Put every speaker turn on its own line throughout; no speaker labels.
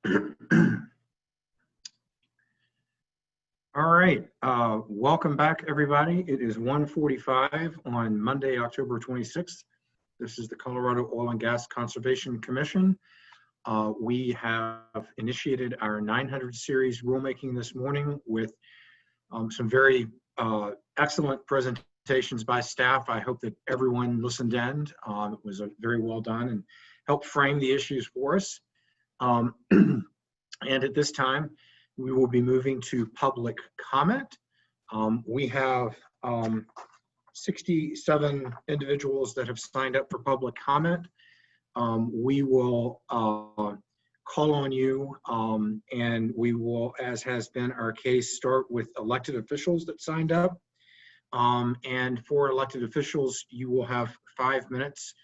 All right, welcome back, everybody. It is 1:45 on Monday, October 26th. This is the Colorado Oil and Gas Conservation Commission. We have initiated our 900 series rulemaking this morning with some very excellent presentations by staff. I hope that everyone listened in. It was very well done and helped frame the issues for us. And at this time, we will be moving to public comment. We have 67 individuals that have signed up for public comment. We will call on you, and we will, as has been our case, start with elected officials that signed up. And for elected officials, you will have 5 minutes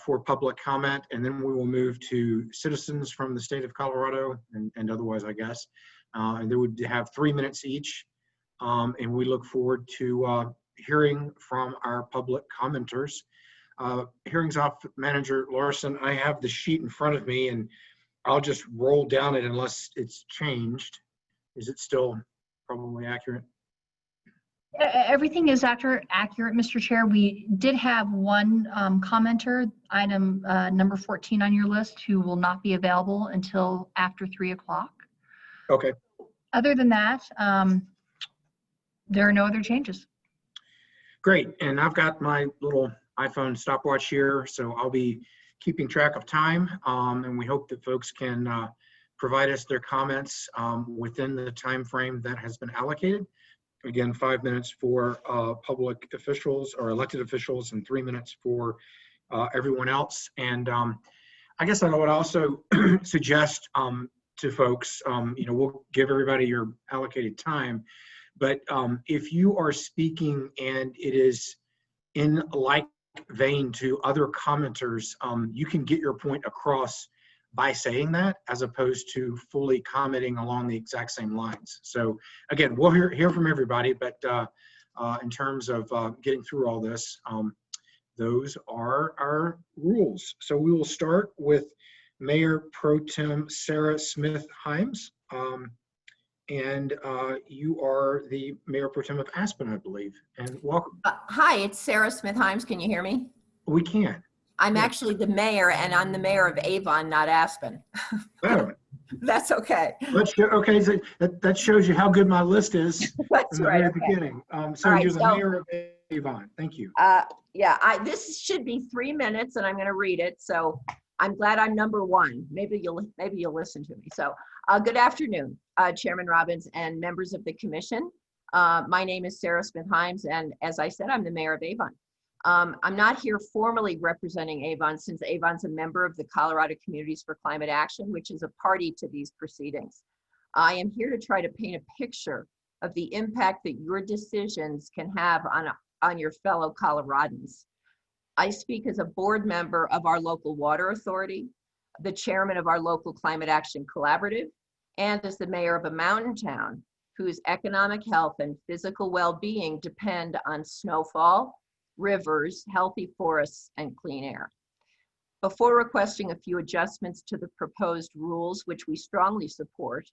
for public comment, and then we will move to citizens from the state of Colorado and otherwise, I guess. And they would have 3 minutes each. And we look forward to hearing from our public commenters. Hearings Office Manager Larson, I have the sheet in front of me, and I'll just roll down it unless it's changed. Is it still probably accurate?
Everything is accurate, Mr. Chair. We did have one commenter, item number 14 on your list, who will not be available until after 3 o'clock.
Okay.
Other than that, there are no other changes.
Great, and I've got my little iPhone stopwatch here, so I'll be keeping track of time, and we hope that folks can provide us their comments within the time frame that has been allocated. Again, 5 minutes for public officials or elected officials and 3 minutes for everyone else. And I guess I would also suggest to folks, we'll give everybody your allocated time, but if you are speaking and it is in like vein to other commenters, you can get your point across by saying that, as opposed to fully commenting along the exact same lines. So again, we'll hear from everybody, but in terms of getting through all this, those are our rules. So we will start with Mayor Pro Tem Sarah Smith Himes. And you are the Mayor Pro Tem of Aspen, I believe, and welcome.
Hi, it's Sarah Smith Himes. Can you hear me?
We can.
I'm actually the mayor, and I'm the mayor of Avon, not Aspen.
Oh.
That's okay.
Okay, so that shows you how good my list is.
That's
in the
right.
very
Okay.
beginning. So
right,
you're the mayor of Avon. Thank you.
Yeah, this should be 3 minutes, and I'm going to read it. So I'm glad I'm number one. Maybe you'll listen to me. So good afternoon, Chairman Robbins and members of the commission. My name is Sarah Smith Himes, and as I said, I'm the mayor of Avon. I'm not here formally representing Avon, since Avon's a member of the Colorado Communities for Climate Action, which is a party to these proceedings. I am here to try to paint a picture of the impact that your decisions can have on your fellow Coloradans. I speak as a board member of our local water authority, the chairman of our local Climate Action Collaborative, and as the mayor of a mountain town whose economic health and physical well-being depend on snowfall, rivers, healthy forests, and clean air. Before requesting a few adjustments to the proposed rules, which we strongly support,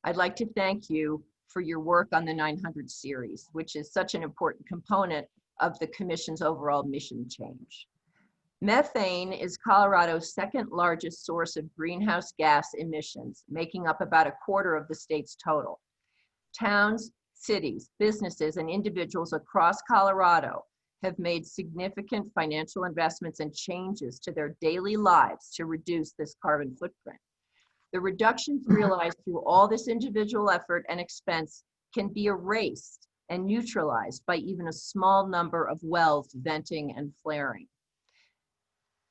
I'd like to thank you for your work on the 900 series, which is such an important component of the Commission's overall mission change. Methane is Colorado's second largest source of greenhouse gas emissions, making up about 1/4 of the state's total. Towns, cities, businesses, and individuals across Colorado have made significant financial investments and changes to their daily lives to reduce this carbon footprint. The reductions realized through all this individual effort and expense can be erased and neutralized by even a small number of wells venting and flaring.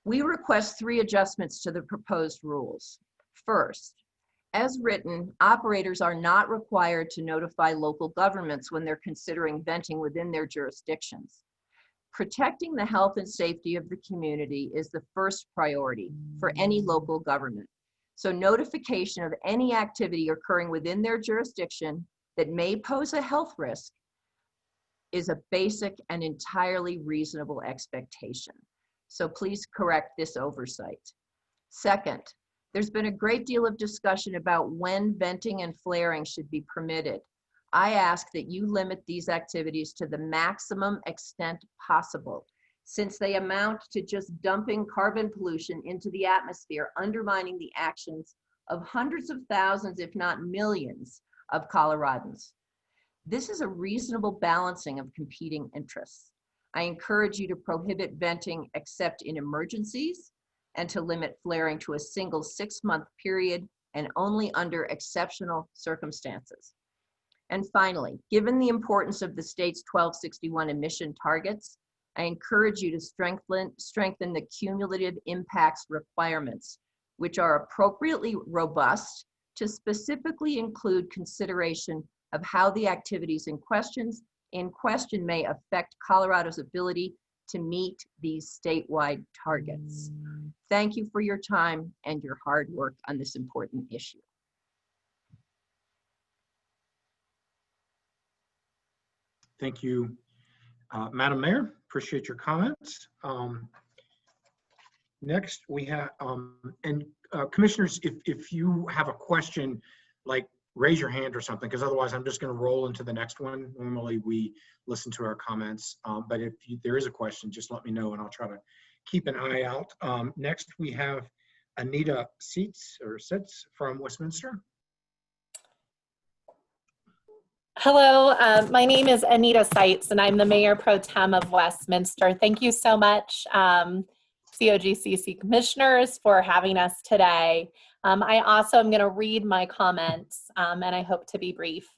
We request 3 adjustments to the proposed rules. First, as written, operators are not required to notify local governments when they're considering venting within their jurisdictions. Protecting the health and safety of the community is the first priority for any local government. So notification of any activity occurring within their jurisdiction that may pose a health risk is a basic and entirely reasonable expectation. So please correct this oversight. Second, There's been a great deal of discussion about when venting and flaring should be permitted. I ask that you limit these activities to the maximum extent possible, since they amount to just dumping carbon pollution into the atmosphere, undermining the actions of hundreds of thousands, if not millions, of Coloradans. This is a reasonable balancing of competing interests. I encourage you to prohibit venting except in emergencies and to limit flaring to a single 6-month period and only under exceptional circumstances. And finally, given the importance of the state's 1261 emission targets, I encourage you to strengthen the cumulative impacts requirements, which are appropriately robust to specifically include consideration of how the activities in question may affect Colorado's ability to meet these statewide targets. Thank you for your time and your hard work on this important issue.
Thank you, Madam Mayor. Appreciate your comments. Next, we have, commissioners, if you have a question, like raise your hand or something, because otherwise I'm just going to roll into the next one. Normally we listen to our comments, but if there is a question, just let me know and I'll try to keep an eye out. Next, we have Anita Sitz from Westminster.
Hello, my name is Anita Seitz, and I'm the Mayor Pro Tem of Westminster. Thank you so much, COGCC commissioners, for having us today. I also am going to read my comments, and I hope to be brief.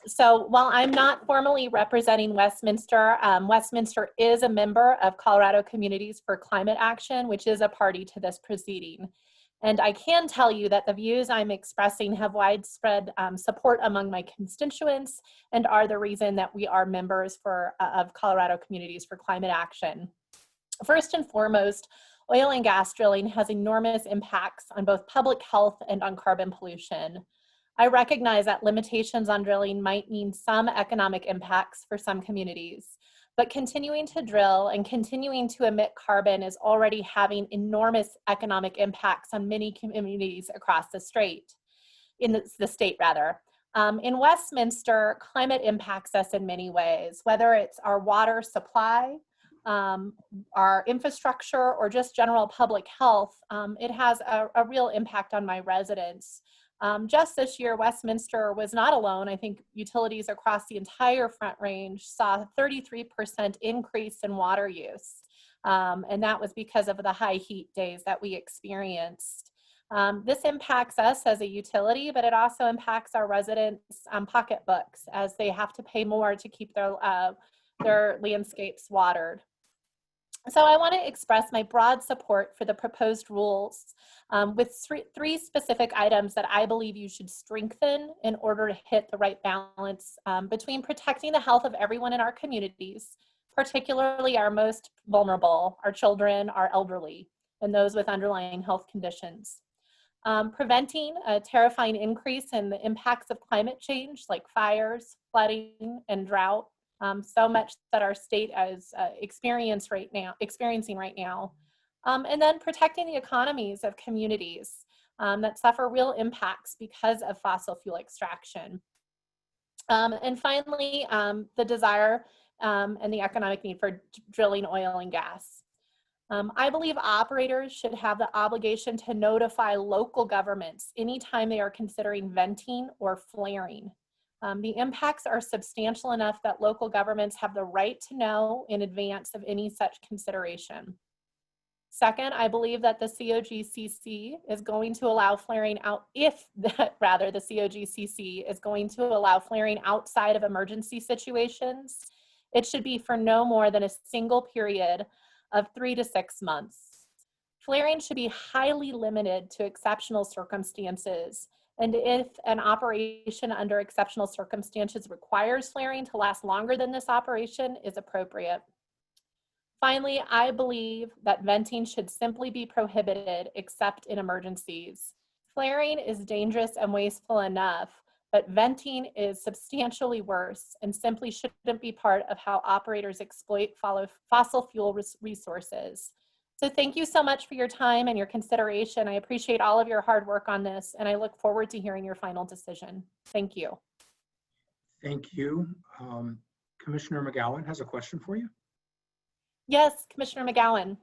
So while I'm not formally representing Westminster, Westminster is a member of Colorado Communities for Climate Action, which is a party to this proceeding. And I can tell you that the views I'm expressing have widespread support among my constituents and are the reason that we are members of Colorado Communities for Climate Action. First and foremost, oil and gas drilling has enormous impacts on both public health and on carbon pollution. I recognize that limitations on drilling might mean some economic impacts for some communities, but continuing to drill and continuing to emit carbon is already having enormous economic impacts on many communities across the state. In Westminster, climate impacts us in many ways, whether it's our water supply, our infrastructure, or just general public health. It has a real impact on my residents. Just this year, Westminster was not alone. I think utilities across the entire Front Range saw a 33% increase in water use. And that was because of the high heat days that we experienced. This impacts us as a utility, but it also impacts our residents' pocketbooks as they have to pay more to keep their landscapes watered. So I want to express my broad support for the proposed rules with three specific items that I believe you should strengthen in order to hit the right balance between protecting the health of everyone in our communities, particularly our most vulnerable, our children, our elderly, and those with underlying health conditions. Preventing a terrifying increase in the impacts of climate change like fires, flooding, and drought. So much that our state is experiencing right now. And then protecting the economies of communities that suffer real impacts because of fossil fuel extraction. And finally, the desire and the economic need for drilling oil and gas. I believe operators should have the obligation to notify local governments anytime they are considering venting or flaring. The impacts are substantial enough that local governments have the right to know in advance of any such consideration. Second, I believe that the COGCC is going to allow flaring out, the COGCC is going to allow flaring outside of emergency situations. It should be for no more than a single period of 3 to 6 months. Flaring should be highly limited to exceptional circumstances. And if an operation under exceptional circumstances requires flaring to last longer than this operation is appropriate. Finally, I believe that venting should simply be prohibited except in emergencies. Flaring is dangerous and wasteful enough, but venting is substantially worse and simply shouldn't be part of how operators exploit fossil fuel resources. So thank you so much for your time and your consideration. I appreciate all of your hard work on this, and I look forward to hearing your final decision. Thank you.
Thank you. Commissioner McGowan has a question for you.
Yes, Commissioner McGowan.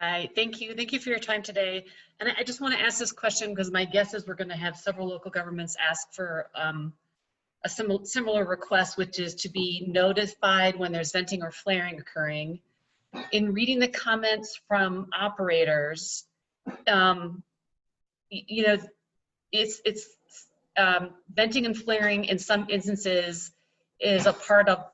Hi, thank you. Thank you for your time today. And I just want to ask this question because my guess is we're going to have several local governments ask for a similar request, which is to be notified when there's venting or flaring occurring. In reading the comments from operators, you know, it's venting and flaring in some instances is a part of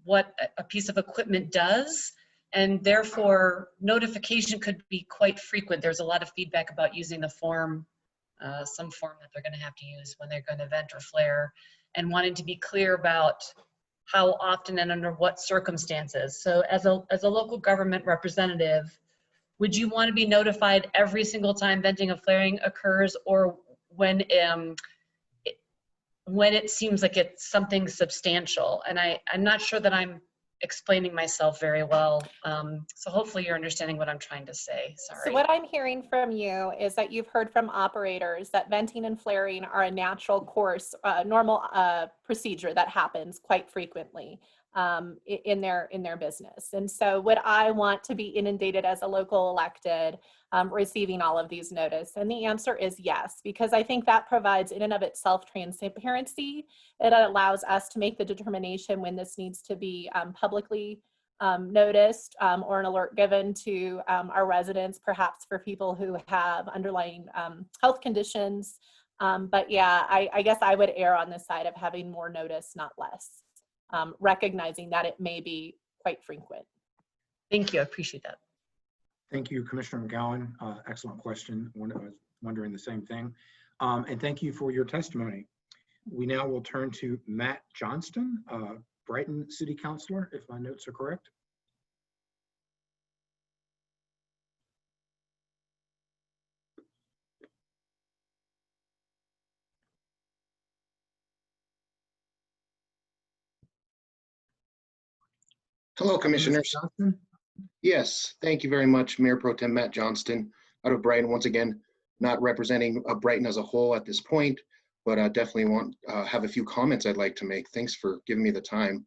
what a piece of equipment does, and therefore notification could be quite frequent. There's a lot of feedback about using the form, some form that they're going to have to use when they're going to vent or flare, and wanting to be clear about how often and under what circumstances. So as a local government representative, would you want to be notified every single time venting or flaring occurs, or when it seems like it's something substantial? And I'm not sure that I'm explaining myself very well. So hopefully you're understanding what I'm trying to say. Sorry.
So what I'm hearing from you is that you've heard from operators that venting and flaring are a natural course, normal procedure that happens quite frequently in their business. And so would I want to be inundated as a local elected receiving all of these notice? And the answer is yes, because I think that provides in and of itself transparency. It allows us to make the determination when this needs to be publicly noticed or an alert given to our residents, perhaps for people who have underlying health conditions. But yeah, I guess I would err on the side of having more notice, not less, recognizing that it may be quite frequent.
Thank you. I appreciate that.
Thank you, Commissioner McGowan. Excellent question. I was wondering the same thing. And thank you for your testimony. We now will turn to Matt Johnston, Brighton City Councilor, if my notes are correct.
Hello, Commissioners. Yes, thank you very much, Mayor Pro Tem Matt Johnston out of Brighton. Once again, not representing Brighton as a whole at this point, but definitely want have a few comments I'd like to make. Thanks for giving me the time.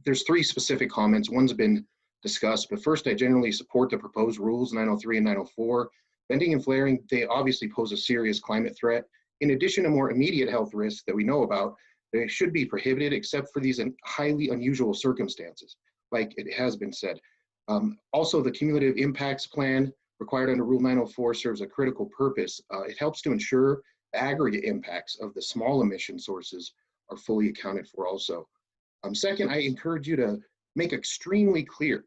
There's three specific comments. One's been discussed, but first, I generally support the proposed rules 903 and 904. Venting and flaring, they obviously pose a serious climate threat. In addition to more immediate health risks that we know about, they should be prohibited except for these highly unusual circumstances, like it has been said. Also, the cumulative impacts plan required under Rule 904 serves a critical purpose. It helps to ensure the aggregate impacts of the small emission sources are fully accounted for also. Second, I encourage you to make extremely clear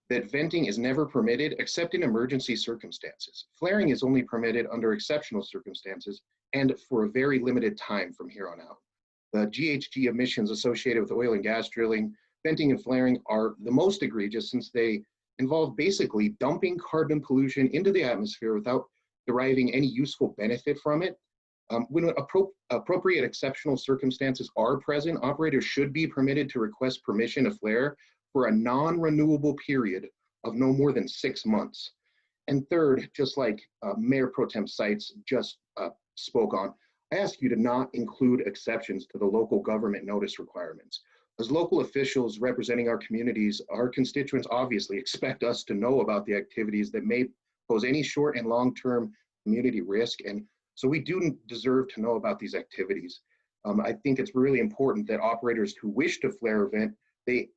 that venting is never permitted except in emergency circumstances. Flaring is only permitted under exceptional circumstances and for a very limited time from here on out. The GHG emissions associated with oil and gas drilling, venting and flaring are the most egregious since they involve basically dumping carbon pollution into the atmosphere without deriving any useful benefit from it. When appropriate exceptional circumstances are present, operators should be permitted to request permission to flare for a non-renewable period of no more than 6 months. And third, just like Mayor Pro Tem Seitz just spoke on, I ask you to not include exceptions to the local government notice requirements. As local officials representing our communities, our constituents obviously expect us to know about the activities that may pose any short and long-term community risk. And so we do deserve to know about these activities. I think it's really important that operators who wish to flare or vent, they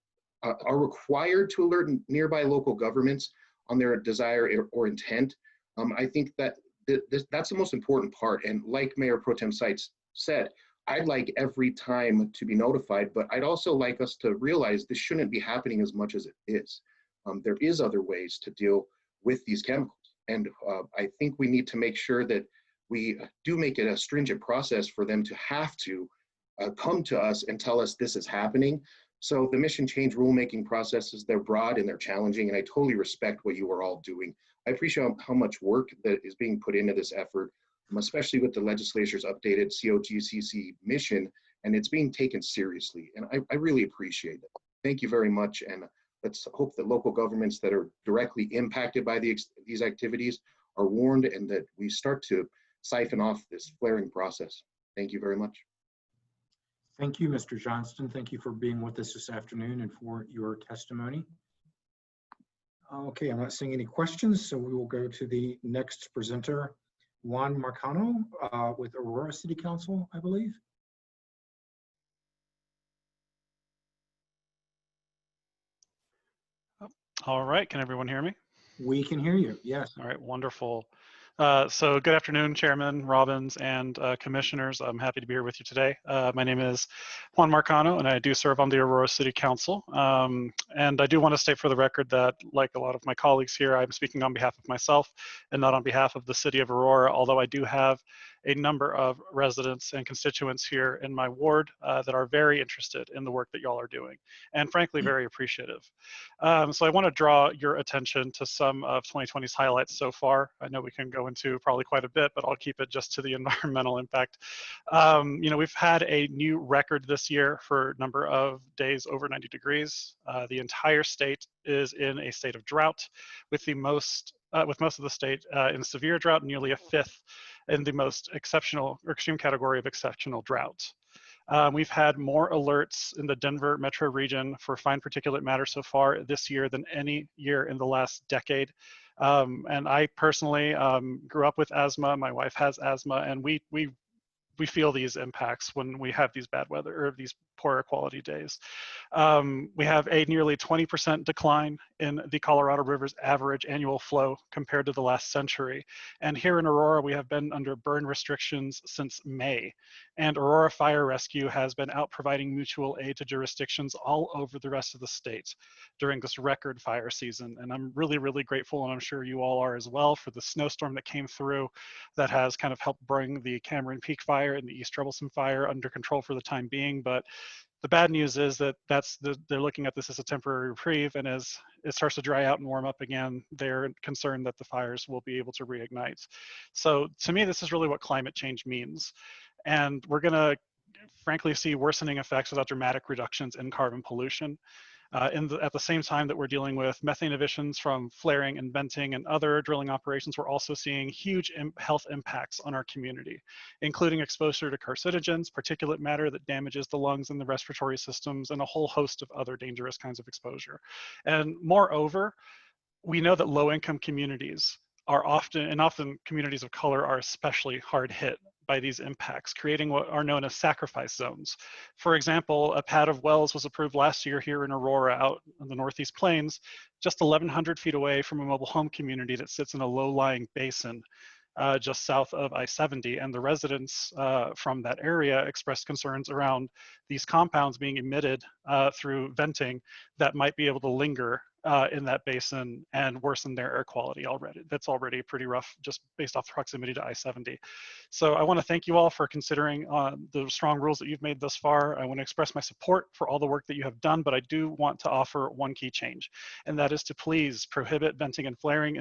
are required to alert nearby local governments on their desire or intent. I think that that's the most important part. And like Mayor Pro Tem Seitz said, I'd like every time to be notified, but I'd also like us to realize this shouldn't be happening as much as it is. There is other ways to deal with these chemicals. And I think we need to make sure that we do make it a stringent process for them to have to come to us and tell us this is happening. So the mission change rulemaking processes, they're broad and they're challenging, and I totally respect what you are all doing. I appreciate how much work that is being put into this effort, especially with the legislature's updated COGCC mission, and it's being taken seriously, and I really appreciate it. Thank you very much, and let's hope that local governments that are directly impacted by these activities are warned and that we start to siphon off this flaring process. Thank you very much.
Thank you, Mr. Johnston. Thank you for being with us this afternoon and for your testimony. Okay, I'm not seeing any questions, so we will go to the next presenter, Juan Marcano with Aurora City Council, I believe.
All right, can everyone hear me?
We can hear you, yes.
All right, wonderful. So good afternoon, Chairman Robbins and Commissioners. I'm happy to be here with you today. My name is Juan Marcano, and I do serve on the Aurora City Council. And I do want to state for the record that, like a lot of my colleagues here, I'm speaking on behalf of myself and not on behalf of the City of Aurora, although I do have a number of residents and constituents here in my ward that are very interested in the work that y'all are doing, and frankly, very appreciative. So I want to draw your attention to some of 2020's highlights so far. I know we can go into probably quite a bit, but I'll keep it just to the environmental impact. You know, we've had a new record this year for number of days over 90 degrees. The entire state is in a state of drought, with most of the state in severe drought, nearly a fifth in the most exceptional or extreme category of exceptional drought. We've had more alerts in the Denver metro region for fine particulate matter so far this year than any year in the last decade. And I personally grew up with asthma. My wife has asthma, and we feel these impacts when we have these bad weather or these poor air quality days. We have a nearly 20% decline in the Colorado River's average annual flow compared to the last century. And here in Aurora, we have been under burn restrictions since May. And Aurora Fire Rescue has been out providing mutual aid to jurisdictions all over the rest of the state during this record fire season. And I'm really, really grateful, and I'm sure you all are as well, for the snowstorm that came through that has kind of helped bring the Cameron Peak fire and the East Troublesome fire under control for the time being. But the bad news is that they're looking at this as a temporary reprieve, and as it starts to dry out and warm up again, they're concerned that the fires will be able to reignite. So to me, this is really what climate change means. And we're gonna frankly see worsening effects without dramatic reductions in carbon pollution. At the same time that we're dealing with methane emissions from flaring and venting and other drilling operations, we're also seeing huge health impacts on our community, including exposure to carcinogens, particulate matter that damages the lungs and the respiratory systems, and a whole host of other dangerous kinds of exposure. And moreover, we know that low-income communities are often communities of color are especially hard hit by these impacts, creating what are known as sacrifice zones. For example, a pad of wells was approved last year here in Aurora out in the Northeast Plains, just 1,100 feet away from a mobile home community that sits in a low-lying basin just south of I-70. And the residents from that area expressed concerns around these compounds being emitted through venting that might be able to linger in that basin and worsen their air quality already. That's already pretty rough just based off proximity to I-70. So I want to thank you all for considering the strong rules that you've made thus far. I want to express my support for all the work that you have done, but I do want to offer one key change, and that is to please prohibit venting and flaring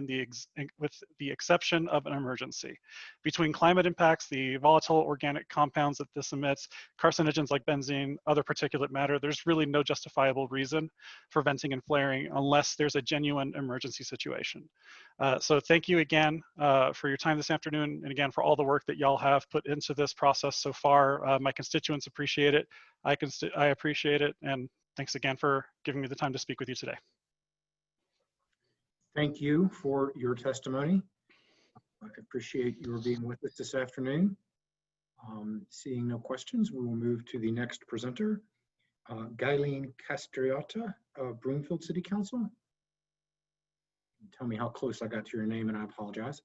with the exception of an emergency. Between climate impacts, the volatile organic compounds that this emits, carcinogens like benzene, other particulate matter, there's really no justifiable reason for venting and flaring unless there's a genuine emergency situation. So thank you again for your time this afternoon, and again for all the work that y'all have put into this process so far. My constituents appreciate it. I appreciate it, and thanks again for giving me the time to speak with you today.
Thank you for your testimony. I appreciate your being with us this afternoon. Seeing no questions, we will move to the next presenter, Guyleen Castriota of Broomfield City Council. Tell me how close I got to your name, and I apologize.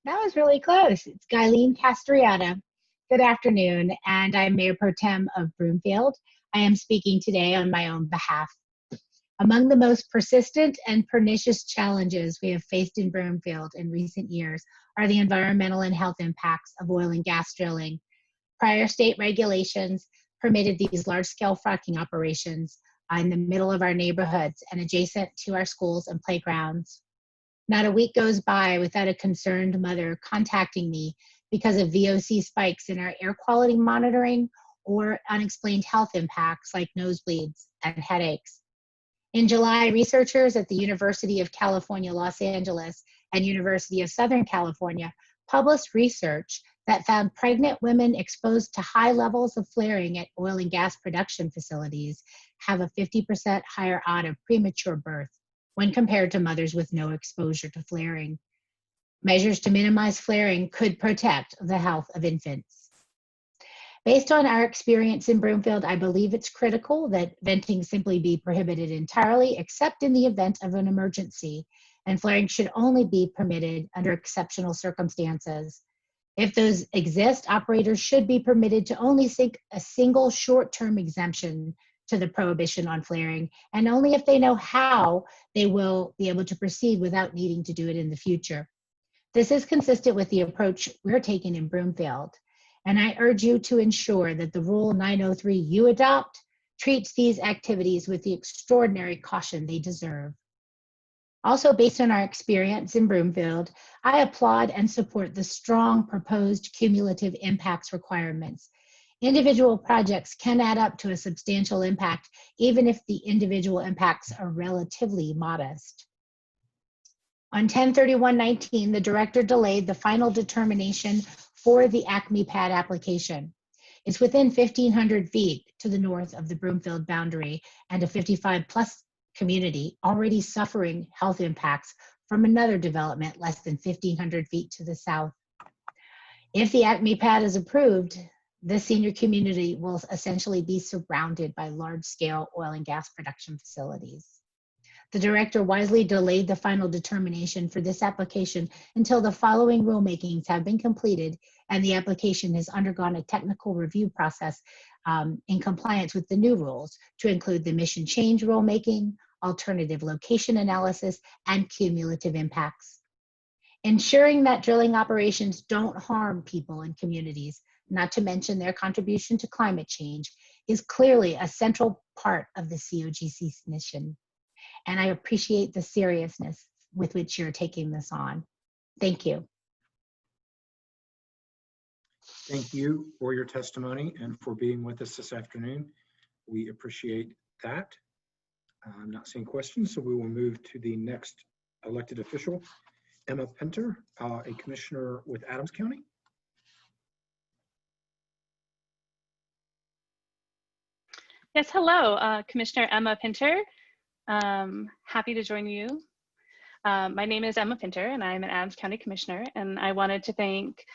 That was really close. It's Guyleen Castriota. Good afternoon, and I'm Mayor Pro Tem of Broomfield. I am speaking today on my own behalf. Among the most persistent and pernicious challenges we have faced in Broomfield in recent years are the environmental and health impacts of oil and gas drilling. Prior state regulations permitted these large-scale fracking operations in the middle of our neighborhoods and adjacent to our schools and playgrounds. Not a week goes by without a concerned mother contacting me because of VOC spikes in our air quality monitoring or unexplained health impacts like nosebleeds and headaches. In July, researchers at the University of California, Los Angeles and University of Southern California published research that found pregnant women exposed to high levels of flaring at oil and gas production facilities have a 50% higher odds of premature birth when compared to mothers with no exposure to flaring. Measures to minimize flaring could protect the health of infants. Based on our experience in Broomfield, I believe it's critical that venting simply be prohibited entirely, except in the event of an emergency, and flaring should only be permitted under exceptional circumstances. If those exist, operators should be permitted to only seek a single short-term exemption to the prohibition on flaring, and only if they know how they will be able to proceed without needing to do it in the future. This is consistent with the approach we're taking in Broomfield, and I urge you to ensure that the Rule 903 you adopt treats these activities with the extraordinary caution they deserve. Also, based on our experience in Broomfield, I applaud and support the strong proposed cumulative impacts requirements. Individual projects can add up to a substantial impact, even if the individual impacts are relatively modest. On 10/31/19, the director delayed the final determination for the Acme Pad application. It's within 1,500 feet to the north of the Broomfield boundary and a 55+ community already suffering health impacts from another development less than 1,500 feet to the south. If the Acme Pad is approved, the senior community will essentially be surrounded by large-scale oil and gas production facilities. The director wisely delayed the final determination for this application until the following rulemakings have been completed and the application has undergone a technical review process in compliance with the new rules to include the mission change rulemaking, alternative location analysis, and cumulative impacts. Ensuring that drilling operations don't harm people and communities, not to mention their contribution to climate change, is clearly a central part of the COGC's mission. And I appreciate the seriousness with which you're taking this on. Thank you.
Thank you for your testimony and for being with us this afternoon. We appreciate that. I'm not seeing questions, so we will move to the next elected official, Emma Pinter, a commissioner with Adams County.
Yes, hello, Commissioner Emma Pinter. Happy to join you. My name is Emma Pinter and I'm an Adams County Commissioner, and I wanted to thank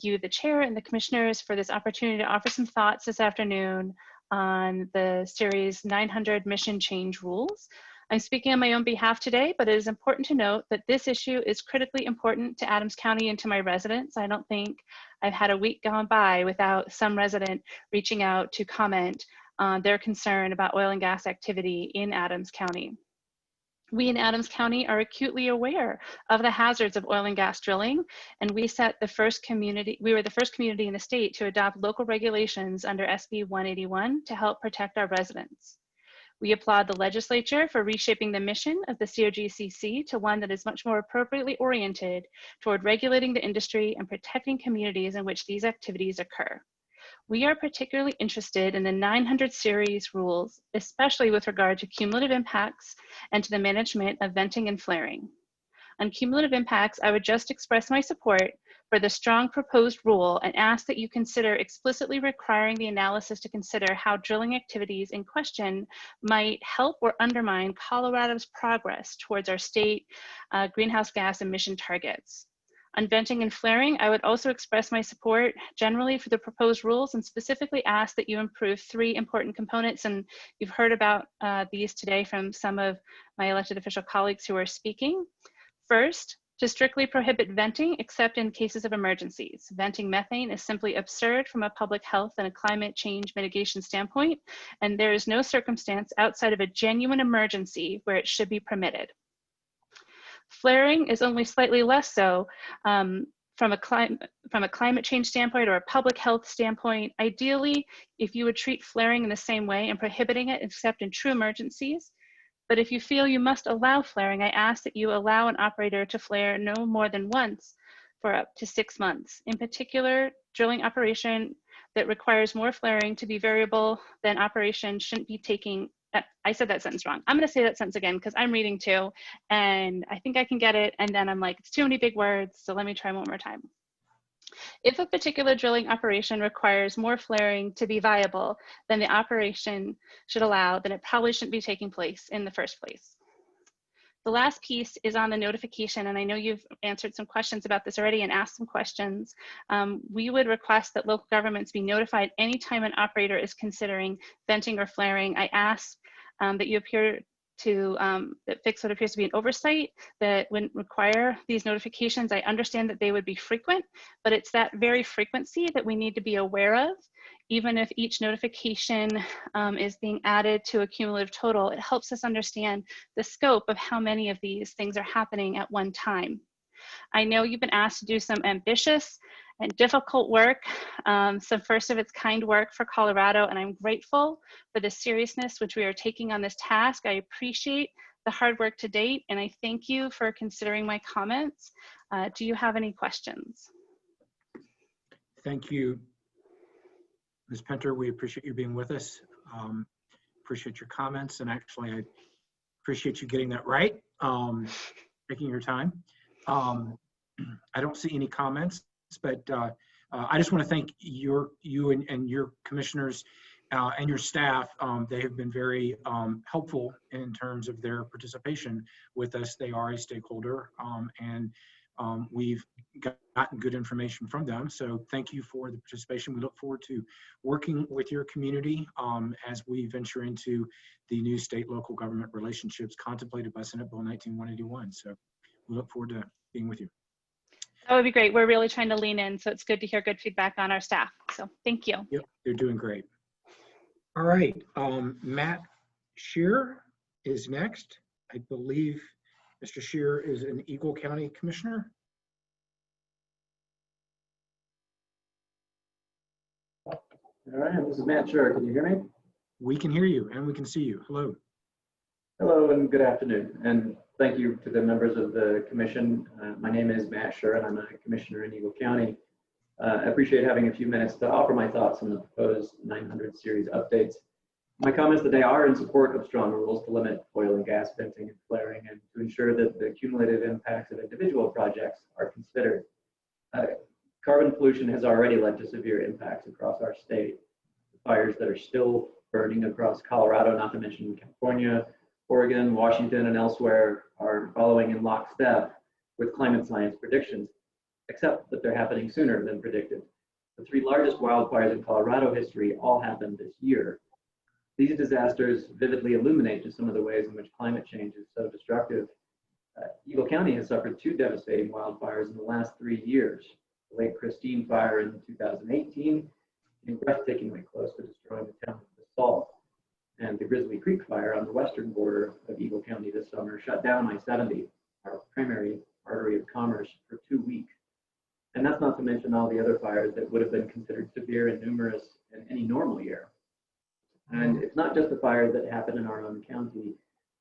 you, the chair, and the commissioners for this opportunity to offer some thoughts this afternoon on the Series 900 Mission Change Rules. I'm speaking on my own behalf today, but it is important to note that this issue is critically important to Adams County and to my residents. I don't think I've had a week gone by without some resident reaching out to comment on their concern about oil and gas activity in Adams County. We in Adams County are acutely aware of the hazards of oil and gas drilling, and we were the first community in the state to adopt local regulations under SB 181 to help protect our residents. We applaud the legislature for reshaping the mission of the COGCC to one that is much more appropriately oriented toward regulating the industry and protecting communities in which these activities occur. We are particularly interested in the 900 series rules, especially with regard to cumulative impacts and to the management of venting and flaring. On cumulative impacts, I would just express my support for the strong proposed rule and ask that you consider explicitly requiring the analysis to consider how drilling activities in question might help or undermine Colorado's progress towards our state greenhouse gas emission targets. On venting and flaring, I would also express my support generally for the proposed rules and specifically ask that you improve 3 important components. And you've heard about these today from some of my elected official colleagues who are speaking. First, to strictly prohibit venting except in cases of emergencies. Venting methane is simply absurd from a public health and a climate change mitigation standpoint, and there is no circumstance outside of a genuine emergency where it should be permitted. Flaring is only slightly less so from a climate change standpoint or a public health standpoint. Ideally, if you would treat flaring in the same way and prohibiting it except in true emergencies. But if you feel you must allow flaring, I ask that you allow an operator to flare no more than once for up to 6 months. In particular, drilling operation that requires more flaring to be variable than operation shouldn't be taking I said that sentence wrong. I'm going to say that sentence again because I'm reading too, and I think I can get it. And then I'm like, it's too many big words. So let me try one more time. If a particular drilling operation requires more flaring to be viable than the operation should allow, then it probably shouldn't be taking place in the first place. The last piece is on the notification, and I know you've answered some questions about this already and asked some questions. We would request that local governments be notified anytime an operator is considering venting or flaring. I ask that you appear to fix what appears to be an oversight that wouldn't require these notifications. I understand that they would be frequent, but it's that very frequency that we need to be aware of. Even if each notification is being added to a cumulative total, it helps us understand the scope of how many of these things are happening at one time. I know you've been asked to do some ambitious and difficult work, some first of its kind work for Colorado, and I'm grateful for the seriousness which we are taking on this task. I appreciate the hard work to date, and I thank you for considering my comments. Do you have any questions?
Thank you, Ms. Pinter. We appreciate you being with us. Appreciate your comments, and actually I appreciate you getting that right, taking your time. I don't see any comments, but I just want to thank you and your commissioners and your staff. They have been very helpful in terms of their participation with us. They are a stakeholder, and we've gotten good information from them. So thank you for the participation. We look forward to working with your community as we venture into the new state-local government relationships contemplated by Senate Bill 19181. So we look forward to being with you.
That would be great. We're really trying to lean in, so it's good to hear good feedback on our staff. So thank you.
Yep, they're doing great. All right, Matt Shear is next. I believe Mr. Shear is an Eagle County Commissioner.
All right, this is Matt Shear. Can you hear me?
We can hear you and we can see you. Hello.
Hello and good afternoon. And thank you to the members of the commission. My name is Matt Shear and I'm a commissioner in Eagle County. I appreciate having a few minutes to offer my thoughts on the proposed 900 series updates. My comments today are in support of strong rules to limit oil and gas venting and flaring and to ensure that the cumulative impacts of individual projects are considered. Carbon pollution has already led to severe impacts across our state. The fires that are still burning across Colorado, not to mention California, Oregon, Washington, and elsewhere are following in lockstep with climate science predictions, except that they're happening sooner than predicted. The three largest wildfires in Colorado history all happened this year. These disasters vividly illuminate just some of the ways in which climate change is so destructive. Eagle County has suffered two devastating wildfires in the last 3 years. The Lake Christine fire in 2018 came breathtakingly close to destroying the town of DeSalle. And the Grizzly Creek fire on the western border of Eagle County this summer shut down I-70, our primary artery of commerce, for 2 weeks. And that's not to mention all the other fires that would have been considered severe and numerous in any normal year. And it's not just the fires that happen in our own county.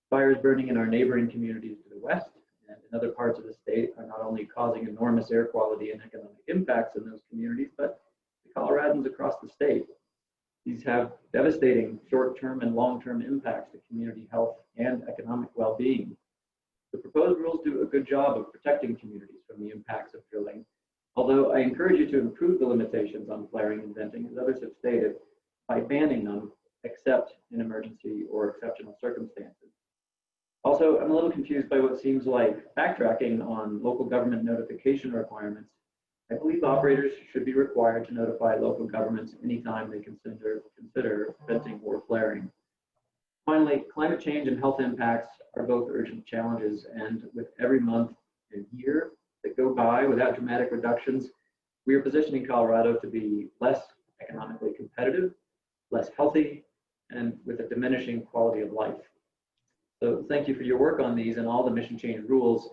Fires burning in our neighboring communities to the west and in other parts of the state are not only causing enormous air quality and economic impacts in those communities, but the Coloradans across the state. These have devastating short-term and long-term impacts to community health and economic well-being. The proposed rules do a good job of protecting communities from the impacts of drilling, although I encourage you to improve the limitations on flaring and venting, as others have stated, by banning them except in emergency or exceptional circumstances. Also, I'm a little confused by what seems like backtracking on local government notification requirements. I believe operators should be required to notify local governments anytime they consider venting or flaring. Finally, climate change and health impacts are both urgent challenges, and with every month and year that go by without dramatic reductions, we are positioning Colorado to be less economically competitive, less healthy, and with a diminishing quality of life. So thank you for your work on these and all the mission change rules.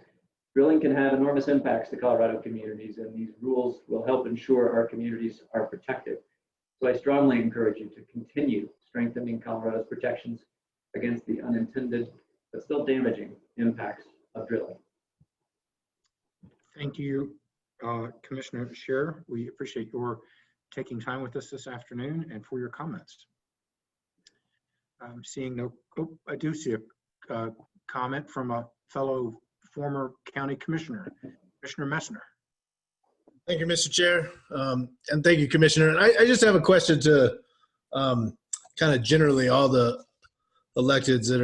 Drilling can have enormous impacts to Colorado communities, and these rules will help ensure our communities are protected. So I strongly encourage you to continue strengthening Colorado's protections against the unintended but still damaging impacts of drilling.
Thank you, Commissioner Shear. We appreciate your taking time with us this afternoon and for your comments. I'm seeing no, oh, I do see a comment from a fellow former county commissioner, Commissioner Messner.
Thank you, Mr. Chair. And thank you, Commissioner. And I just have a question to kind of generally all the electeds that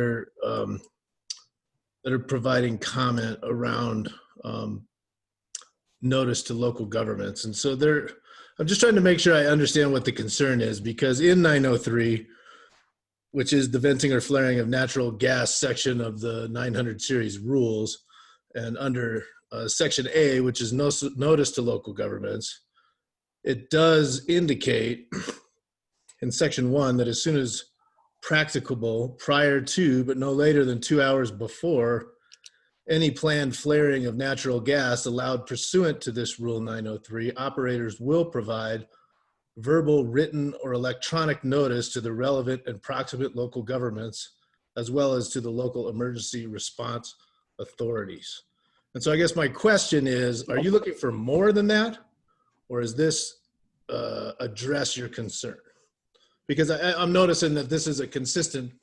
are providing comment around notice to local governments. And so I'm just trying to make sure I understand what the concern is, because in 903, which is the venting or flaring of natural gas section of the 900 series rules, and under Section A, which is notice to local governments, it does indicate in Section 1 that as soon as practicable, prior to, but no later than 2 hours before, any planned flaring of natural gas allowed pursuant to this Rule 903, operators will provide verbal, written, or electronic notice to the relevant and proximate local governments, as well as to the local emergency response authorities. And so I guess my question is, are you looking for more than that? Or is this address your concern? Because I'm noticing that this is a consistent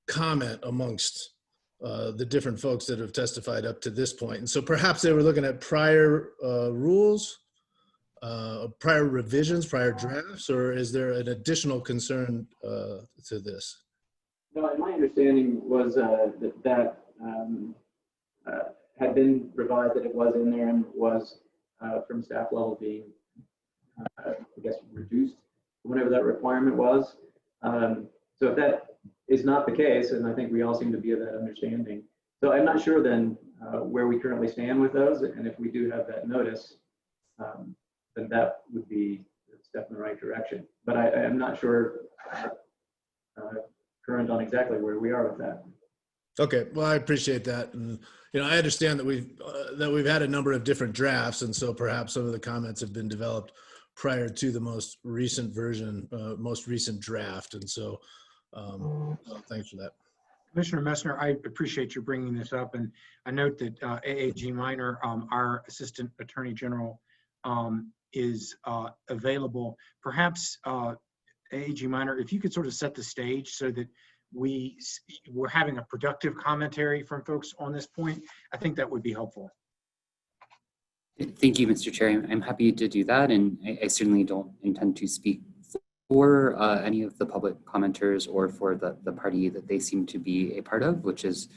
comment amongst the different folks that have testified up to this point. And so perhaps they were looking at prior rules, prior revisions, prior drafts, or is there an additional concern to this?
No, my understanding was that had been revised, that it was in there and was from staff level being, I guess, reduced whenever that requirement was. So if that is not the case, and I think we all seem to be of that understanding. So I'm not sure then where we currently stand with those, and if we do have that notice, then that would be a step in the right direction. But I am not sure current on exactly where we are with that.
Okay, well, I appreciate that, and I understand that we've had a number of different drafts, and so perhaps some of the comments have been developed prior to the most recent version, most recent draft, and so thanks for that.
Commissioner Messner, I appreciate you bringing this up, and I note that AAG Minor, our Assistant Attorney General, is available. Perhaps AAG Minor, if you could sort of set the stage so that we're having a productive commentary from folks on this point, I think that would be helpful.
Thank you, Mr. Chair. I'm happy to do that, and I certainly don't intend to speak for any of the public commenters or for the party that they seem to be a part of, which is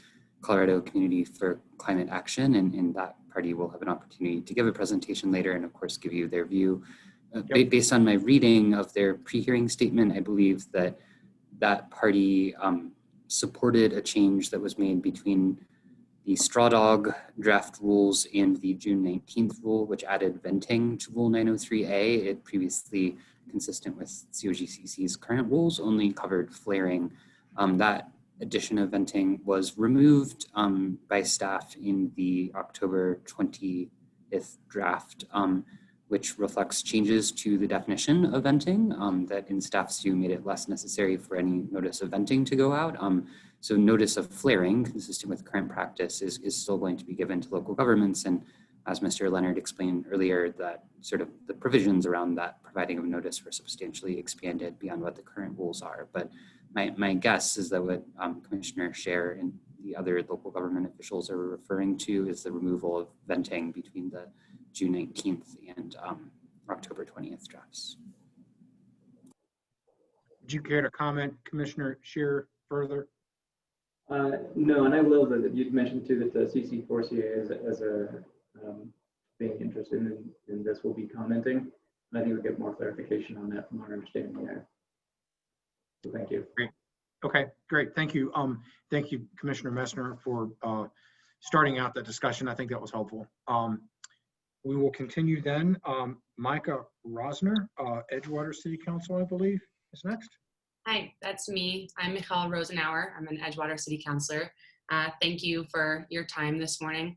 Colorado Community for Climate Action, and that party will have an opportunity to give a presentation later and of course give you their view. Based on my reading of their pre-hearing statement, I believe that party supported a change that was made between the straw dog draft rules and the June 19th rule, which added venting to Rule 903A. It previously, consistent with COGCC's current rules, only covered flaring. That addition of venting was removed by staff in the October 20th draft, which reflects changes to the definition of venting that in staff's view made it less necessary for any notice of venting to go out. So notice of flaring, consistent with current practice, is still going to be given to local governments. And as Mr. Leonard explained earlier, that sort of the provisions around that providing of notice were substantially expanded beyond what the current rules are. But my guess is that what Commissioner Scher and the other local government officials are referring to is the removal of venting between the June 19th and October 20th drafts.
Would you care to comment, Commissioner Scher, further?
No, and I will, that you'd mentioned too that the CC4CA as a being interested in this will be commenting. I think we'll get more clarification on that from our understanding there. So thank you.
Great. Okay, great. Thank you. Thank you, Commissioner Messner, for starting out that discussion. I think that was helpful. We will continue then. Micah Rosner, Edgewater City Council, I believe, is next.
Hi, that's me. I'm Michelle Rosenauer. I'm an Edgewater City Councilor. Thank you for your time this morning.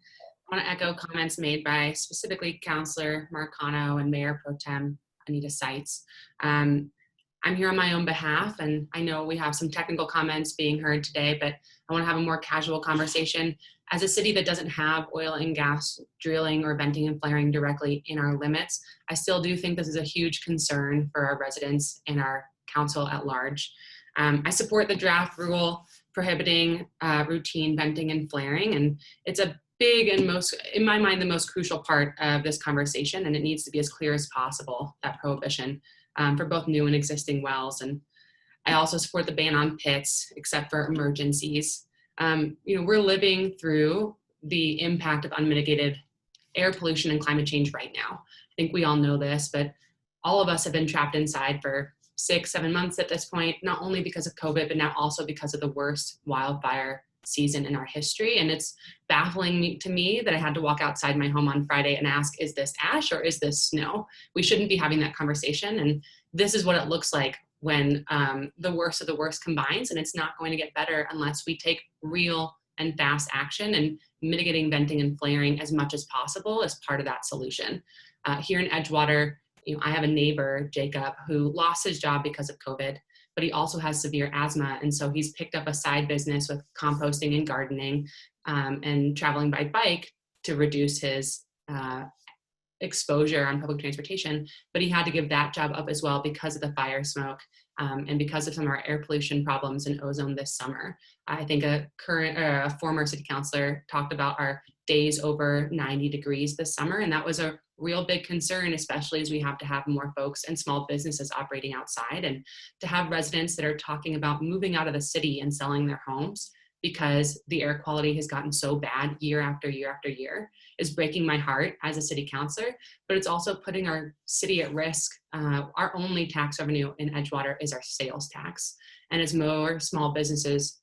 I want to echo comments made by specifically Councilor Marcano and Mayor Pro Tem Anita Seitz. I'm here on my own behalf, and I know we have some technical comments being heard today, but I want to have a more casual conversation. As a city that doesn't have oil and gas drilling or venting and flaring directly in our limits, I still do think this is a huge concern for our residents and our council at large. I support the draft rule prohibiting routine venting and flaring, and it's a big and in my mind, the most crucial part of this conversation, and it needs to be as clear as possible, that prohibition for both new and existing wells. And I also support the ban on pits, except for emergencies. We're living through the impact of unmitigated air pollution and climate change right now. I think we all know this, but all of us have been trapped inside for 6-7 months at this point, not only because of COVID, but now also because of the worst wildfire season in our history. And it's baffling to me that I had to walk outside my home on Friday and ask, is this ash or is this snow? We shouldn't be having that conversation. And this is what it looks like when the worst of the worst combines, and it's not going to get better unless we take real and fast action, and mitigating venting and flaring as much as possible as part of that solution. Here in Edgewater, I have a neighbor, Jacob, who lost his job because of COVID, but he also has severe asthma. And so he's picked up a side business with composting and gardening and traveling by bike to reduce his exposure on public transportation. But he had to give that job up as well because of the fire smoke and because of some of our air pollution problems and ozone this summer. I think a former city councilor talked about our days over 90 degrees this summer, and that was a real big concern, especially as we have to have more folks and small businesses operating outside, and to have residents that are talking about moving out of the city and selling their homes because the air quality has gotten so bad year after year after year is breaking my heart as a city councilor, but it's also putting our city at risk. Our only tax revenue in Edgewater is our sales tax. And as more small businesses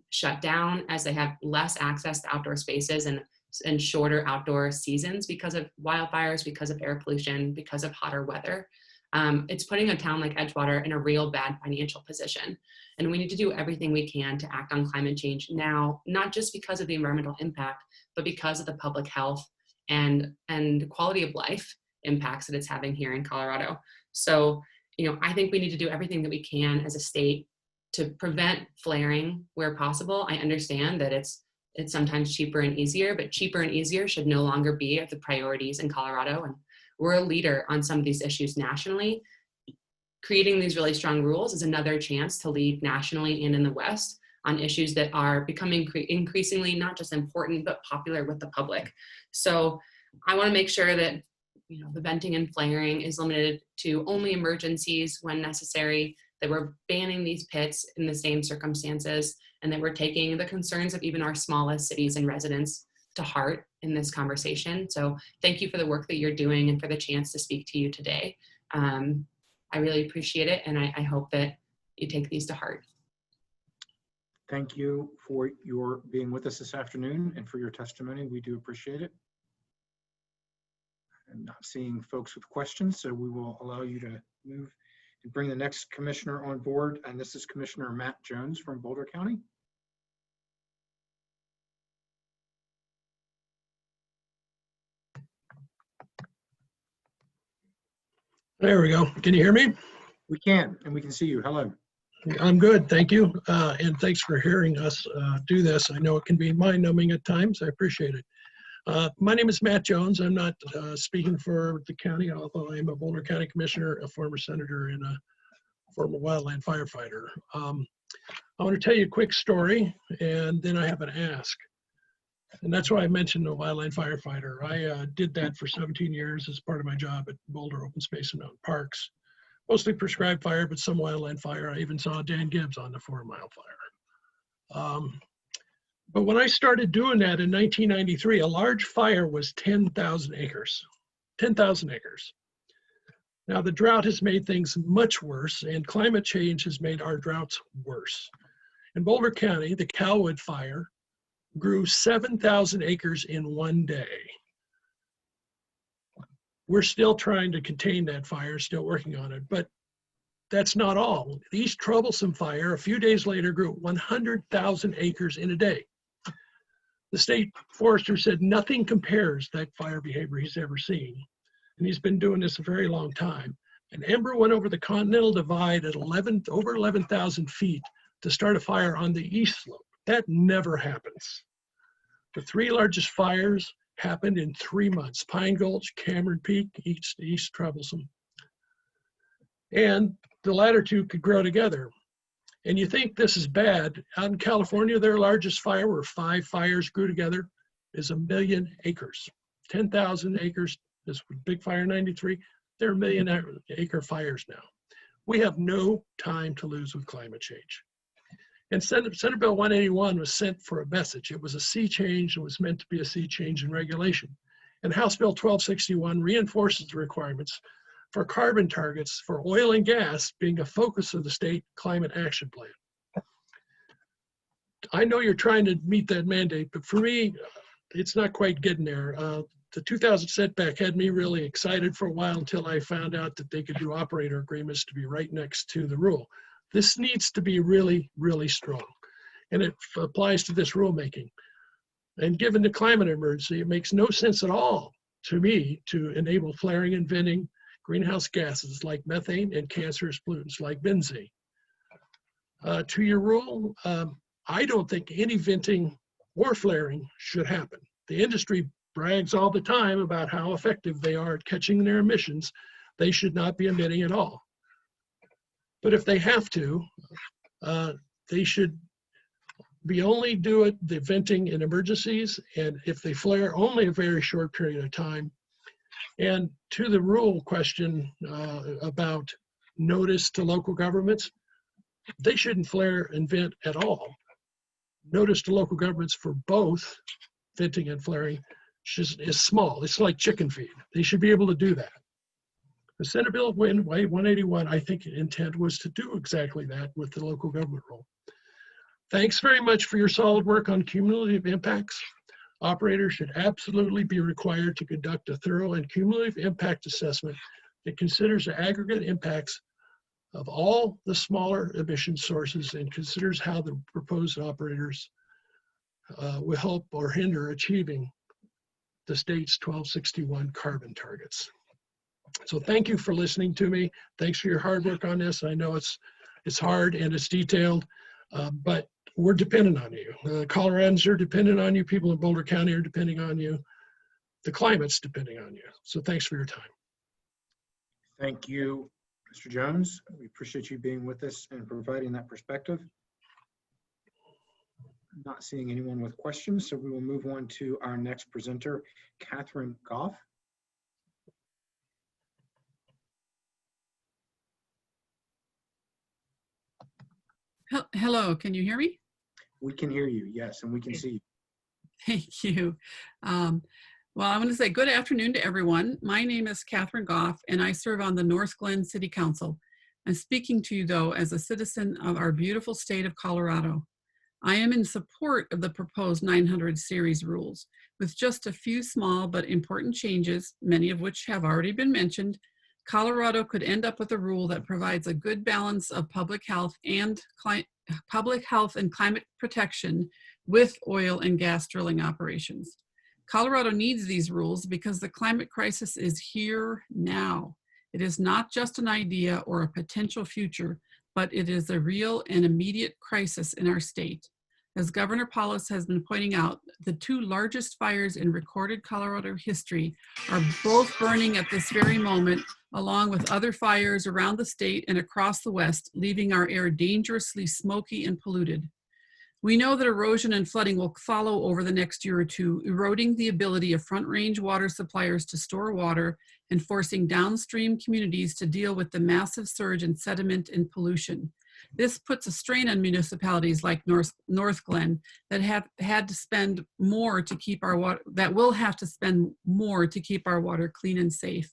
shut down, as they have less access to outdoor spaces and shorter outdoor seasons because of wildfires, because of air pollution, because of hotter weather, it's putting a town like Edgewater in a real bad financial position. And we need to do everything we can to act on climate change now, not just because of the environmental impact, but because of the public health and quality of life impacts that it's having here in Colorado. So, I think we need to do everything that we can as a state to prevent flaring where possible. I understand that it's sometimes cheaper and easier, but cheaper and easier should no longer be the priorities in Colorado. And we're a leader on some of these issues nationally. Creating these really strong rules is another chance to lead nationally and in the West on issues that are becoming increasingly not just important, but popular with the public. So I want to make sure that the venting and flaring is limited to only emergencies when necessary, that we're banning these pits in the same circumstances, and that we're taking the concerns of even our smallest cities and residents to heart in this conversation. So thank you for the work that you're doing and for the chance to speak to you today. I really appreciate it, and I hope that you take these to heart.
Thank you for your being with us this afternoon and for your testimony. We do appreciate it. I'm not seeing folks with questions, so we will allow you to move and bring the next commissioner on board. And this is Commissioner Matt Jones from Boulder County.
There we go. Can you hear me?
We can, and we can see you. Hello.
I'm good, thank you. And thanks for hearing us do this. I know it can be mind-numbing at times. I appreciate it. My name is Matt Jones. I'm not speaking for the county, although I am a Boulder County Commissioner, a former senator, and a former wildland firefighter. I want to tell you a quick story, and then I have an ask. And that's why I mentioned a wildland firefighter. I did that for 17 years as part of my job at Boulder Open Space and Mountain Parks. Mostly prescribed fire, but some wildland fire. I even saw Dan Gibbs on the 4 Mile Fire. But when I started doing that in 1993, a large fire was 10,000 acres. 10,000 acres. Now the drought has made things much worse, and climate change has made our droughts worse. In Boulder County, the Calwood Fire grew 7,000 acres in one day. We're still trying to contain that fire, still working on it, but that's not all. The East Troublesome Fire, a few days later, grew 100,000 acres in a day. The state forester said nothing compares to that fire behavior he's ever seen. And he's been doing this a very long time. And Ember went over the Continental Divide at over 11,000 feet to start a fire on the east slope. That never happens. The 3 largest fires happened in 3 months: Pine Gulch, Cameron Peak, East Troublesome. And the latter 2 could grow together. And you think this is bad. Out in California, their largest fire, where 5 fires grew together, is 1 million acres. 10,000 acres, this big fire in 93, they're 1 million acre fires now. We have no time to lose with climate change. And Senate Bill 181 was sent for a message. It was a sea change. It was meant to be a sea change in regulation. And House Bill 1261 reinforces the requirements for carbon targets for oil and gas being a focus of the state climate action plan. I know you're trying to meet that mandate, but for me, it's not quite getting there. The 2000 setback had me really excited for a while until I found out that they could do operator agreements to be right next to the rule. This needs to be really, really strong. And it applies to this rulemaking. And given the climate emergency, it makes no sense at all to me to enable flaring and venting greenhouse gases like methane and cancerous pollutants like benzene. To your rule, I don't think any venting or flaring should happen. The industry brags all the time about how effective they are at catching their emissions. They should not be emitting at all. But if they have to, they should be only do it, the venting in emergencies, and if they flare, only a very short period of time. And to the rule question about notice to local governments, they shouldn't flare and vent at all. Notice to local governments for both venting and flaring is small. It's like chicken feed. They should be able to do that. The Senate Bill 181, I think intent was to do exactly that with the local government role. Thanks very much for your solid work on cumulative impacts. Operators should absolutely be required to conduct a thorough and cumulative impact assessment that considers the aggregate impacts of all the smaller emission sources and considers how the proposed operators will help or hinder achieving the state's 1261 carbon targets. So thank you for listening to me. Thanks for your hard work on this. I know it's hard and it's detailed, but we're dependent on you. Coloradans are dependent on you. People in Boulder County are depending on you. The climate's depending on you. So thanks for your time.
Thank you, Mr. Jones. We appreciate you being with us and providing that perspective. I'm not seeing anyone with questions, so we will move on to our next presenter, Catherine Goff.
Hello, can you hear me?
We can hear you, yes, and we can see you.
Thank you. Well, I want to say good afternoon to everyone. My name is Catherine Goff, and I serve on the North Glen City Council. I'm speaking to you, though, as a citizen of our beautiful state of Colorado. I am in support of the proposed 900 series rules, with just a few small but important changes, many of which have already been mentioned. Colorado could end up with a rule that provides a good balance of public health and climate protection with oil and gas drilling operations. Colorado needs these rules because the climate crisis is here now. It is not just an idea or a potential future, but it is a real and immediate crisis in our state. As Governor Paulus has been pointing out, the 2 largest fires in recorded Colorado history are both burning at this very moment, along with other fires around the state and across the West, leaving our air dangerously smoky and polluted. We know that erosion and flooding will follow over the next year or two, eroding the ability of Front Range water suppliers to store water and forcing downstream communities to deal with the massive surge in sediment and pollution. This puts a strain on municipalities like North Glen that have had to spend more to keep our water, that will have to spend more to keep our water clean and safe.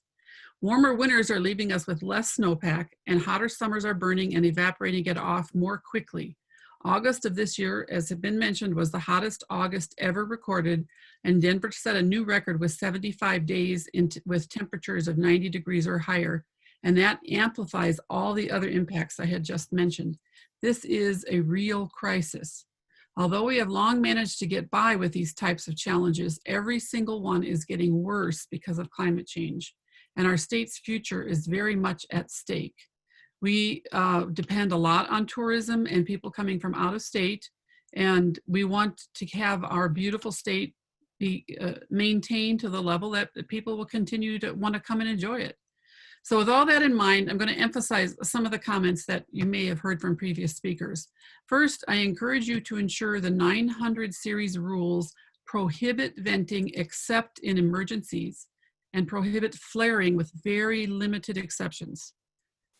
Warmer winters are leaving us with less snowpack, and hotter summers are burning and evaporating it off more quickly. August of this year, as had been mentioned, was the hottest August ever recorded, and Denver set a new record with 75 days with temperatures of 90 degrees or higher, and that amplifies all the other impacts I had just mentioned. This is a real crisis. Although we have long managed to get by with these types of challenges, every single one is getting worse because of climate change, and our state's future is very much at stake. We depend a lot on tourism and people coming from out of state, and we want to have our beautiful state be maintained to the level that people will continue to want to come and enjoy it. So with all that in mind, I'm going to emphasize some of the comments that you may have heard from previous speakers. First, I encourage you to ensure the 900 series rules prohibit venting except in emergencies and prohibit flaring with very limited exceptions.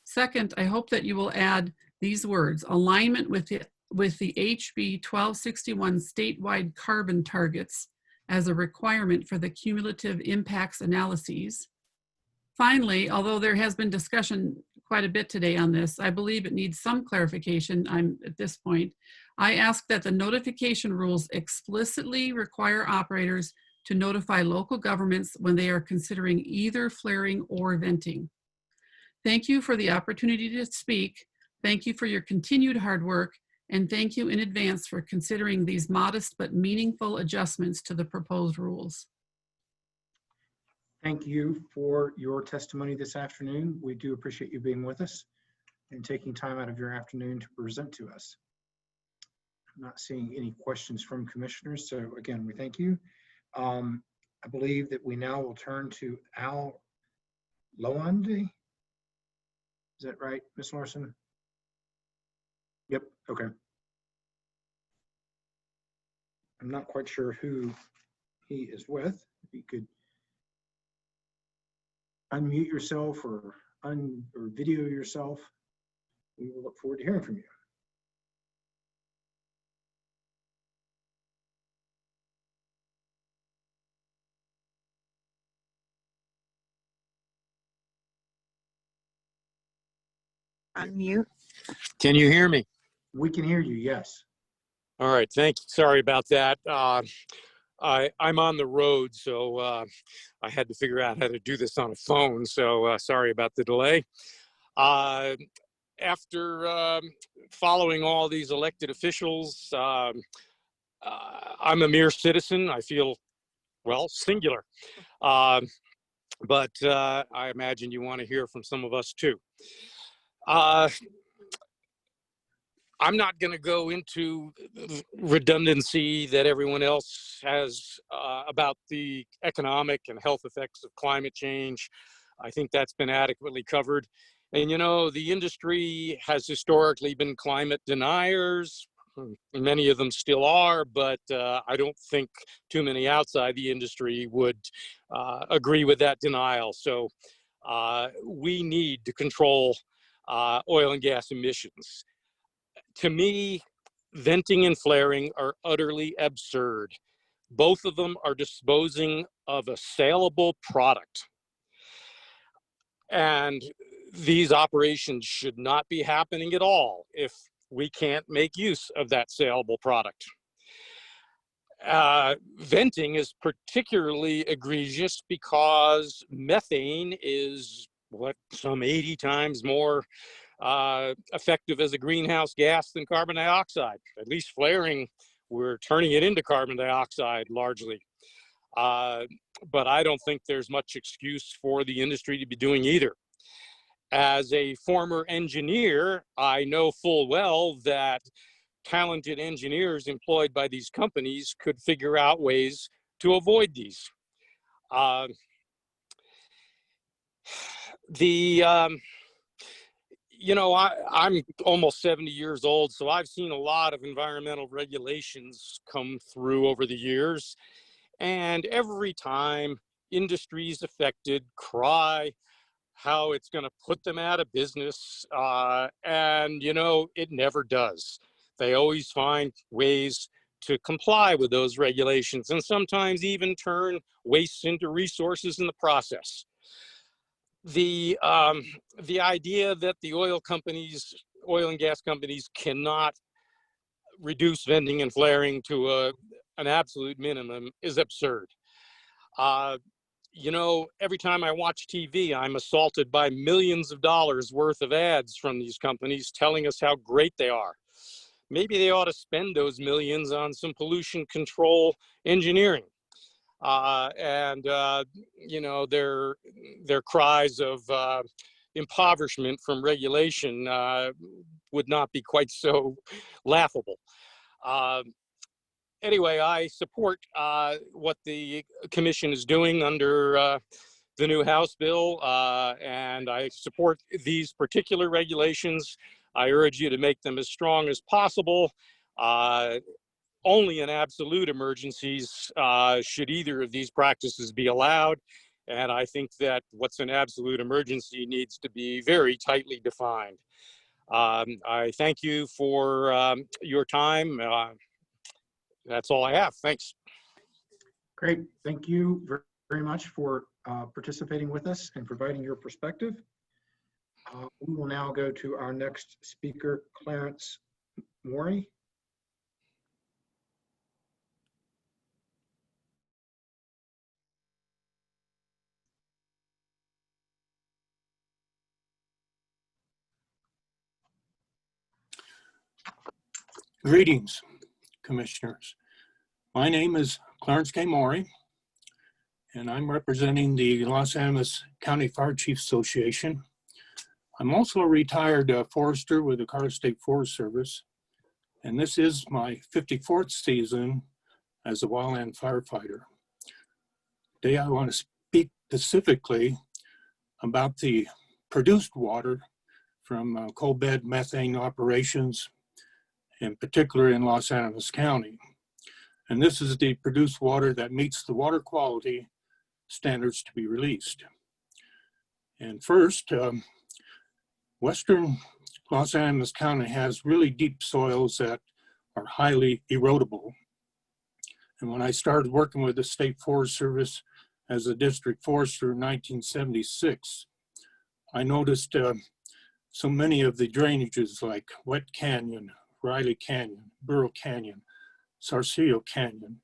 Second, I hope that you will add these words: alignment with the HB 1261 statewide carbon targets as a requirement for the cumulative impacts analyses. Finally, although there has been discussion quite a bit today on this, I believe it needs some clarification. At this point, I ask that the notification rules explicitly require operators to notify local governments when they are considering either flaring or venting. Thank you for the opportunity to speak. Thank you for your continued hard work, and thank you in advance for considering these modest but meaningful adjustments to the proposed rules.
Thank you for your testimony this afternoon. We do appreciate you being with us and taking time out of your afternoon to present to us. I'm not seeing any questions from commissioners, so again, we thank you. I believe that we now will turn to Al Loande. Is that right, Ms. Larson? Yep, okay. I'm not quite sure who he is with. If you could unmute yourself or video yourself, we will look forward to hearing from you.
Unmute. Can you hear me?
We can hear you, yes.
All right, thank you. Sorry about that. I'm on the road, so I had to figure out how to do this on a phone, so sorry about the delay. After following all these elected officials, I'm a mere citizen. I feel, well, singular. But I imagine you want to hear from some of us too. I'm not going to go into redundancy that everyone else has about the economic and health effects of climate change. I think that's been adequately covered. And you know, the industry has historically been climate deniers. Many of them still are, but I don't think too many outside the industry would agree with that denial. So we need to control oil and gas emissions. To me, venting and flaring are utterly absurd. Both of them are disposing of a saleable product. And these operations should not be happening at all if we can't make use of that saleable product. Venting is particularly egregious because methane is some 80 times more effective as a greenhouse gas than carbon dioxide. At least flaring, we're turning it into carbon dioxide largely. But I don't think there's much excuse for the industry to be doing either. As a former engineer, I know full well that talented engineers employed by these companies could figure out ways to avoid these. You know, I'm almost 70 years old, so I've seen a lot of environmental regulations come through over the years. And every time industries affected cry how it's going to put them out of business. And, you know, it never does. They always find ways to comply with those regulations and sometimes even turn wastes into resources in the process. The idea that the oil and gas companies cannot reduce venting and flaring to an absolute minimum is absurd. You know, every time I watch TV, I'm assaulted by millions of dollars worth of ads from these companies telling us how great they are. Maybe they ought to spend those millions on some pollution control engineering. You know, their cries of impoverishment from regulation would not be quite so laughable. Anyway, I support what the commission is doing under the new House bill, and I support these particular regulations. I urge you to make them as strong as possible. Only in absolute emergencies should either of these practices be allowed. And I think that what's an absolute emergency needs to be very tightly defined. I thank you for your time. That's all I have. Thanks.
Great. Thank you very much for participating with us and providing your perspective. We will now go to our next speaker, Clarence Morey.
Greetings, commissioners. My name is Clarence K. Morey, and I'm representing the Los Animas County Fire Chiefs Association. I'm also a retired forester with the Colorado State Forest Service, and this is my 54th season as a wildland firefighter. Today I want to speak specifically about the produced water from coal bed methane operations, in particular in Los Animas County. And this is the produced water that meets the water quality standards to be released. And first, Western Los Animas County has really deep soils that are highly erodible. And when I started working with the State Forest Service as a district forester in 1976, I noticed so many of the drainages like Wet Canyon, Riley Canyon, Burrow Canyon, Sarcillo Canyon.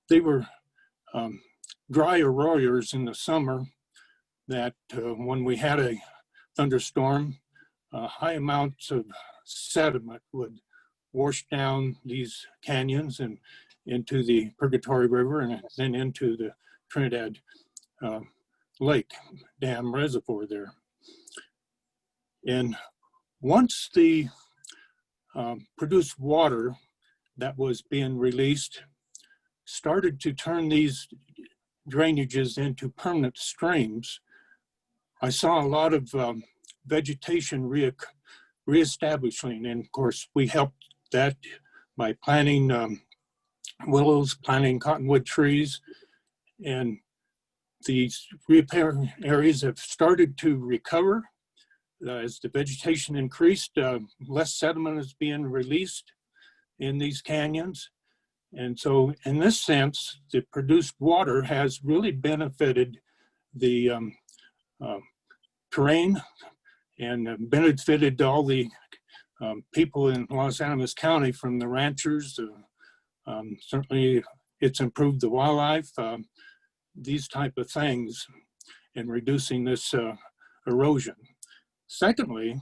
They were dry arroyos in the summer that when we had a thunderstorm, high amounts of sediment would wash down these canyons and into the Purgatory River and then into the Trinidad Lake Dam Reservoir there. And once the produced water that was being released started to turn these drainages into permanent streams, I saw a lot of vegetation reestablishing. And of course, we helped that by planting willows, planting cottonwood trees, and these repair areas have started to recover. As the vegetation increased, less sediment is being released in these canyons. And so in this sense, the produced water has really benefited the terrain and benefited all the people in Los Animas County, from the ranchers. Certainly it's improved the wildlife, these type of things, and reducing this erosion. Secondly,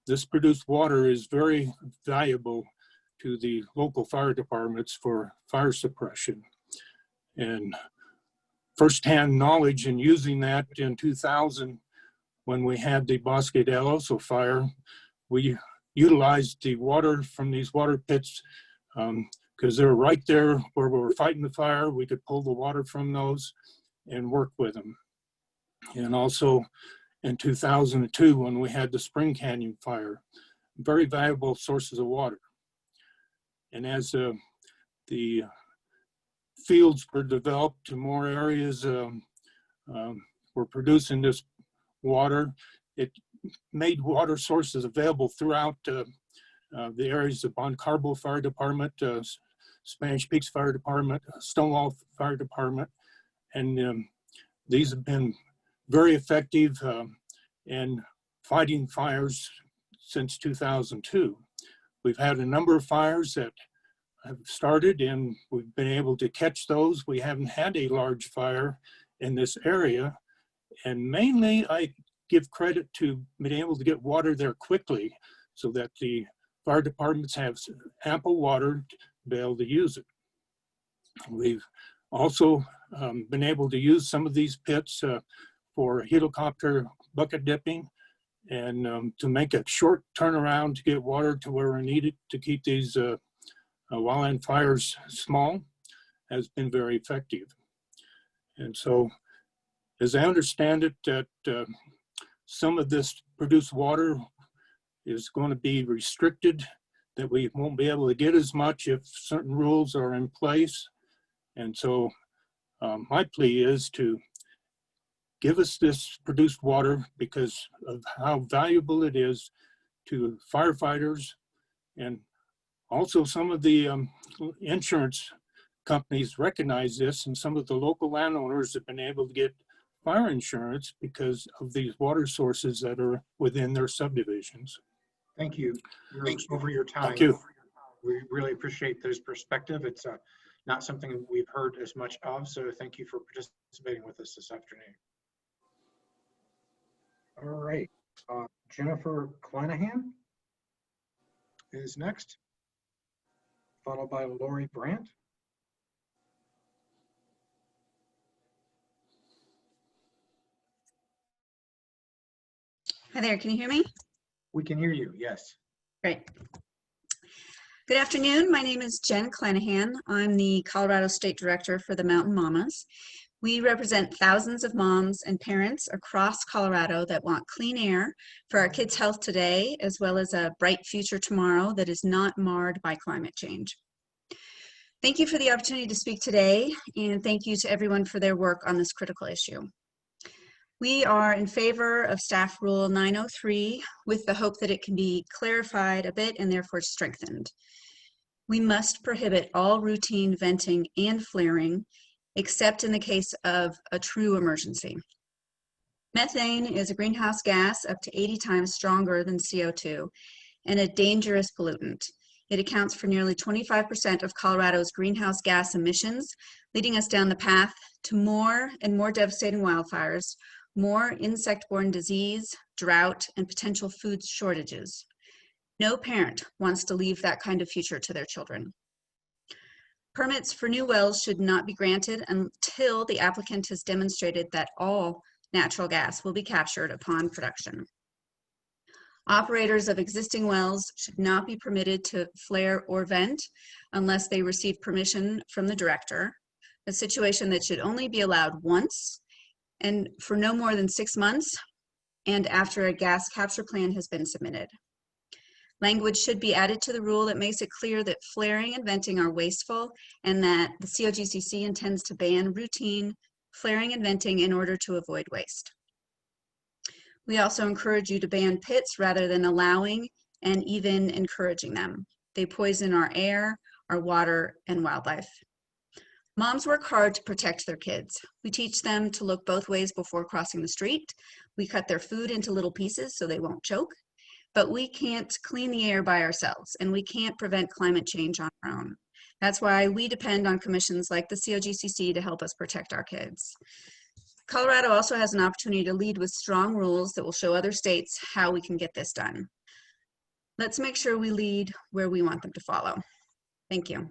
this produced water is very valuable to the local fire departments for fire suppression. And firsthand knowledge in using that in 2000, when we had the Bosque del Oso fire, we utilized the water from these water pits because they're right there where we were fighting the fire. We could pull the water from those and work with them. And also in 2002, when we had the Spring Canyon fire, very valuable sources of water. And as the fields were developed to more areas were producing this water, it made water sources available throughout the areas of Bon Carbo Fire Department, Spanish Peaks Fire Department, Stonewall Fire Department, and these have been very effective in fighting fires since 2002. We've had a number of fires that have started and we've been able to catch those. We haven't had a large fire in this area. And mainly I give credit to being able to get water there quickly so that the fire departments have ample water to be able to use it. We've also been able to use some of these pits for helicopter bucket dipping and to make a short turnaround to get water to where we need it to keep these wildland fires small has been very effective. And so As I understand it, that some of this produced water is going to be restricted, that we won't be able to get as much if certain rules are in place. And so my plea is to give us this produced water because of how valuable it is to firefighters, and also some of the insurance companies recognize this, and some of the local landowners have been able to get fire insurance because of these water sources that are within their subdivisions.
Thank you. You're over your time.
Thank you.
We really appreciate those perspective. It's not something we've heard as much of, so thank you for participating with us this afternoon. All right, Jennifer Klanahan is next, followed by Lori Brandt.
Hi there, can you hear me?
We can hear you, yes.
Great. Good afternoon, my name is Jen Klanahan. I'm the Colorado State Director for the Mountain Mamas. We represent thousands of moms and parents across Colorado that want clean air for our kids' health today, as well as a bright future tomorrow that is not marred by climate change. Thank you for the opportunity to speak today, and thank you to everyone for their work on this critical issue. We are in favor of Staff Rule 903 with the hope that it can be clarified a bit and therefore strengthened. We must prohibit all routine venting and flaring, except in the case of a true emergency. Methane is a greenhouse gas up to 80 times stronger than CO2 and a dangerous pollutant. It accounts for nearly 25% of Colorado's greenhouse gas emissions, leading us down the path to more and more devastating wildfires, more insect-borne disease, drought, and potential food shortages. No parent wants to leave that kind of future to their children. Permits for new wells should not be granted until the applicant has demonstrated that all natural gas will be captured upon production. Operators of existing wells should not be permitted to flare or vent unless they receive permission from the director, a situation that should only be allowed once and for no more than 6 months and after a gas capture plan has been submitted. Language should be added to the rule that makes it clear that flaring and venting are wasteful and that the COGCC intends to ban routine flaring and venting in order to avoid waste. We also encourage you to ban pits rather than allowing and even encouraging them. They poison our air, our water, and wildlife. Moms work hard to protect their kids. We teach them to look both ways before crossing the street. We cut their food into little pieces so they won't choke. But we can't clean the air by ourselves, and we can't prevent climate change on our own. That's why we depend on commissions like the COGCC to help us protect our kids. Colorado also has an opportunity to lead with strong rules that will show other states how we can get this done. Let's make sure we lead where we want them to follow. Thank you.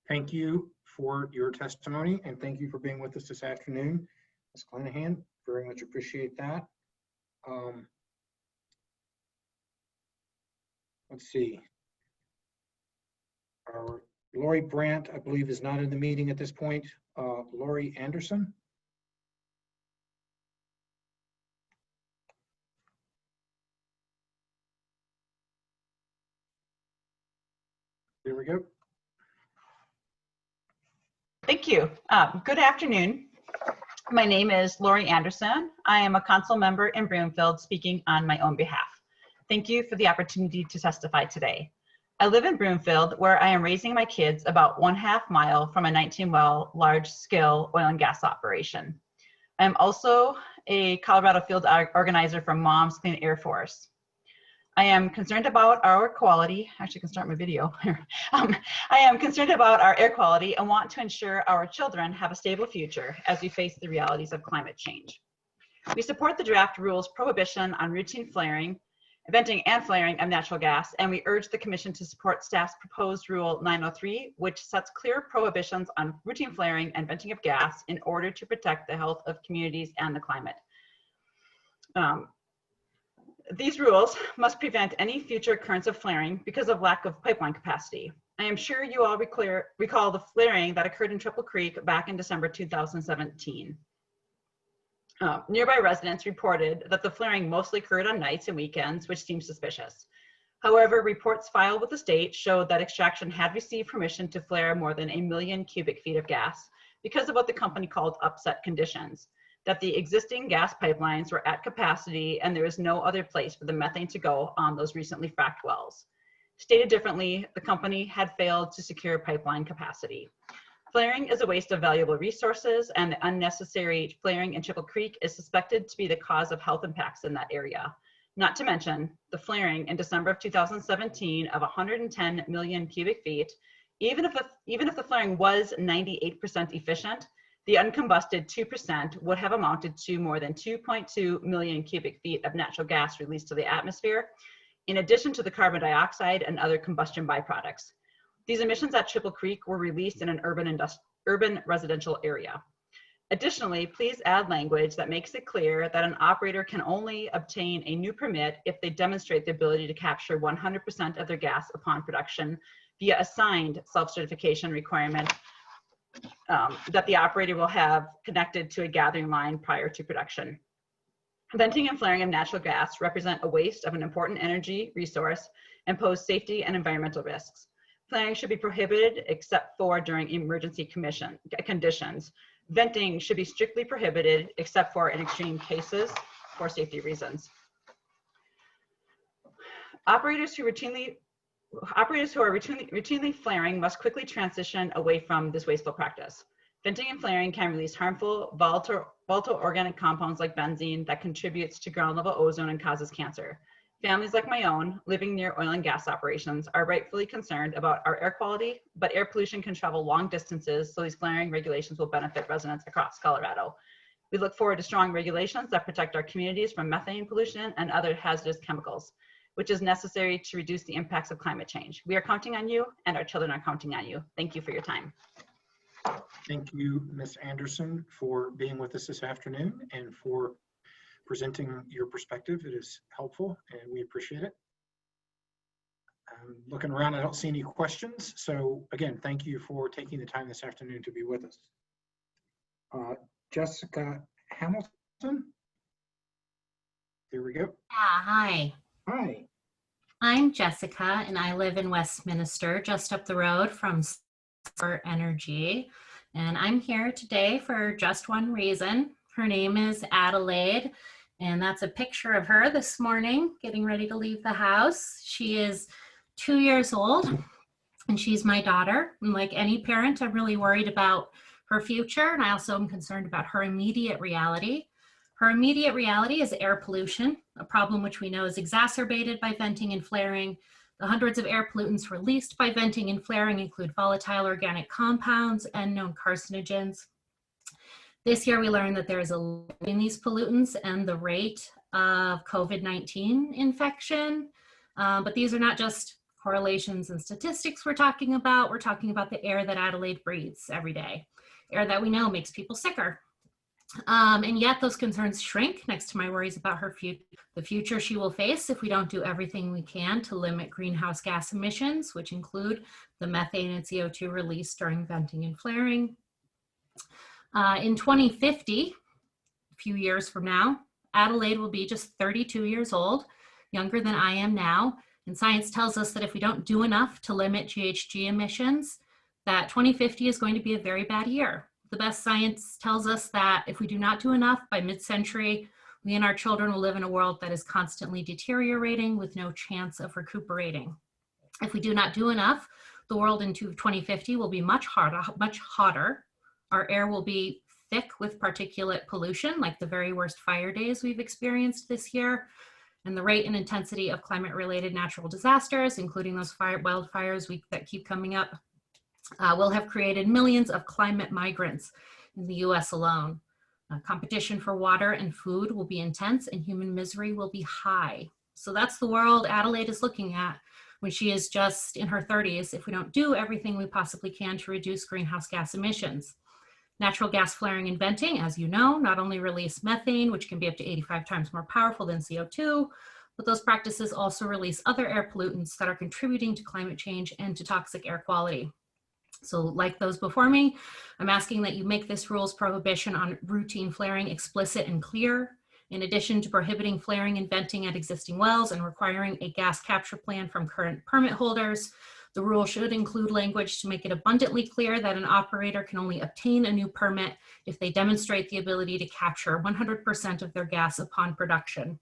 Thank you for your testimony, and thank you for being with us this afternoon. Ms. Klanahan, very much appreciate that. Let's see. Our Lori Brandt, I believe, is not in the meeting at this point. Lori Anderson. There we go.
Thank you. Good afternoon. My name is Lori Anderson. I am a council member in Broomfield speaking on my own behalf. Thank you for the opportunity to testify today. I live in Broomfield, where I am raising my kids about 1/2 mile from a 19-well large-scale oil and gas operation. I am also a Colorado field organizer for Moms Clean Air Force. I am concerned about our quality. Actually, I can start my video here. I am concerned about our air quality and want to ensure our children have a stable future as we face the realities of climate change. We support the draft rules prohibition on routine flaring, venting and flaring of natural gas, and we urge the Commission to support staff's proposed Rule 903, which sets clear prohibitions on routine flaring and venting of gas in order to protect the health of communities and the climate. These rules must prevent any future occurrence of flaring because of lack of pipeline capacity. I am sure you all recall the flaring that occurred in Triple Creek back in December 2017. Nearby residents reported that the flaring mostly occurred on nights and weekends, which seems suspicious. However, reports filed with the state showed that extraction had received permission to flare more than 1 million cubic feet of gas because of what the company called upset conditions, that the existing gas pipelines were at capacity and there is no other place for the methane to go on those recently fracked wells. Stated differently, the company had failed to secure pipeline capacity. Flaring is a waste of valuable resources, and the unnecessary flaring in Triple Creek is suspected to be the cause of health impacts in that area. Not to mention the flaring in December of 2017 of 110 million cubic feet. Even if the flaring was 98% efficient, the uncombusted 2% would have amounted to more than 2.2 million cubic feet of natural gas released to the atmosphere, in addition to the carbon dioxide and other combustion byproducts. These emissions at Triple Creek were released in an urban residential area. Additionally, please add language that makes it clear that an operator can only obtain a new permit if they demonstrate the ability to capture 100% of their gas upon production via a signed self-certification requirement that the operator will have connected to a gathering line prior to production. Venting and flaring of natural gas represent a waste of an important energy resource and pose safety and environmental risks. Flaring should be prohibited except for during emergency conditions. Venting should be strictly prohibited except for in extreme cases for safety reasons. Operators who are routinely flaring must quickly transition away from this wasteful practice. Venting and flaring can release harmful volatile organic compounds like benzene that contributes to ground level ozone and causes cancer. Families like my own, living near oil and gas operations, are rightfully concerned about our air quality, but air pollution can travel long distances, so these flaring regulations will benefit residents across Colorado. We look forward to strong regulations that protect our communities from methane pollution and other hazardous chemicals, which is necessary to reduce the impacts of climate change. We are counting on you, and our children are counting on you. Thank you for your time.
Thank you, Ms. Anderson, for being with us this afternoon and for presenting your perspective. It is helpful and we appreciate it. Looking around, I don't see any questions. So again, thank you for taking the time this afternoon to be with us. Jessica Hamilton. There we go.
Hi.
Hi.
I'm Jessica and I live in Westminster, just up the road from Solar Energy. And I'm here today for just one reason. Her name is Adelaide, and that's a picture of her this morning getting ready to leave the house. She is 2 years old and she's my daughter. And like any parent, I'm really worried about her future, and I also am concerned about her immediate reality. Her immediate reality is air pollution, a problem which we know is exacerbated by venting and flaring. The hundreds of air pollutants released by venting and flaring include volatile organic compounds and known carcinogens. This year we learned that there is a limit in these pollutants and the rate of COVID-19 infection. But these are not just correlations and statistics we're talking about the air that Adelaide breathes every day, air that we know makes people sicker. And yet those concerns shrink next to my worries about her the future she will face if we don't do everything we can to limit greenhouse gas emissions, which include the methane and CO2 released during venting and flaring. In 2050, a few years from now, Adelaide will be just 32 years old, younger than I am now. And science tells us that if we don't do enough to limit GHG emissions, that 2050 is going to be a very bad year. The best science tells us that if we do not do enough by mid-century, we and our children will live in a world that is constantly deteriorating with no chance of recuperating. If we do not do enough, the world in 2050 will be much hotter. Our air will be thick with particulate pollution, like the very worst fire days we've experienced this year. And the rate and intensity of climate-related natural disasters, including those wildfires that keep coming up, will have created millions of climate migrants in the US alone. Competition for water and food will be intense and human misery will be high. So that's the world Adelaide is looking at when she is just in her 30s if we don't do everything we possibly can to reduce greenhouse gas emissions. Natural gas flaring and venting, as you know, not only release methane, which can be up to 85 times more powerful than CO2, but those practices also release other air pollutants that are contributing to climate change and to toxic air quality. So like those before me, I'm asking that you make this rule's prohibition on routine flaring explicit and clear. In addition to prohibiting flaring and venting at existing wells and requiring a gas capture plan from current permit holders, the rule should include language to make it abundantly clear that an operator can only obtain a new permit if they demonstrate the ability to capture 100% of their gas upon production.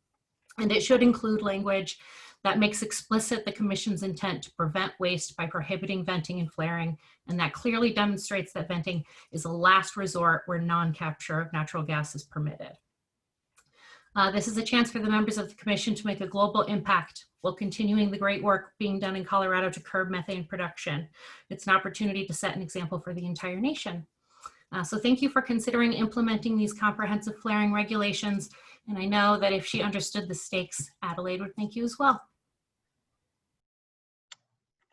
And it should include language that makes explicit the Commission's intent to prevent waste by prohibiting venting and flaring, and that clearly demonstrates that venting is a last resort where non-capture of natural gas is permitted. This is a chance for the members of the Commission to make a global impact while continuing the great work being done in Colorado to curb methane production. It's an opportunity to set an example for the entire nation. So thank you for considering implementing these comprehensive flaring regulations. And I know that if she understood the stakes, Adelaide would thank you as well.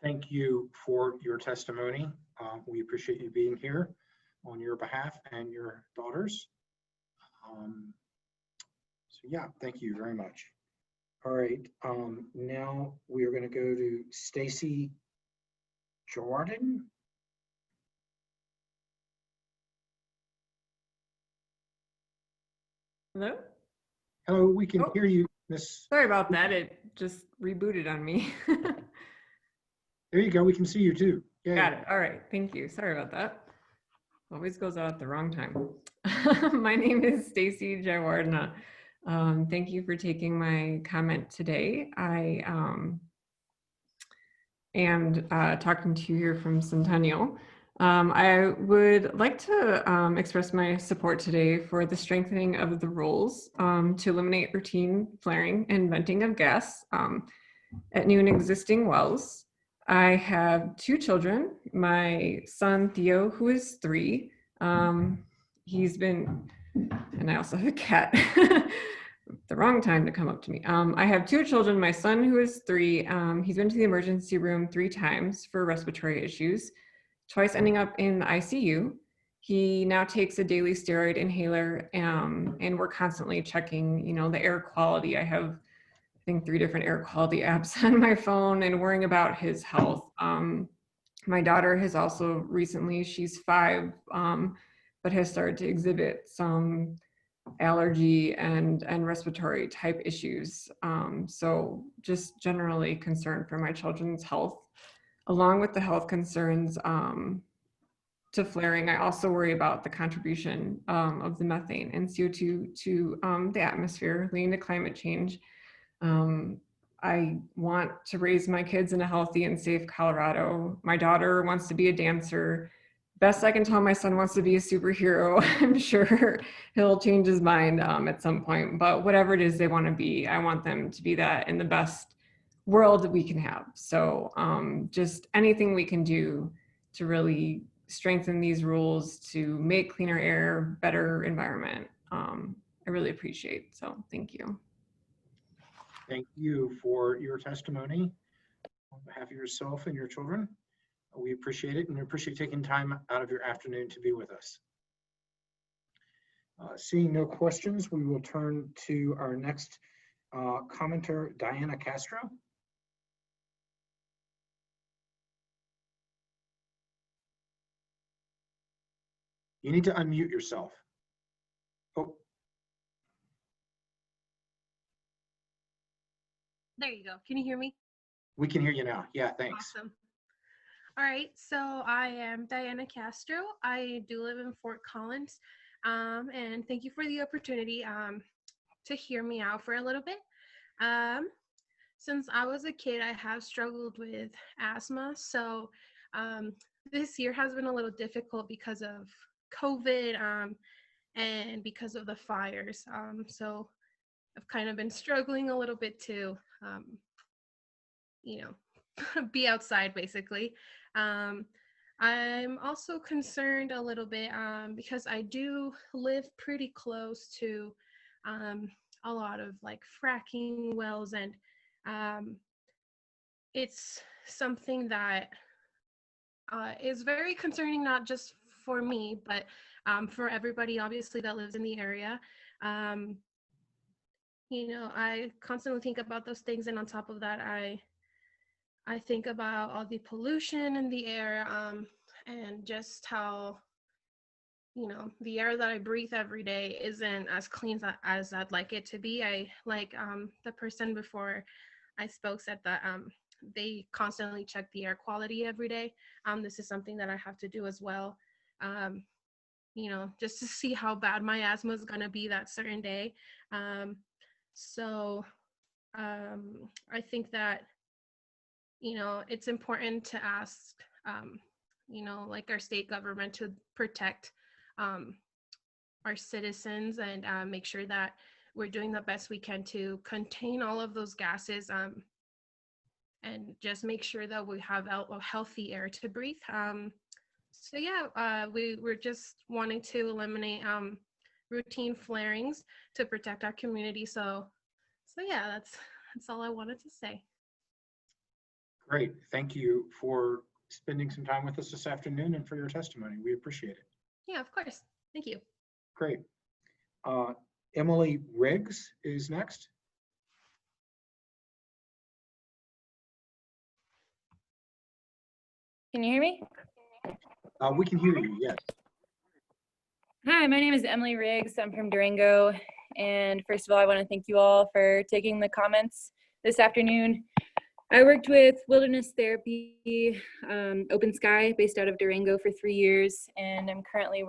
Thank you for your testimony. We appreciate you being here on your behalf and your daughters. So yeah, thank you very much. All right, now we are going to go to Stacy Jordan.
Hello?
Hello, we can hear you, Miss.
Sorry about that. It just rebooted on me.
There you go. We can see you too. Yay.
Got it. All right. Thank you. Sorry about that. Always goes out at the wrong time. My name is Stacy Jawardena. Thank you for taking my comment today. I am talking to you here from Centennial. I would like to express my support today for the strengthening of the rules to eliminate routine flaring and venting of gas at new and existing wells. I have 2 children. My son Theo, who is 3, he's been, and I also have a cat. The wrong time to come up to me. I have 2 children. My son, who is 3, he's been to the emergency room 3 times for respiratory issues, twice ending up in the ICU. He now takes a daily steroid inhaler, and we're constantly checking, the air quality. I have, I think, 3 different air quality apps on my phone and worrying about his health. My daughter has also recently, she's 5, but has started to exhibit some allergy and respiratory type issues. So just generally concerned for my children's health. Along with the health concerns to flaring, I also worry about the contribution of the methane and CO2 to the atmosphere, leading to climate change. I want to raise my kids in a healthy and safe Colorado. My daughter wants to be a dancer. Best I can tell, my son wants to be a superhero. I'm sure he'll change his mind at some point, but whatever it is they want to be, I want them to be that in the best world that we can have. So just anything we can do to really strengthen these rules to make cleaner air, better environment, I really appreciate. So thank you.
Thank you for your testimony on behalf of yourself and your children. We appreciate it, and appreciate taking time out of your afternoon to be with us. Seeing no questions, we will turn to our next commenter, Diana Castro. You need to unmute yourself. Oh.
There you go. Can you hear me?
We can hear you now. Yeah, thanks.
Awesome. All right, so I am Diana Castro. I do live in Fort Collins, and thank you for the opportunity to hear me out for a little bit. Since I was a kid, I have struggled with asthma, so this year has been a little difficult because of COVID and because of the fires. So I've kind of been struggling a little bit to, be outside basically. I'm also concerned a little bit because I do live pretty close to a lot of like fracking wells, and it's something that is very concerning, not just for me, but for everybody obviously that lives in the area. you know, I constantly think about those things, and on top of that, I think about all the pollution in the air, and just how, you know, the air that I breathe every day isn't as clean as I'd like it to be. I like the person before I spoke said that they constantly check the air quality every day. This is something that I have to do as well. You know, just to see how bad my asthma is gonna be that certain day. So I think that, you know, it's important to ask, you know, like our state government to protect our citizens and make sure that we're doing the best we can to contain all of those gases, and just make sure that we have a healthy air to breathe. So yeah, we're just wanting to eliminate routine flarings to protect our community. So yeah, that's all I wanted to say.
Great. Thank you for spending some time with us this afternoon and for your testimony. We appreciate it.
Yeah, of course. Thank you.
Great. Emily Riggs is next.
Can you hear me?
We can hear you, yes.
Hi, my name is Emily Riggs. I'm from Durango. And first of all, I want to thank you all for taking the comments this afternoon. I worked with Wilderness Therapy, Open Sky, based out of Durango for 3 years, and I'm currently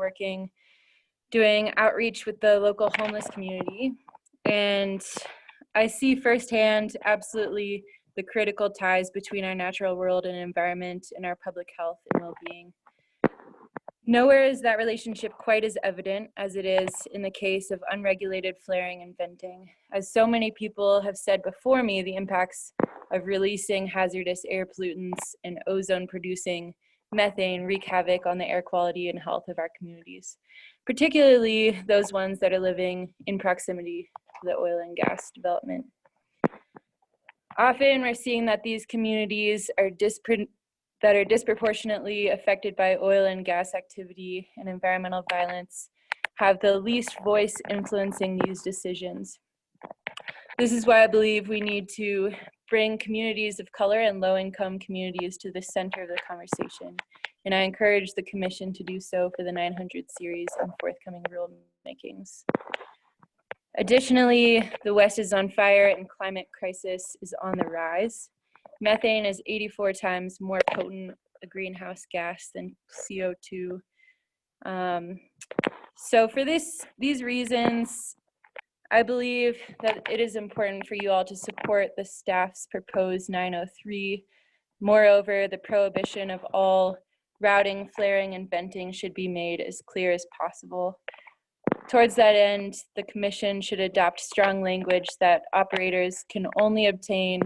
doing outreach with the local homeless community. And I see firsthand absolutely the critical ties between our natural world and environment and our public health and well-being. Nowhere is that relationship quite as evident as it is in the case of unregulated flaring and venting. As so many people have said before me, the impacts of releasing hazardous air pollutants and ozone-producing methane wreak havoc on the air quality and health of our communities, particularly those ones that are living in proximity to the oil and gas development. Often we're seeing that these communities are disproportionately affected by oil and gas activity and environmental violence have the least voice influencing these decisions. This is why I believe we need to bring communities of color and low-income communities to the center of the conversation. And I encourage the Commission to do so for the 900 series and forthcoming rulemakings. Additionally, the West is on fire and climate crisis is on the rise. Methane is 84 times more potent a greenhouse gas than CO2. So for these reasons, I believe that it is important for you all to support the staff's proposed 903. Moreover, the prohibition of all routing, flaring, and venting should be made as clear as possible. Towards that end, the Commission should adopt strong language that operators can only obtain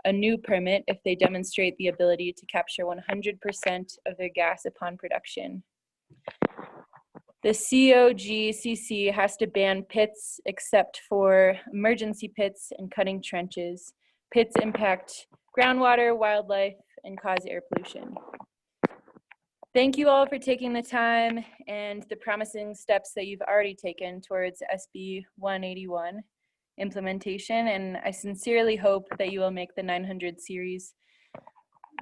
a new permit if they demonstrate the ability to capture 100% of their gas upon production. The COGCC has to ban pits except for emergency pits and cutting trenches. Pits impact groundwater, wildlife, and cause air pollution. Thank you all for taking the time and the promising steps that you've already taken towards SB 181 implementation, and I sincerely hope that you will make the 900 series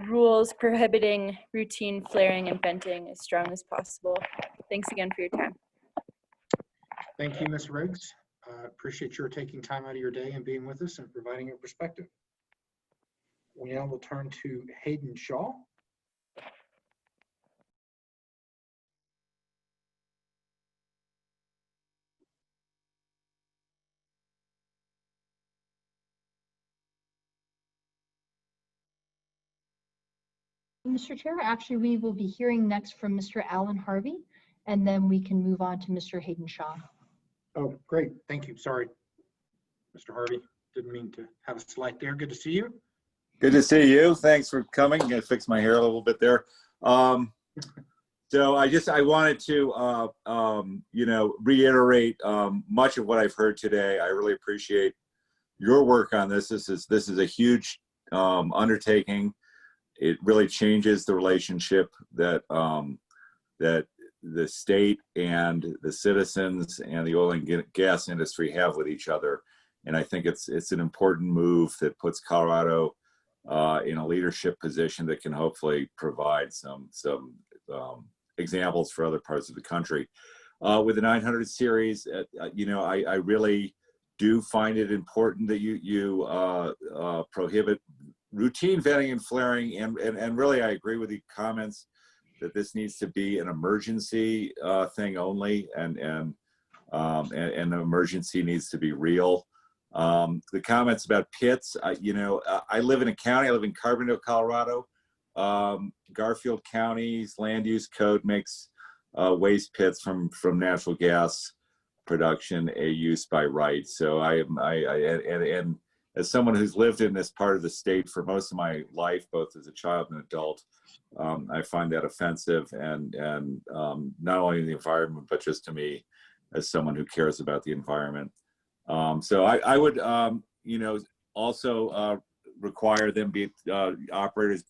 rules prohibiting routine flaring and venting as strong as possible. Thanks again for your time.
Thank you, Ms. Riggs. Appreciate your taking time out of your day and being with us and providing your perspective. We now will turn to Hayden Shaw.
Mr. Chair, actually, we will be hearing next from Mr. Alan Harvey, and then we can move on to Mr. Hayden Shaw.
Oh, great. Thank you. Sorry, Mr. Harvey. Didn't mean to have a slight there. Good to see you.
Good to see you. Thanks for coming. I'm gonna fix my hair a little bit there. So I wanted to, reiterate much of what I've heard today. I really appreciate your work on this. This is a huge undertaking. It really changes the relationship that that the state and the citizens and the oil and gas industry have with each other. And I think it's an important move that puts Colorado in a leadership position that can hopefully provide some examples for other parts of the country. With the 900 series, I really do find it important that you prohibit routine venting and flaring, and really I agree with the comments that this needs to be an emergency thing only, and the emergency needs to be real. The comments about pits, I live in a county, I live in Carbondale, Colorado. Garfield County's land use code makes waste pits from natural gas production a use by right. So and as someone who's lived in this part of the state for most of my life, both as a child and adult, I find that offensive, and not only in the environment, but just to me as someone who cares about the environment. So I would, also require them operators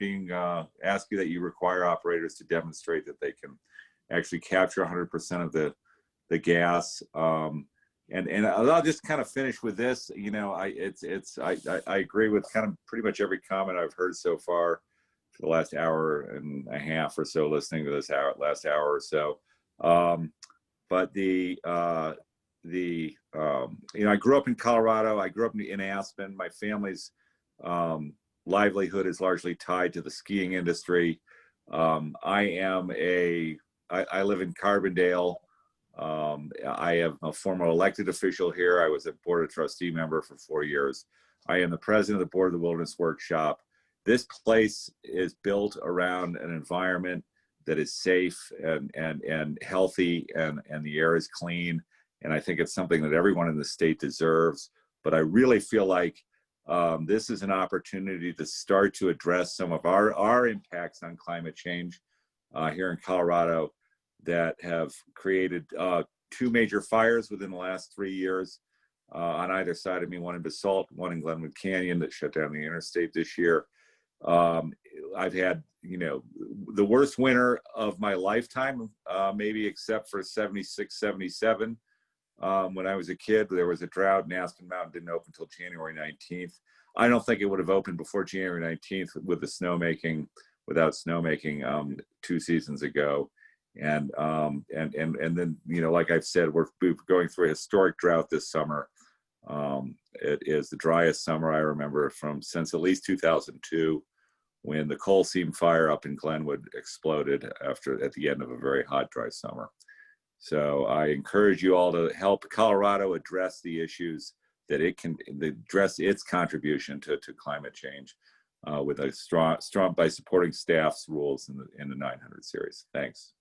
ask you that you require operators to demonstrate that they can actually capture 100% of the gas. And I'll just kind of finish with this. I agree with kind of pretty much every comment I've heard so far for the last hour and a half or so, listening to this last hour or so. But I grew up in Colorado. I grew up in Aspen. My family's livelihood is largely tied to the skiing industry. I live in Carbondale. I am a former elected official here. I was a board of trustee member for 4 years. I am the president of the board of the Wilderness Workshop. This place is built around an environment that is safe and healthy, and the air is clean. And I think it's something that everyone in the state deserves. But I really feel like this is an opportunity to start to address some of our impacts on climate change here in Colorado that have created 2 major fires within the last 3 years on either side of me, one in Basalt, one in Glenwood Canyon that shut down the interstate this year. I've had, the worst winter of my lifetime, maybe except for 76, 77. When I was a kid, there was a drought and Aspen Mountain didn't open until January 19th. I don't think it would have opened before January 19th without snowmaking 2 seasons ago. And then, like I've said, we're going through a historic drought this summer. It is the driest summer I remember since at least 2002, when the coal seam fire up in Glenwood exploded at the end of a very hot, dry summer. So I encourage you all to help Colorado address the issues that it can address its contribution to climate change with a strong by supporting staff's rules in the 900 series. Thanks.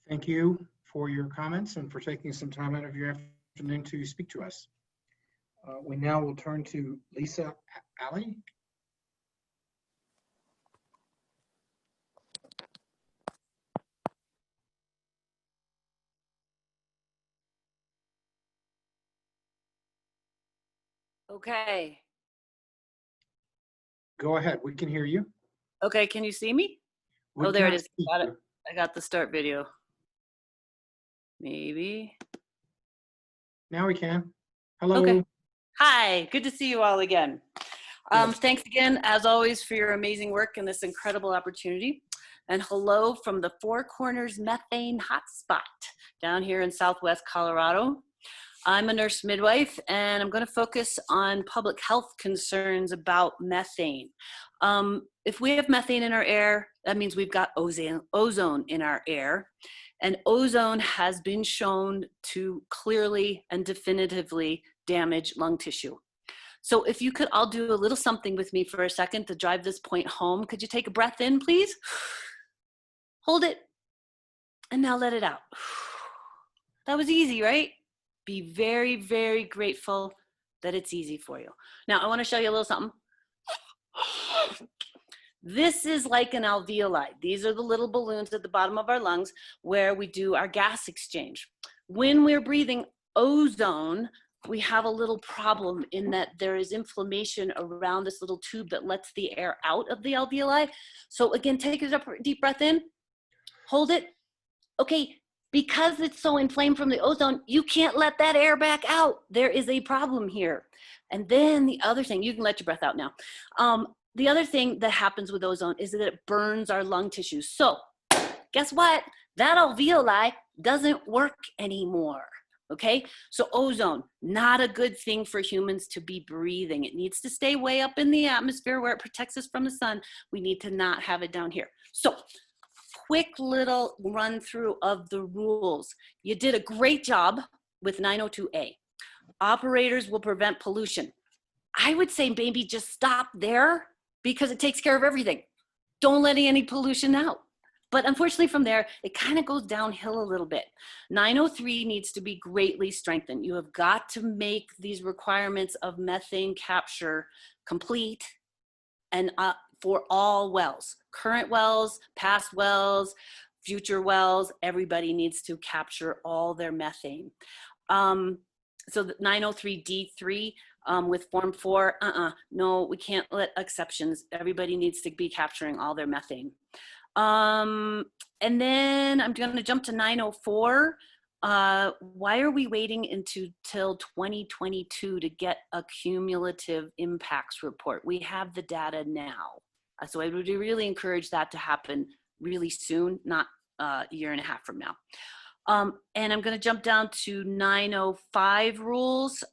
Thank you for your comments and for taking some time out of your afternoon to speak to us. We now will turn to Lisa Alley.
Okay.
Go ahead. We can hear you.
Okay, can you see me?
We
Oh, there it
cannot
is.
see
Got
you.
it. I got the start video. Maybe.
Now we can. Hello.
Okay. Hi, good to see you all again.
Yes.
Thanks again, as always, for your amazing work and this incredible opportunity. And hello from the Four Corners Methane Hotspot down here in Southwest Colorado. I'm a nurse midwife, and I'm going to focus on public health concerns about methane. If we have methane in our air, that means we've got ozone in our air. And ozone has been shown to clearly and definitively damage lung tissue. So if you could all do a little something with me for a second to drive this point home. Could you take a breath in, please? Hold it. And now let it out. That was easy, right? Be very, very grateful that it's easy for you. Now, I want to show you a little something. This is like an alveoli. These are the little balloons at the bottom of our lungs where we do our gas exchange. When we're breathing ozone, we have a little problem in that there is inflammation around this little tube that lets the air out of the alveoli. So again, take a deep breath in, hold it. Okay, because it's so inflamed from the ozone, you can't let that air back out. There is a problem here. And then the other thing, you can let your breath out now. The other thing that happens with ozone is that it burns our lung tissues. So guess what? That alveoli doesn't work anymore. Okay, so ozone, not a good thing for humans to be breathing. It needs to stay way up in the atmosphere where it protects us from the sun. We need to not have it down here. So quick little run through of the rules. You did a great job with 902A. Operators will prevent pollution. I would say maybe just stop there because it takes care of everything. Don't let any pollution out. But unfortunately from there, it kind of goes downhill a little bit. 903 needs to be greatly strengthened. You have got to make these requirements of methane capture complete and for all wells, current wells, past wells, future wells, everybody needs to capture all their methane. So the 903D3 with Form 4, no, we can't let exceptions. Everybody needs to be capturing all their methane. And then I'm going to jump to 904. Why are we waiting till 2022 to get a cumulative impacts report? We have the data now. So I would really encourage that to happen really soon, not a year and a half from now. And I'm going to jump down to 905 rules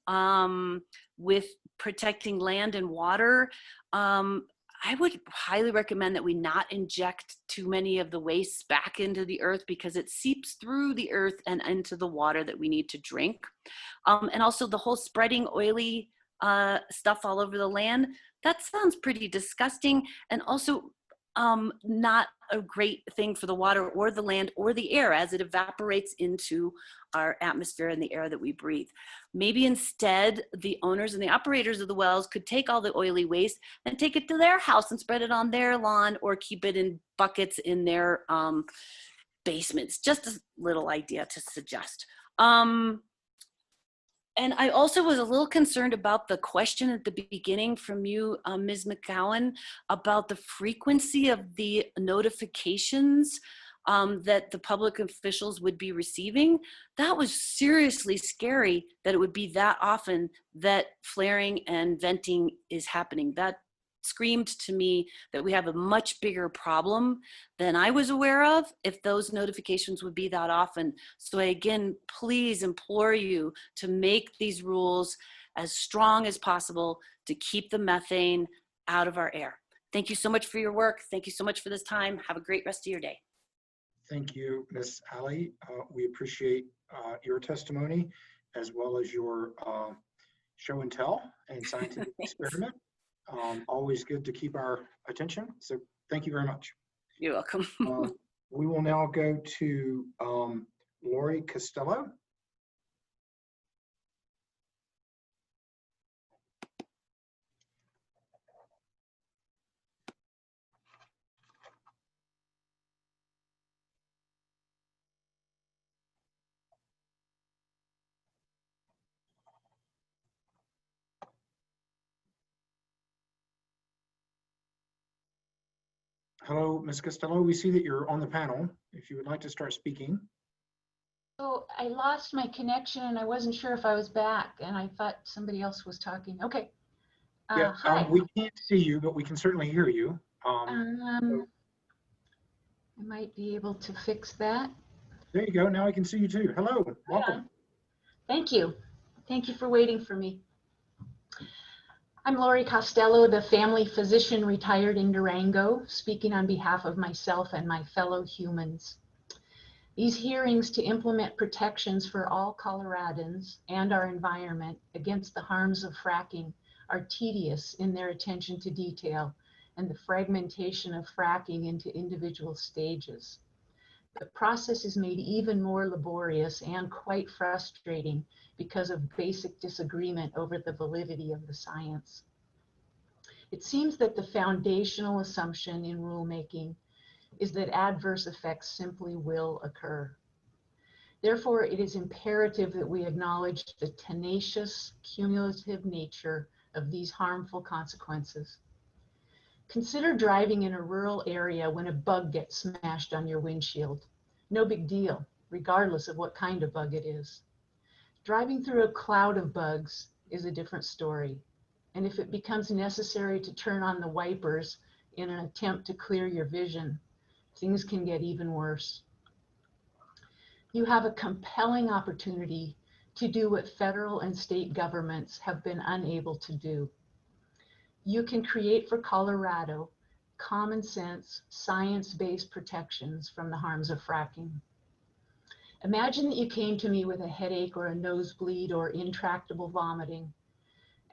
with protecting land and water. I would highly recommend that we not inject too many of the wastes back into the earth because it seeps through the earth and into the water that we need to drink. And also the whole spreading oily stuff all over the land, that sounds pretty disgusting and also not a great thing for the water or the land or the air as it evaporates into our atmosphere and the air that we breathe. Maybe instead the owners and the operators of the wells could take all the oily waste and take it to their house and spread it on their lawn or keep it in buckets in their basements. Just a little idea to suggest. And I also was a little concerned about the question at the beginning from you, Ms. McGowan, about the frequency of the notifications that the public officials would be receiving. That was seriously scary that it would be that often that flaring and venting is happening. That screamed to me that we have a much bigger problem than I was aware of if those notifications would be that often. So I again, please implore you to make these rules as strong as possible to keep the methane out of our air. Thank you so much for your work. Thank you so much for this time. Have a great rest of your day.
Thank you, Ms. Alley. We appreciate your testimony as well as your show and tell and scientific experiment. Always good to keep our attention. So thank you very much.
You're welcome.
We will now go to Lori Costello. Hello, Ms. Costello. We see that you're on the panel. If you would like to start speaking.
Oh, I lost my connection and I wasn't sure if I was back and I thought somebody else was talking. Okay.
Yeah,
hi.
we can't see you, but we can certainly hear you.
I might be able to fix that.
There you go. Now I can see you too. Hello, welcome.
Thank you. Thank you for waiting for me. I'm Lori Costello, the family physician retired in Durango, speaking on behalf of myself and my fellow humans. These hearings to implement protections for all Coloradans and our environment against the harms of fracking are tedious in their attention to detail and the fragmentation of fracking into individual stages. The process is made even more laborious and quite frustrating because of basic disagreement over the validity of the science. It seems that the foundational assumption in rulemaking is that adverse effects simply will occur. Therefore, it is imperative that we acknowledge the tenacious, cumulative nature of these harmful consequences. Consider driving in a rural area when a bug gets smashed on your windshield. No big deal. regardless of what kind of bug it is. Driving through a cloud of bugs is a different story. And if it becomes necessary to turn on the wipers in an attempt to clear your vision, things can get even worse. You have a compelling opportunity to do what federal and state governments have been unable to do. You can create for Colorado common sense, science-based protections from the harms of fracking. Imagine that you came to me with a headache or a nosebleed or intractable vomiting,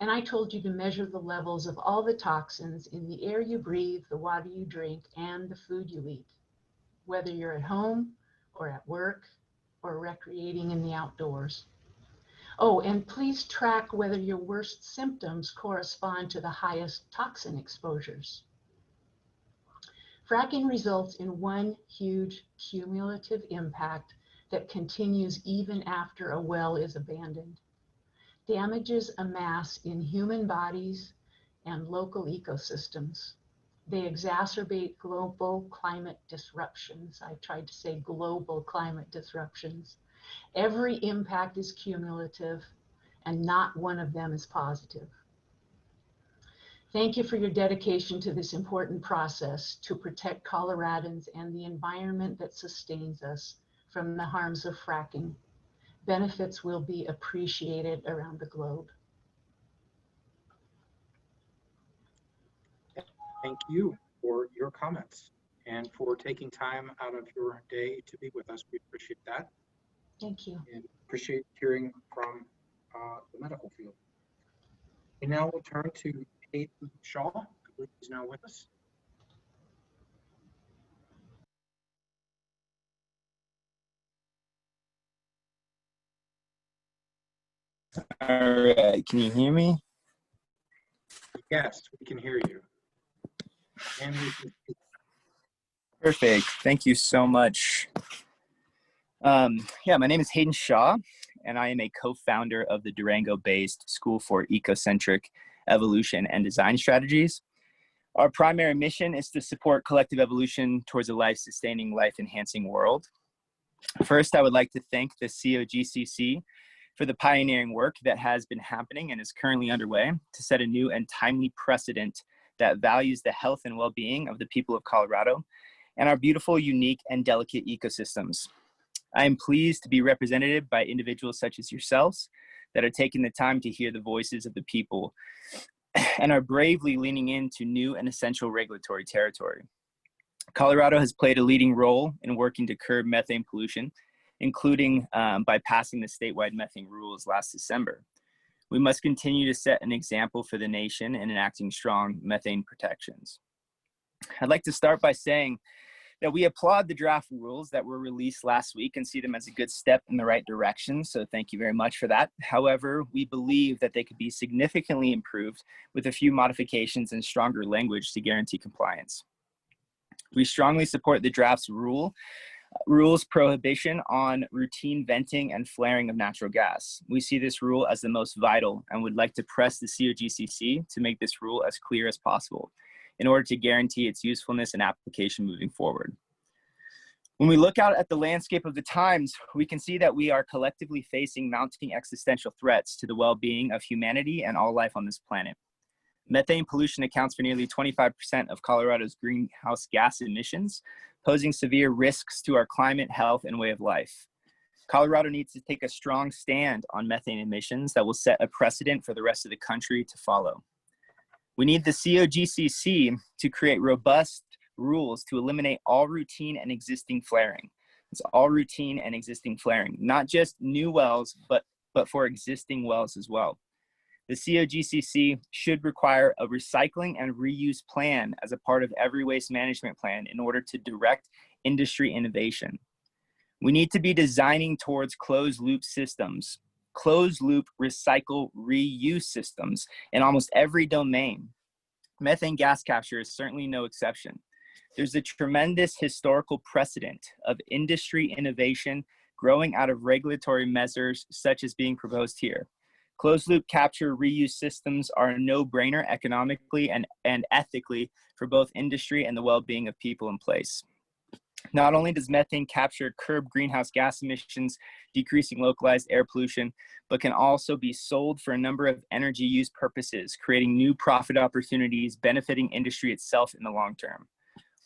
and I told you to measure the levels of all the toxins in the air you breathe, the water you drink, and the food you eat, whether you're at home or at work or recreating in the outdoors. Oh, and please track whether your worst symptoms correspond to the highest toxin exposures. Fracking results in one huge cumulative impact that continues even after a well is abandoned. Damages amass in human bodies and local ecosystems. They exacerbate global climate disruptions. I tried to say global climate disruptions. Every impact is cumulative, and not one of them is positive. Thank you for your dedication to this important process to protect Coloradans and the environment that sustains us from the harms of fracking. Benefits will be appreciated around the globe.
Thank you for your comments and for taking time out of your day to be with us. We appreciate that.
Thank you.
And appreciate hearing from the medical field. And now we'll turn to Hayden Shaw, who is now with us.
All right, can you hear me?
Yes, we can hear you. And we can see.
Perfect, thank you so much. Yeah, my name is Hayden Shaw, and I am a co-founder of the Durango-based School for Ecocentric Evolution and Design Strategies. Our primary mission is to support collective evolution towards a life-sustaining, life-enhancing world. First, I would like to thank the COGCC for the pioneering work that has been happening and is currently underway to set a new and timely precedent that values the health and well-being of the people of Colorado and our beautiful, unique, and delicate ecosystems. I am pleased to be represented by individuals such as yourselves that are taking the time to hear the voices of the people and are bravely leaning into new and essential regulatory territory. Colorado has played a leading role in working to curb methane pollution, including by passing the statewide methane rules last December. We must continue to set an example for the nation in enacting strong methane protections. I'd like to start by saying that we applaud the draft rules that were released last week and see them as a good step in the right direction, so thank you very much for that. However, we believe that they could be significantly improved with a few modifications and stronger language to guarantee compliance. We strongly support the draft's rules prohibition on routine venting and flaring of natural gas. We see this rule as the most vital and would like to press the COGCC to make this rule as clear as possible in order to guarantee its usefulness and application moving forward. When we look out at the landscape of the times, we can see that we are collectively facing mounting existential threats to the well-being of humanity and all life on this planet. Methane pollution accounts for nearly 25% of Colorado's greenhouse gas emissions, posing severe risks to our climate, health, and way of life. Colorado needs to take a strong stand on methane emissions that will set a precedent for the rest of the country to follow. We need the COGCC to create robust rules to eliminate all routine and existing flaring. It's all routine and existing flaring, not just new wells, but for existing wells as well. The COGCC should require a recycling and reuse plan as a part of every waste management plan in order to direct industry innovation. We need to be designing towards closed loop systems, closed loop recycle reuse systems in almost every domain. Methane gas capture is certainly no exception. There's a tremendous historical precedent of industry innovation growing out of regulatory measures such as being proposed here. Closed loop capture reuse systems are a no-brainer economically and ethically for both industry and the well-being of people in place. Not only does methane capture curb greenhouse gas emissions, decreasing localized air pollution, but can also be sold for a number of energy use purposes, creating new profit opportunities benefiting industry itself in the long term.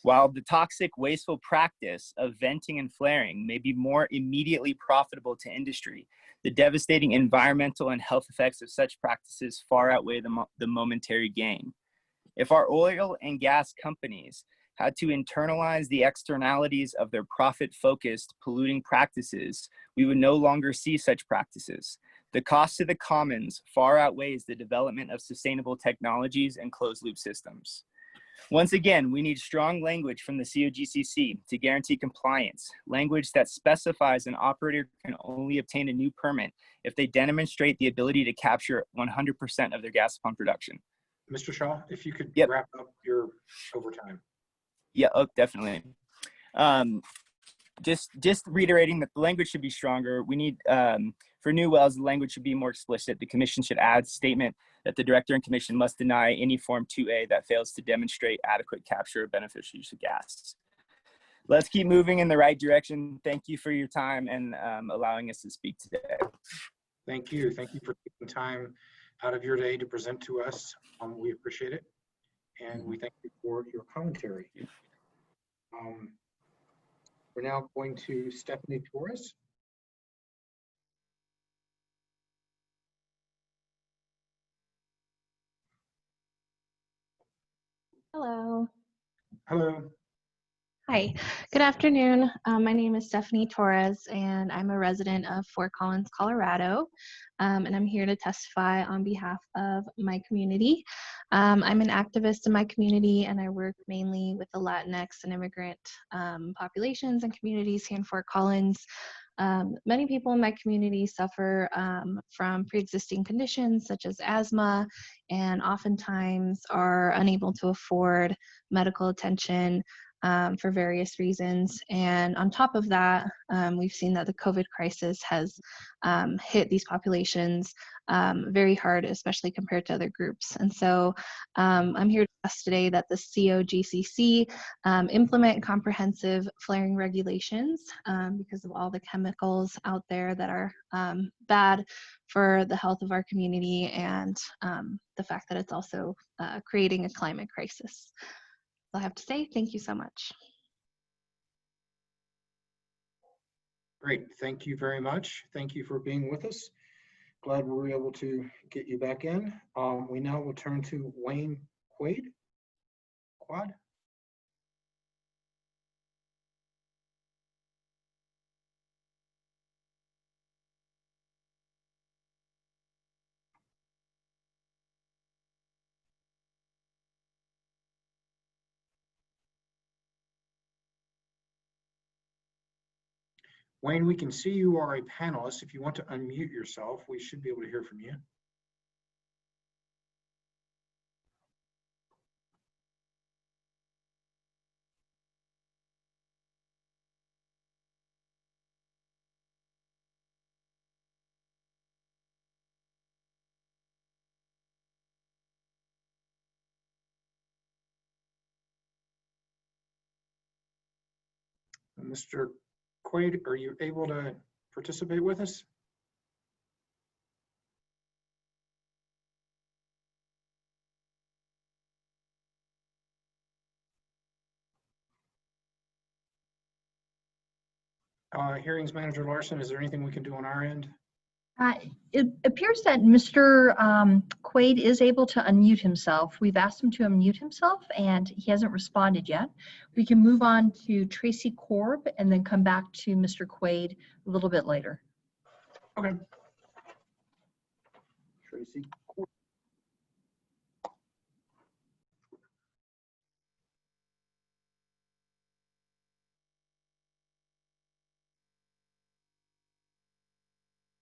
While the toxic, wasteful practice of venting and flaring may be more immediately profitable to industry, the devastating environmental and health effects of such practices far outweigh the momentary gain. If our oil and gas companies had to internalize the externalities of their profit-focused polluting practices, we would no longer see such practices. The cost to the commons far outweighs the development of sustainable technologies and closed-loop systems. Once again, we need strong language from the COGCC to guarantee compliance, language that specifies an operator can only obtain a new permit if they demonstrate the ability to capture 100% of their gas upon production.
Mr. Shaw, if you could
Yep.
wrap up your overtime.
Yeah, oh, definitely. Just reiterating that the language should be stronger. We need, for new wells, the language should be more explicit. The commission should add statement that the director and commission must deny any Form 2A that fails to demonstrate adequate capture of beneficial use of gas. Let's keep moving in the right direction. Thank you for your time and allowing us to speak today.
Thank you. Thank you for taking time out of your day to present to us. We appreciate it. And we thank you for your commentary. We're now going to Stephanie Torres.
Hello.
Hello.
Hi. Good afternoon. My name is Stephanie Torres, and I'm a resident of Fort Collins, Colorado. And I'm here to testify on behalf of my community. I'm an activist in my community, and I work mainly with the Latinx and immigrant populations and communities here in Fort Collins. Many people in my community suffer from pre-existing conditions such as asthma, and oftentimes are unable to afford medical attention for various reasons. And on top of that, we've seen that the COVID crisis has hit these populations very hard, especially compared to other groups. And so I'm here to ask today that the COGCC implement comprehensive flaring regulations because of all the chemicals out there that are bad for the health of our community, and the fact that it's also creating a climate crisis. I have to say thank you so much.
Great. Thank you very much. Thank you for being with us. Glad we were able to get you back in. We now will turn to Wayne Quade. Quad. Wayne, we can see you are a panelist. If you want to unmute yourself, we should be able to hear from you. Mr. Quaid, are you able to participate with us? Hearings Manager Larson, is there anything we can do on our end?
It appears that Mr. Quaid is able to unmute himself. We've asked him to unmute himself and he hasn't responded yet. We can move on to Tracy Korb and then come back to Mr. Quaid a little bit later.
Okay. Tracy Korb.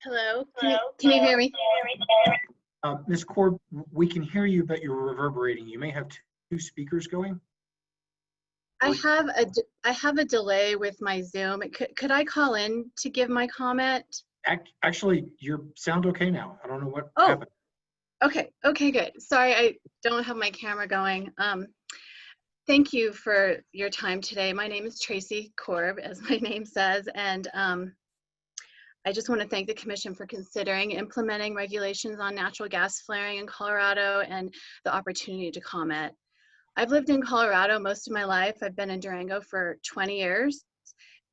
Hello, can you hear me?
Ms. Korb, we can hear you, but you're reverberating. You may have two speakers going.
I have a delay with my Zoom. Could I call in to give my comment?
Actually, you sound okay now. I don't know what happened.
Okay, good. Sorry, I don't have my camera going. Thank you for your time today. My name is Tracy Korb, as my name says, and I just want to thank the Commission for considering implementing regulations on natural gas flaring in Colorado and the opportunity to comment. I've lived in Colorado most of my life. I've been in Durango for 20 years,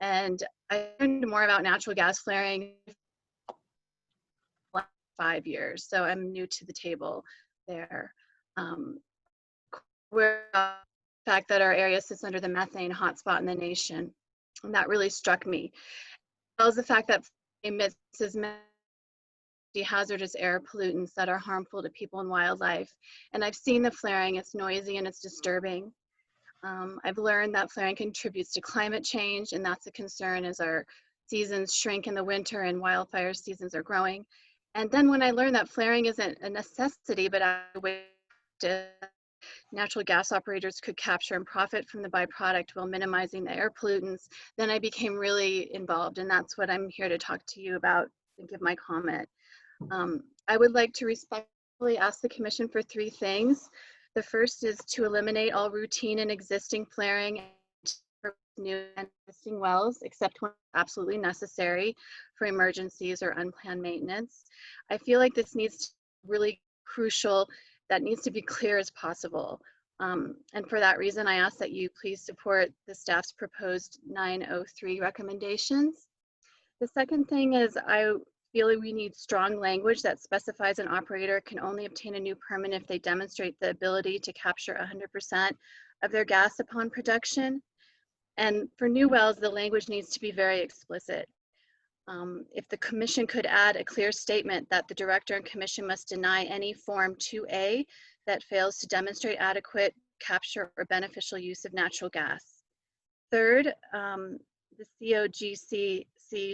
and I learned more about natural gas flaring in the last 5 years, so I'm new to the table there. We're the fact that our area sits under the methane hotspot in the nation, and that really struck me. As well as the fact that emits hazardous air pollutants that are harmful to people and wildlife. And I've seen the flaring. It's noisy and it's disturbing. I've learned that flaring contributes to climate change, and that's a concern as our seasons shrink in the winter and wildfire seasons are growing. And then when I learned that flaring isn't a necessity, but a way to natural gas operators could capture and profit from the byproduct while minimizing the air pollutants, then I became really involved, and that's what I'm here to talk to you about and give my comment. I would like to respectfully ask the Commission for 3 things. The first is to eliminate all routine and existing flaring for new and existing wells, except when absolutely necessary for emergencies or unplanned maintenance. I feel like this needs to be really crucial. That needs to be clear as possible. And for that reason, I ask that you please support the staff's proposed 903 recommendations. The second thing is I feel we need strong language that specifies an operator can only obtain a new permit if they demonstrate the ability to capture 100% of their gas upon production. And for new wells, the language needs to be very explicit. If the Commission could add a clear statement that the Director and Commission must deny any Form 2A that fails to demonstrate adequate capture or beneficial use of natural gas. Third, the COGCC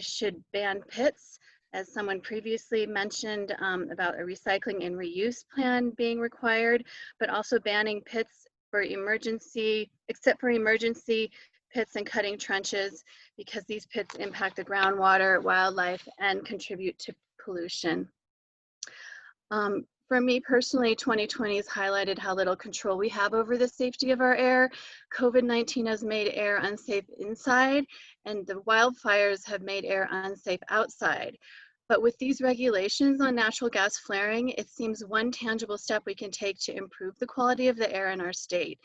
should ban pits, as someone previously mentioned about a recycling and reuse plan being required, but also banning pits for emergency, except for emergency pits and cutting trenches, because these pits impact the groundwater, wildlife, and contribute to pollution. For me personally, 2020 has highlighted how little control we have over the safety of our air. COVID-19 has made air unsafe inside, and the wildfires have made air unsafe outside. But with these regulations on natural gas flaring, it seems one tangible step we can take to improve the quality of the air in our state.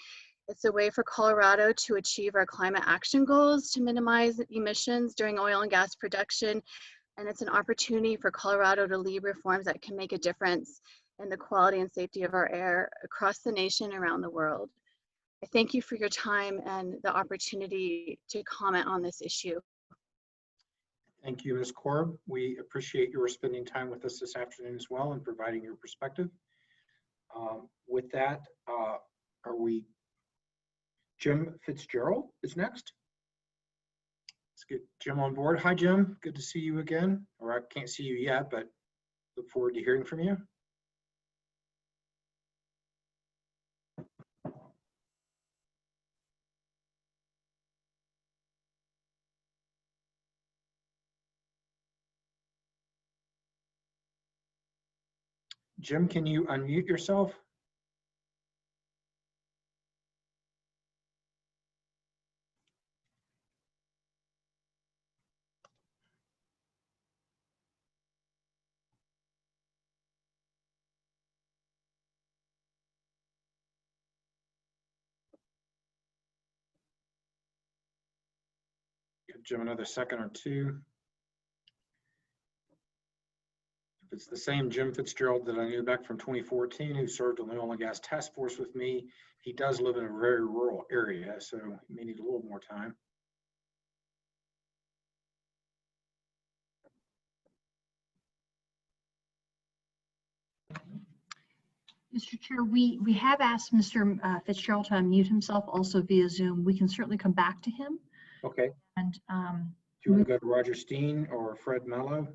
It's a way for Colorado to achieve our climate action goals to minimize emissions during oil and gas production. And it's an opportunity for Colorado to lead reforms that can make a difference in the quality and safety of our air across the nation and around the world. I thank you for your time and the opportunity to comment on this issue.
Thank you, Ms. Korb. We appreciate your spending time with us this afternoon as well and providing your perspective. With that, Jim Fitzgerald is next. Let's get Jim on board. Hi, Jim. Good to see you again. Or I can't see you yet, but look forward to hearing from you. Jim, can you unmute yourself? Give Jim another second or two. If it's the same Jim Fitzgerald that I knew back from 2014 who served on the oil and gas task force with me, he does live in a very rural area, so he may need a little more time.
Mr. Chair, we have asked Mr. Fitzgerald to unmute himself also via Zoom. We can certainly come back to him.
Okay.
And
do you want to go to Roger Steen or Fred Mello?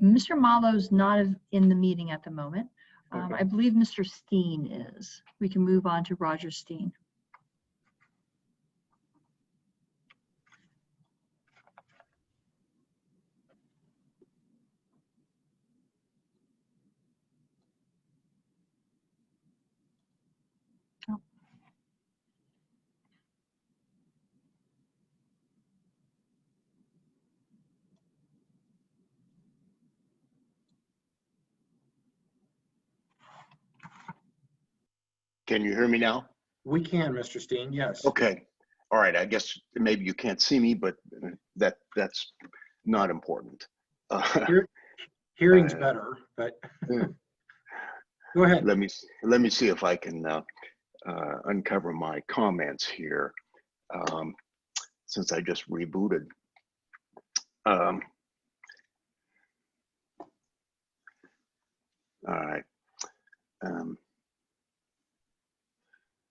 Mr. Malo's not in the meeting at the moment.
Okay.
I believe Mr. Steen is. We can move on to Roger Steen.
Can you hear me now?
We can, Mr. Steen, yes.
Okay. All right. I guess maybe you can't see me, but that's not important.
Hearing's better, but go ahead.
Let me see if I can uncover my comments here, since I just rebooted. All right.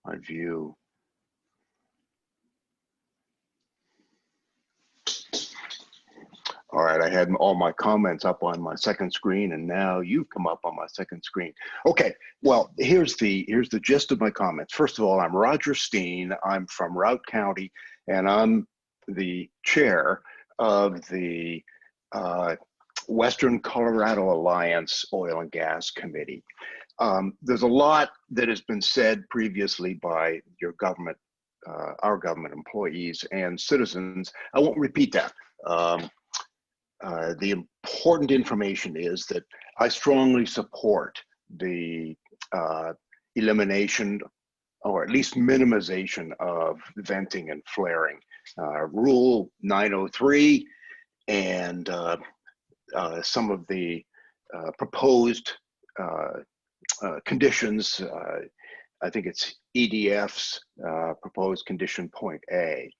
I view. All right, I had all my comments up on my second screen, and now you've come up on my second screen. Okay, well, here's the gist of my comments. First of all, I'm Roger Steen. I'm from Routt County, and I'm the chair of the Western Colorado Alliance Oil and Gas Committee. There's a lot that has been said previously by your government, our government employees and citizens. I won't repeat that. The important information is that I strongly support the elimination or at least minimization of venting and flaring. Rule 903 and some of the proposed conditions, I think it's EDF's proposed condition point A.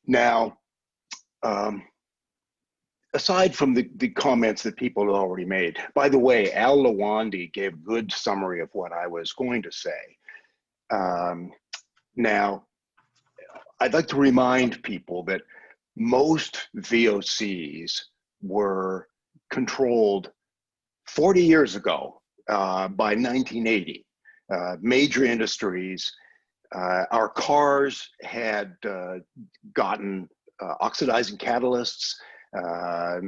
Now, aside from the comments that people have already made, by the way, Al Lawandi gave a good summary of what I was going to say. Now, I'd like to remind people that most VOCs were controlled 40 years ago by 1980. Major industries, our cars had gotten oxidizing catalysts.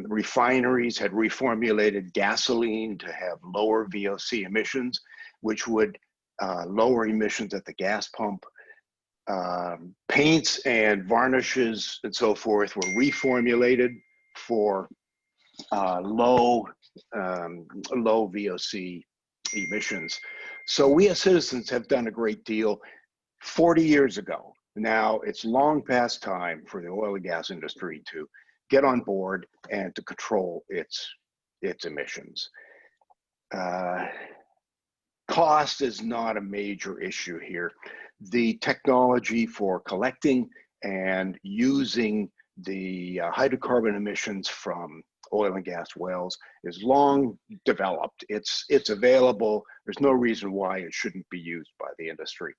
Refineries had reformulated gasoline to have lower VOC emissions, which would lower emissions at the gas pump. Paints and varnishes and so forth were reformulated for low VOC emissions. So we as citizens have done a great deal 40 years ago. Now it's long past time for the oil and gas industry to get on board and to control its emissions. Cost is not a major issue here. The technology for collecting and using the hydrocarbon emissions from oil and gas wells is long developed. It's available. There's no reason why it shouldn't be used by the industry.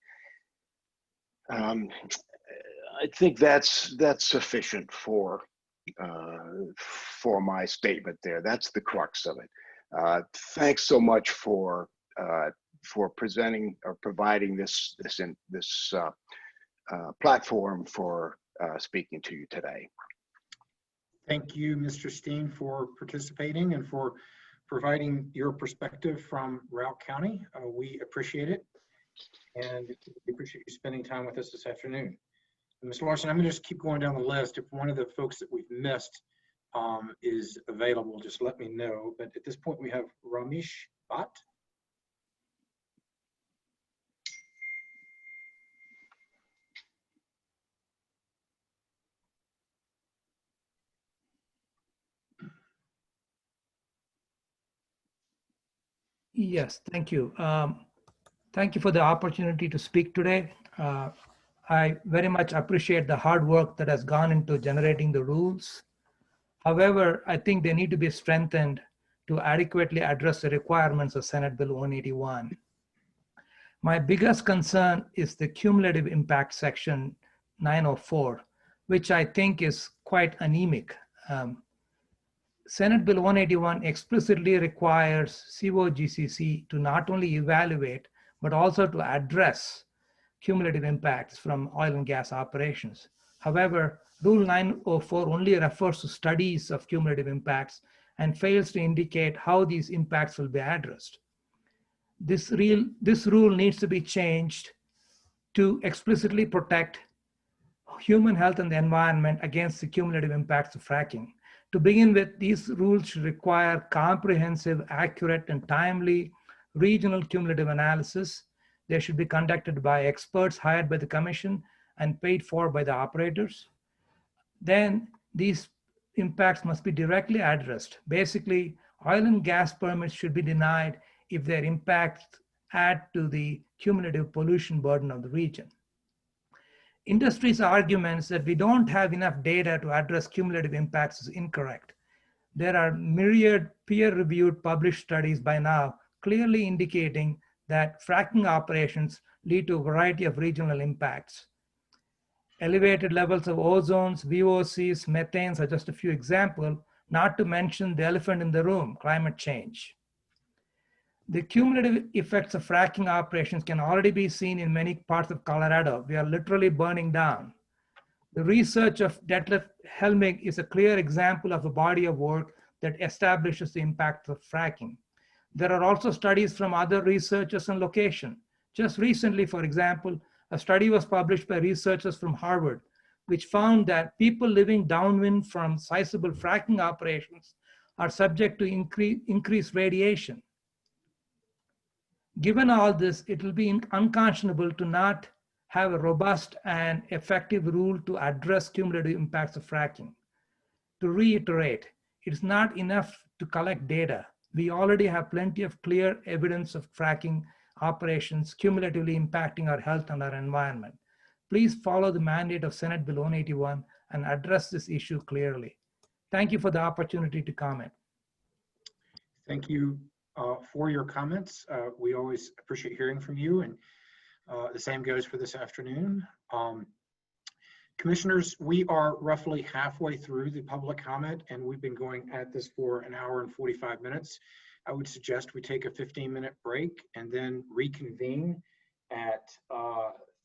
I think that's sufficient for my statement there. That's the crux of it. Thanks so much for presenting or providing this platform for speaking to you today.
Thank you, Mr. Steen, for participating and for providing your perspective from Routt County. We appreciate it, and we appreciate you spending time with us this afternoon. And Ms. Larson, I'm going to just keep going down the list. If one of the folks that we've missed is available, just let me know. But at this point, we have Ramesh Bhatt.
Yes, thank you. Thank you for the opportunity to speak today. I very much appreciate the hard work that has gone into generating the rules. However, I think they need to be strengthened to adequately address the requirements of Senate Bill 181. My biggest concern is the cumulative impact section 904, which I think is quite anemic. Senate Bill 181 explicitly requires COGCC to not only evaluate, but also to address cumulative impacts from oil and gas operations. However, Rule 904 only refers to studies of cumulative impacts and fails to indicate how these impacts will be addressed. This rule needs to be changed to explicitly protect human health and the environment against the cumulative impacts of fracking. To begin with, these rules should require comprehensive, accurate, and timely regional cumulative analysis. They should be conducted by experts hired by the commission and paid for by the operators. Then these impacts must be directly addressed. Basically, oil and gas permits should be denied if their impacts add to the cumulative pollution burden of the region. Industry's arguments that we don't have enough data to address cumulative impacts is incorrect. There are myriad peer-reviewed published studies by now clearly indicating that fracking operations lead to a variety of regional impacts. Elevated levels of ozones, VOCs, methanes are just a few examples, not to mention the elephant in the room, climate change. The cumulative effects of fracking operations can already be seen in many parts of Colorado. We are literally burning down. The research of Detlef Helmig is a clear example of a body of work that establishes the impact of fracking. There are also studies from other researchers on location. Just recently, for example, a study was published by researchers from Harvard, which found that people living downwind from sizable fracking operations are subject to increased radiation. Given all this, it will be unconscionable to not have a robust and effective rule to address cumulative impacts of fracking. To reiterate, it's not enough to collect data. We already have plenty of clear evidence of fracking operations cumulatively impacting our health and our environment. Please follow the mandate of Senate Bill 181 and address this issue clearly. Thank you for the opportunity to comment.
Thank you for your comments. We always appreciate hearing from you, and the same goes for this afternoon. Commissioners, we are roughly halfway through the public comment, and we've been going at this for an hour and 45 minutes. I would suggest we take a 15-minute break and then reconvene at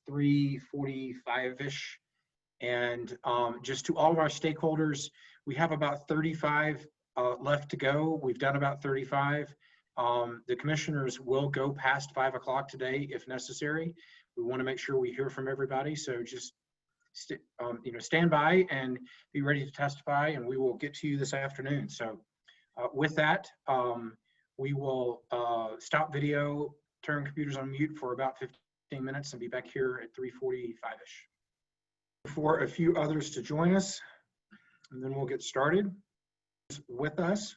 3:45-ish. And just to all of our stakeholders, we have about 35 left to go. We've done about 35. The commissioners will go past 5 o'clock today if necessary. We want to make sure we hear from everybody, so just stand by and be ready to testify, and we will get to you this afternoon. So with that, we will stop video, turn computers on mute for about 15 minutes, and be back here at 3:45-ish. For a few others to join us, and then we'll get started with us.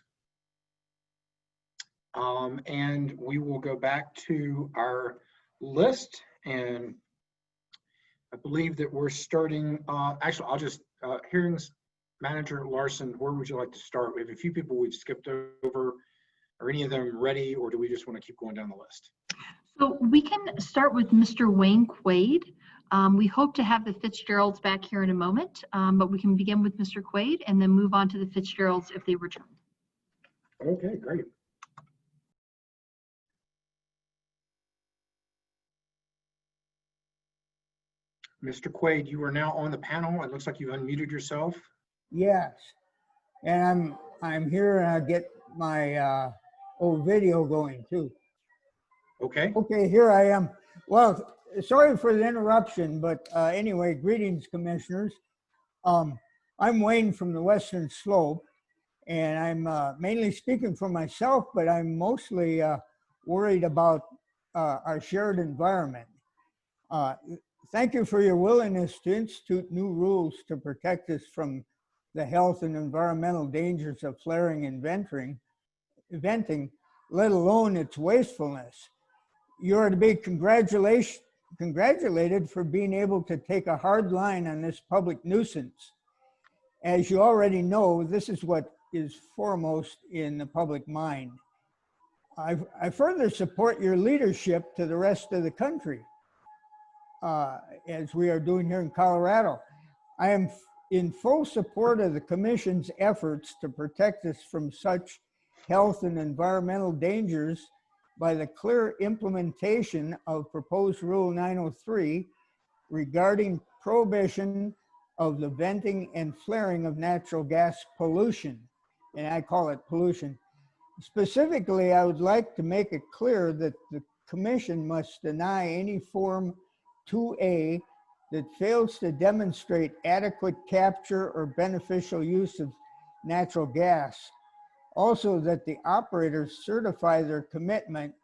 And we will go back to our list, and I believe that we're starting, actually, I'll just, hearings manager Larson, where would you like to start? We have a few people we've skipped over. Are any of them ready, or do we just want to keep going down the list?
So we can start with Mr. Wayne Quaid. We hope to have the Fitzgeralds back here in a moment, but we can begin with Mr. Quaid and then move on to the Fitzgeralds if they return.
Okay, great. Mr. Quaid, you are now on the panel. It looks like you've unmuted yourself.
Yes, and I'm here and I get my old video going too.
Okay.
Okay, here I am. Well, sorry for the interruption, but anyway, greetings, commissioners. I'm Wayne from the Western Slope, and I'm mainly speaking for myself, but I'm mostly worried about our shared environment. Thank you for your willingness to institute new rules to protect us from the health and environmental dangers of flaring and venting, let alone its wastefulness. You are to be congratulated for being able to take a hard line on this public nuisance. As you already know, this is what is foremost in the public mind. I further support your leadership to the rest of the country. As we are doing here in Colorado. I am in full support of the Commission's efforts to protect us from such health and environmental dangers by the clear implementation of proposed Rule 903 regarding prohibition of the venting and flaring of natural gas pollution, and I call it pollution. Specifically, I would like to make it clear that the Commission must deny any Form 2A that fails to demonstrate adequate capture or beneficial use of natural gas. Also, that the operators certify their commitment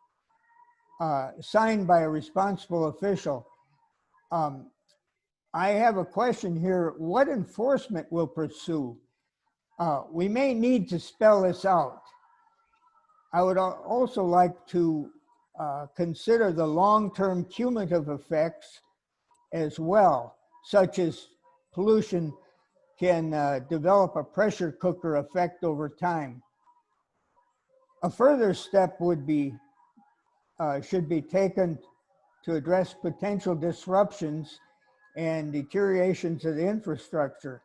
signed by a responsible official. I have a question here. What enforcement will pursue? We may need to spell this out. I would also like to consider the long-term cumulative effects as well, such as pollution can develop a pressure cooker effect over time. A further step would be, should be taken to address potential disruptions and deteriorations of the infrastructure.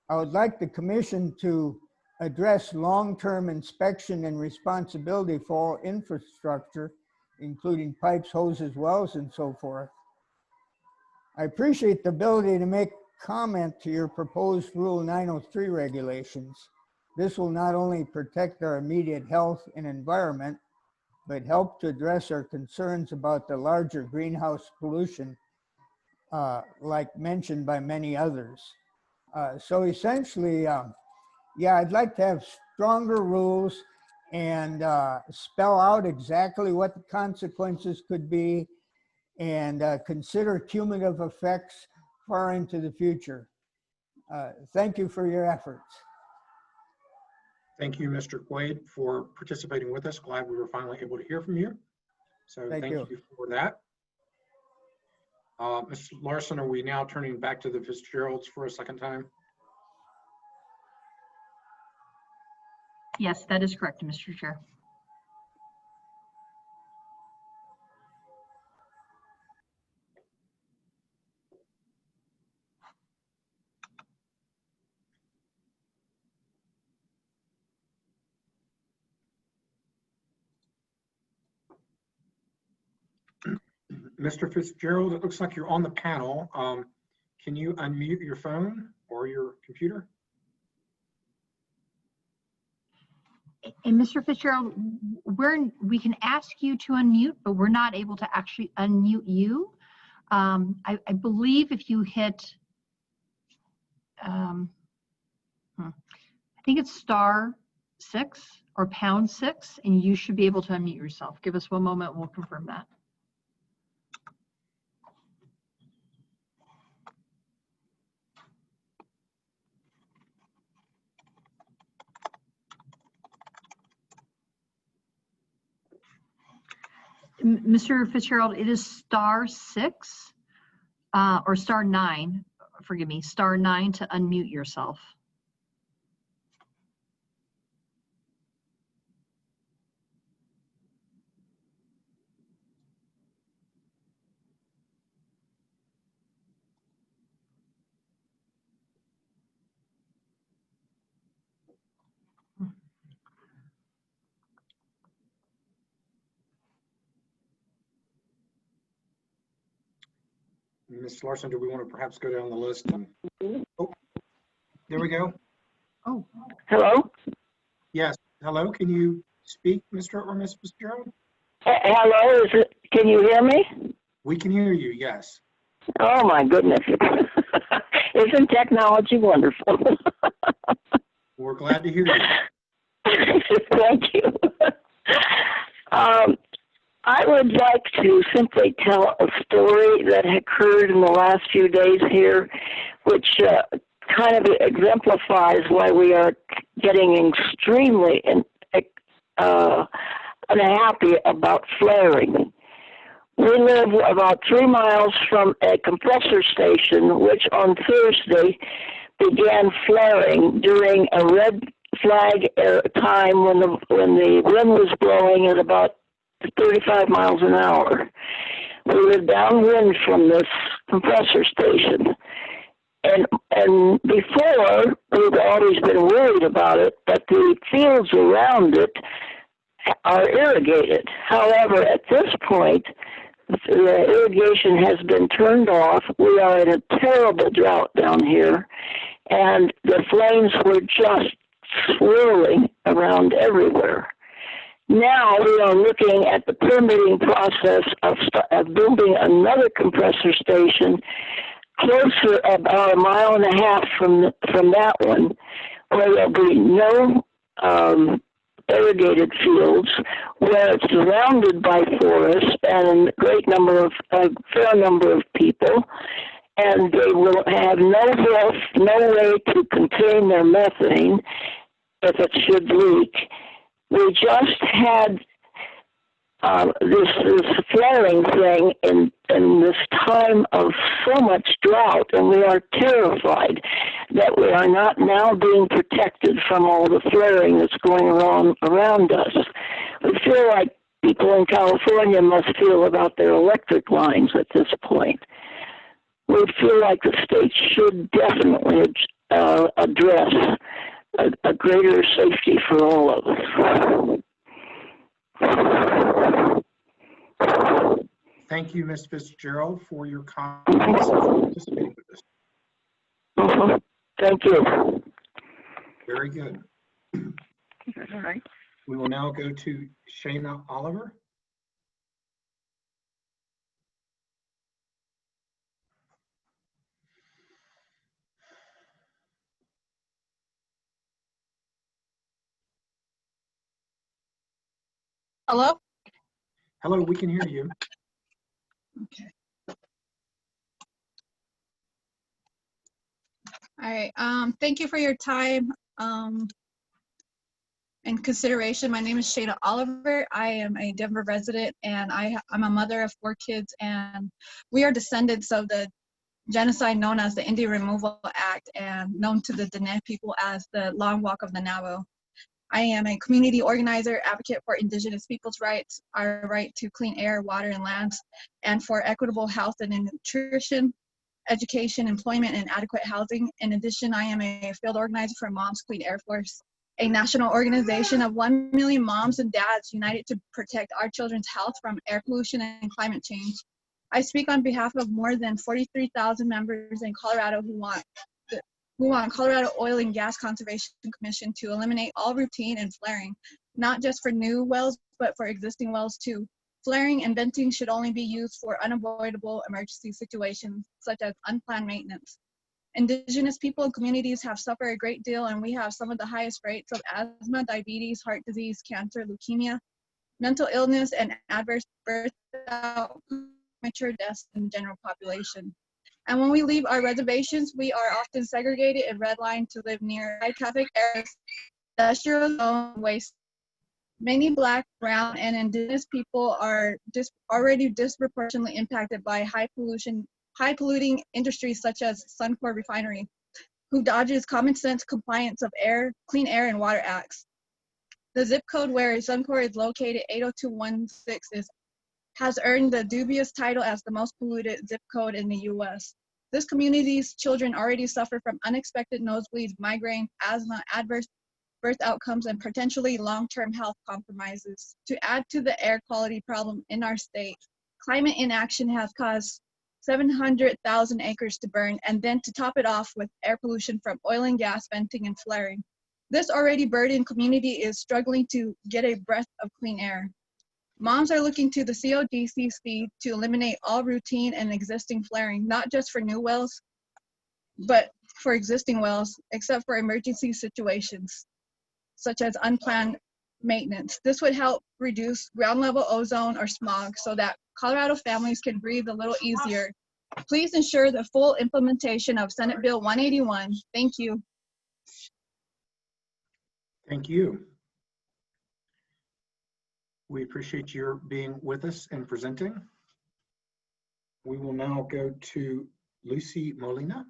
I would like the commission to address long-term inspection and responsibility for all infrastructure, including pipes, hoses, wells, and so forth. I appreciate the ability to make comment to your proposed Rule 903 regulations. This will not only protect our immediate health and environment, but help to address our concerns about the larger greenhouse pollution, like mentioned by many others. So essentially, yeah, I'd like to have stronger rules and spell out exactly what the consequences could be and consider cumulative effects far into the future. Thank you for your efforts.
Thank you, Mr. Quaid, for participating with us. Glad we were finally able to hear from you. So thank you for that. Ms. Larson, are we now turning back to the Fitzgeralds for a second time?
Yes, that is correct, Mr. Chair.
Mr. Fitzgerald, it looks like you're on the panel. Can you unmute your phone or your computer?
And Mr. Fitzgerald, we can ask you to unmute, but we're not able to actually unmute you. I believe if you hit, I think it's *6 or #6, and you should be able to unmute yourself. Give us one moment, we'll confirm that. Mr. Fitzgerald, it is *6 or *9, forgive me, *9 to unmute yourself.
Ms. Larson, do we want to perhaps go down the list? Oh, there we go.
Oh.
Hello?
Yes. Hello, can you speak, Mr. or Ms. Fitzgerald?
Hello, can you hear me?
We can hear you, yes.
Oh my goodness. Isn't technology wonderful?
We're glad to hear you.
Thank you. I would like to simply tell a story that occurred in the last few days here, which kind of exemplifies why we are getting extremely unhappy about flaring. We live about 3 miles from a compressor station, which on Thursday began flaring during a red flag time when the wind was blowing at about 35 miles an hour. We were downwind from this compressor station. And before, we've always been worried about it, but the fields around it are irrigated. However, at this point, the irrigation has been turned off. We are in a terrible drought down here, and the flames were just swirling around everywhere. Now we are looking at the permitting process of building another compressor station closer, about 1.5 miles from that one, where there'll be no irrigated fields where it's surrounded by forests and a fair number of people, and they will have no way to contain their methane if it should leak. We just had this flaring thing in this time of so much drought, and we are terrified that we are not now being protected from all the flaring that's going on around us. We feel like people in California must feel about their electric lines at this point. We feel like the state should definitely address a greater safety for all of us.
Thank you, Ms. Fitzgerald, for your comments and for participating with us.
Thank you.
Very good.
All right.
We will now go to Shayna Oliver.
Hello?
Hello, we can hear you.
Okay. All right. Thank you for your time and consideration. My name is Shayna Oliver. I am a Denver resident, and I'm a mother of 4 kids, and we are descendants of the genocide known as the Indian Removal Act and known to the Diné people as the Long Walk of the Navajo. I am a community organizer, advocate for Indigenous people's rights, our right to clean air, water, and lands, and for equitable health and nutrition, education, employment, and adequate housing. In addition, I am a field organizer for Moms Clean Air Force, a national organization of 1 million moms and dads united to protect our children's health from air pollution and climate change. I speak on behalf of more than 43,000 members in Colorado who want Colorado Oil and Gas Conservation Commission to eliminate all routine and flaring, not just for new wells, but for existing wells too. Flaring and venting should only be used for unavoidable emergency situations, such as unplanned maintenance. Indigenous people and communities have suffered a great deal, and we have some of the highest rates of asthma, diabetes, heart disease, cancer, leukemia, mental illness, and adverse birth outcomes, premature deaths in the general population. And when we leave our reservations, we are often segregated and redlined to live near high traffic areas, industrial zone waste. Many Black, Brown, and Indigenous people are already disproportionately impacted by high polluting industries such as Suncor Refinery, who dodges common sense compliance of Clean Air and Water Acts. The zip code where Suncor is located, 80216, has earned the dubious title as the most polluted zip code in the U.S. This community's children already suffer from unexpected nosebleeds, migraine, asthma, adverse birth outcomes, and potentially long-term health compromises. To add to the air quality problem in our state, climate inaction has caused 700,000 acres to burn, and then to top it off with air pollution from oil and gas venting and flaring. This already burdened community is struggling to get a breath of clean air. Moms are looking to the COGCC to eliminate all routine and existing flaring, not just for new wells, but for existing wells, except for emergency situations, such as unplanned maintenance. This would help reduce ground level ozone or smog so that Colorado families can breathe a little easier. Please ensure the full implementation of Senate Bill 181. Thank you.
Thank you. We appreciate your being with us and presenting. We will now go to Lucy Molina.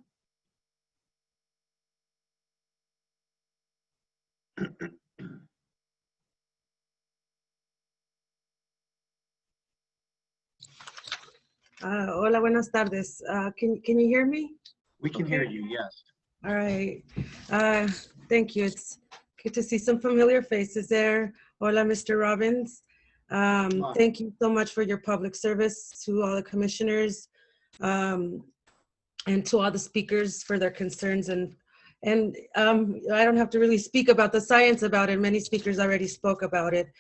Hola, buenas tardes. Can you hear me?
We can hear you, yes.
All right. Thank you. It's good to see some familiar faces there. Hola, Mr. Robbins. Thank you so much for your public service, to all the commissioners and to all the speakers for their concerns. And I don't have to really speak about the science about it. Many speakers already spoke about it.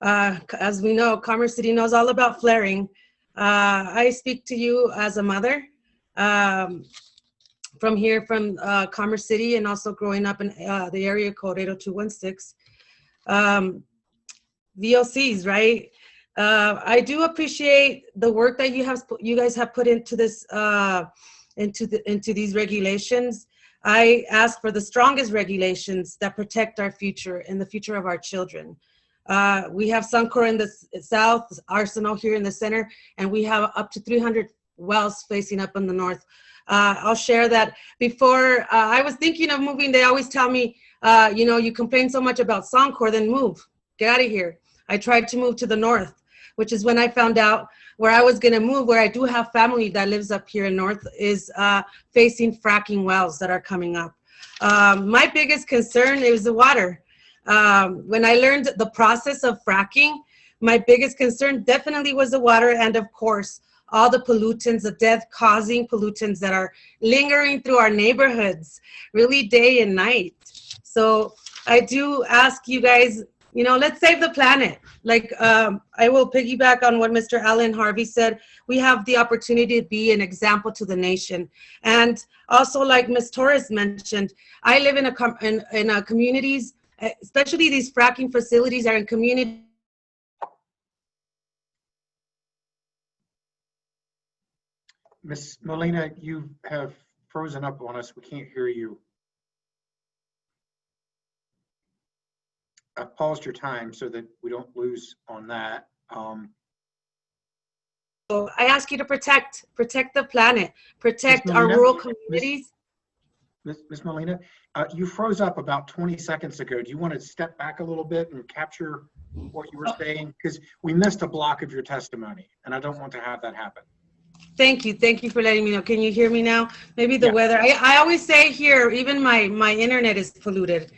As we know, Commerce City knows all about flaring. I speak to you as a mother from here, from Commerce City, and also growing up in the area code 80216. VOCs, right? I do appreciate the work that you guys have put into this, into these regulations. I ask for the strongest regulations that protect our future and the future of our children. We have Suncor in the south, Arsenal here in the center, and we have up to 300 wells facing up in the north. I'll share that before I was thinking of moving, they always tell me, you know, you complain so much about Suncor, then move, get out of here. I tried to move to the north, which is when I found out where I was going to move, where I do have family that lives up here in north, is facing fracking wells that are coming up. My biggest concern is the water. When I learned the process of fracking, my biggest concern definitely was the water, and of course, all the pollutants, the death-causing pollutants that are lingering through our neighborhoods, really day and night. So I do ask you guys, you know, let's save the planet. Like, I will piggyback on what Mr. Allen Harvey said. We have the opportunity to be an example to the nation. And also, like Ms. Torres mentioned, I live in a communities, especially these fracking facilities are in communities.
Ms. Molina, you have frozen up on us. We can't hear you. I've paused your time so that we don't lose on that.
So I ask you to protect the planet, protect our rural communities.
Ms. Molina, you froze up about 20 seconds ago. Do you want to step back a little bit and capture what you were saying? Because we missed a block of your testimony, and I don't want to have that happen.
Thank you for letting me know. Can you hear me now? Maybe the weather. I always say here, even my internet is polluted.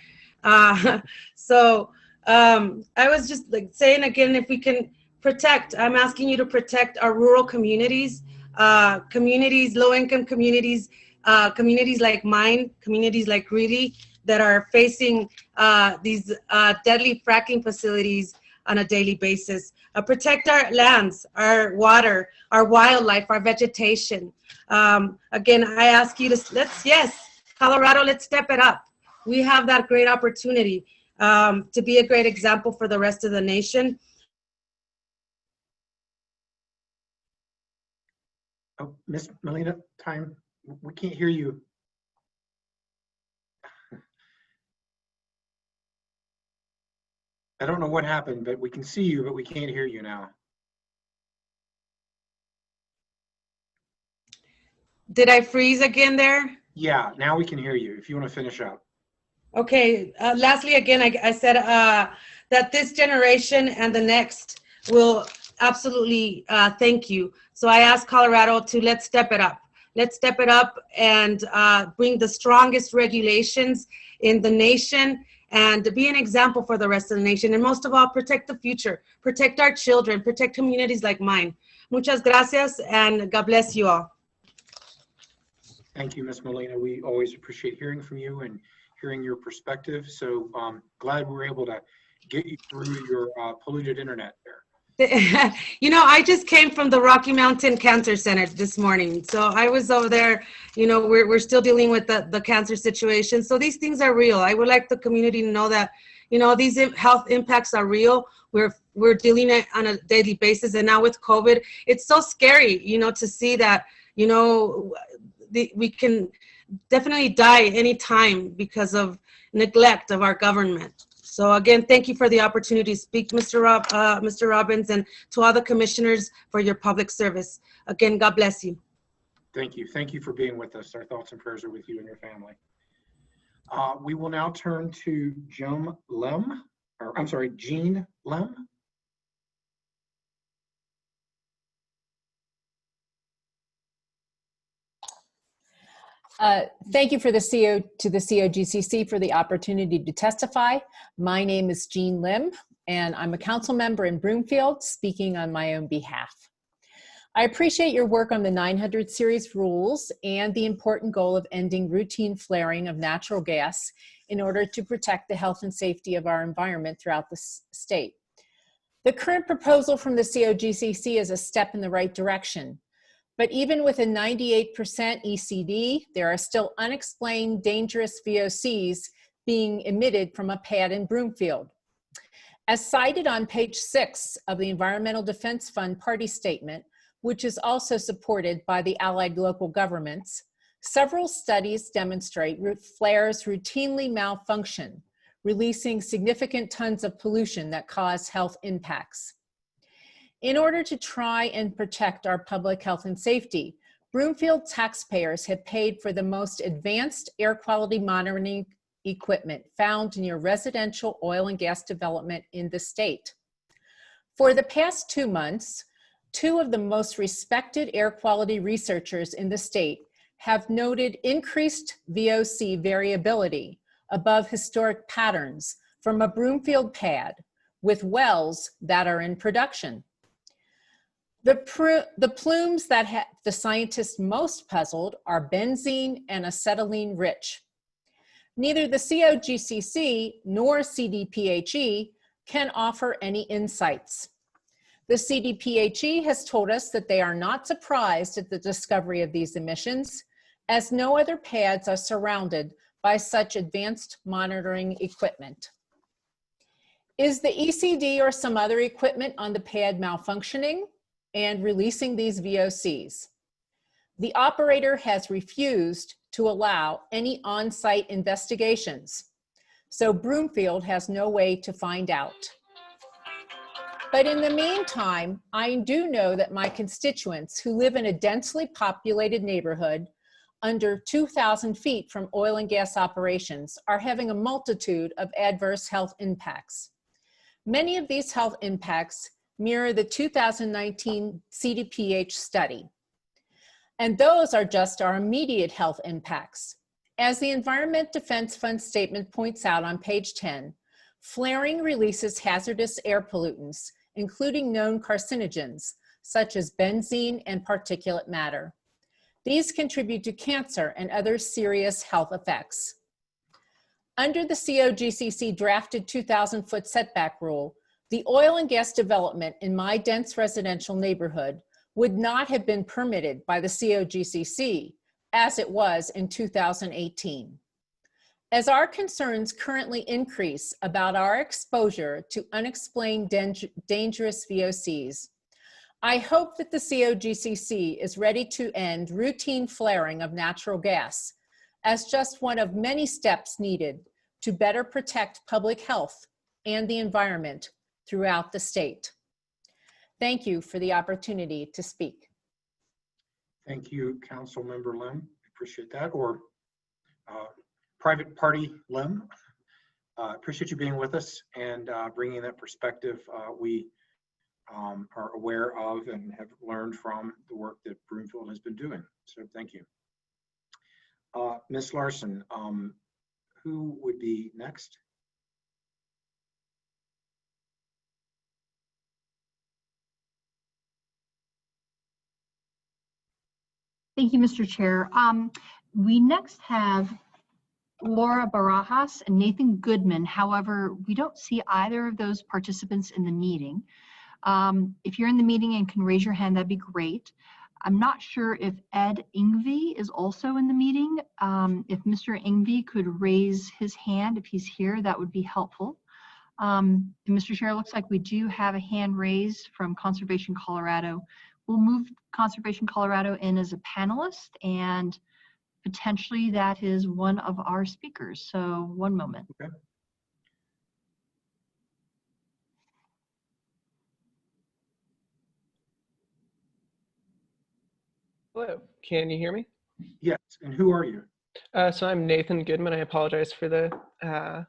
So I was just like saying again, if we can protect, I'm asking you to protect our rural communities, low-income communities, communities like mine, communities like Greeley, that are facing these deadly fracking facilities on a daily basis. Protect our lands, our water, our wildlife, our vegetation. Again, I ask you to, Colorado, let's step it up. We have that great opportunity to be a great example for the rest of the nation.
Oh, Ms. Molina, time. We can't hear you. I don't know what happened, but we can see you, but we can't hear you now.
Did I freeze again there?
Yeah, now we can hear you if you want to finish up.
Okay, lastly, again, I said that this generation and the next will absolutely thank you. So I asked Colorado to let's step it up. Let's step it up and bring the strongest regulations in the nation and be an example for the rest of the nation. And most of all, protect the future, protect our children, protect communities like mine. Muchas gracias, and God bless you all.
Thank you, Ms. Molina. We always appreciate hearing from you and hearing your perspective. So glad we were able to get you through your polluted internet there.
You know, I just came from the Rocky Mountain Cancer Center this morning. So I was over there, you know, we're still dealing with the cancer situation. So these things are real. I would like the community to know that, you know, these health impacts are real. We're dealing it on a daily basis. And now with COVID, it's so scary, you know, to see that, you know, we can definitely die anytime because of neglect of our government. So again, thank you for the opportunity to speak, Mr. Robbins, and to all the commissioners for your public service. Again, God bless you.
Thank you. Thank you for being with us. Our thoughts and prayers are with you and your family. We will now turn to Jean Lem.
Thank you to the COGCC for the opportunity to testify. My name is Jean Lim, and I'm a council member in Broomfield, speaking on my own behalf. I appreciate your work on the 900 series rules and the important goal of ending routine flaring of natural gas in order to protect the health and safety of our environment throughout the state. The current proposal from the COGCC is a step in the right direction. But even with a 98% ECD, there are still unexplained dangerous VOCs being emitted from a pad in Broomfield. As cited on page 6 of the Environmental Defense Fund party statement, which is also supported by the allied local governments, several studies demonstrate flares routinely malfunction, releasing significant tons of pollution that cause health impacts. In order to try and protect our public health and safety, Broomfield taxpayers have paid for the most advanced air quality monitoring equipment found near residential oil and gas development in the state. For the past 2 months, 2 of the most respected air quality researchers in the state have noted increased VOC variability above historic patterns from a Broomfield pad with wells that are in production. The plumes that have the scientists most puzzled are benzene and acetylene rich. Neither the COGCC nor CDPHE can offer any insights. The CDPHE has told us that they are not surprised at the discovery of these emissions, as no other pads are surrounded by such advanced monitoring equipment. Is the ECD or some other equipment on the pad malfunctioning and releasing these VOCs? The operator has refused to allow any on-site investigations, so Broomfield has no way to find out. But in the meantime, I do know that my constituents who live in a densely populated neighborhood under 2,000 feet from oil and gas operations are having a multitude of adverse health impacts. Many of these health impacts mirror the 2019 CDPH study. And those are just our immediate health impacts. As the Environment Defense Fund statement points out on page 10, flaring releases hazardous air pollutants, including known carcinogens, such as benzene and particulate matter. These contribute to cancer and other serious health effects. Under the COGCC drafted 2,000-foot setback rule, the oil and gas development in my dense residential neighborhood would not have been permitted by the COGCC as it was in 2018. As our concerns currently increase about our exposure to unexplained dangerous VOCs, I hope that the COGCC is ready to end routine flaring of natural gas as just one of many steps needed to better protect public health and the environment throughout the state. Thank you for the opportunity to speak.
Thank you, Council Member Lim. Appreciate that. Or Private Party Lim. Appreciate you being with us and bringing that perspective. We are aware of and have learned from the work that Broomfield has been doing. So thank you. Ms. Larson, who would be next?
Thank you, Mr. Chair. We next have Laura Barajas and Nathan Goodman. However, we don't see either of those participants in the meeting. If you're in the meeting and can raise your hand, that'd be great. I'm not sure if Ed Ingvey is also in the meeting. If Mr. Ingvey could raise his hand if he's here, that would be helpful. Mr. Chair, it looks like we do have a hand raised from Conservation Colorado. We'll move Conservation Colorado in as a panelist, and potentially that is one of our speakers. So one moment.
Okay.
Hello, can you hear me?
Yes, and who are you?
So I'm Nathan Goodman. I apologize for the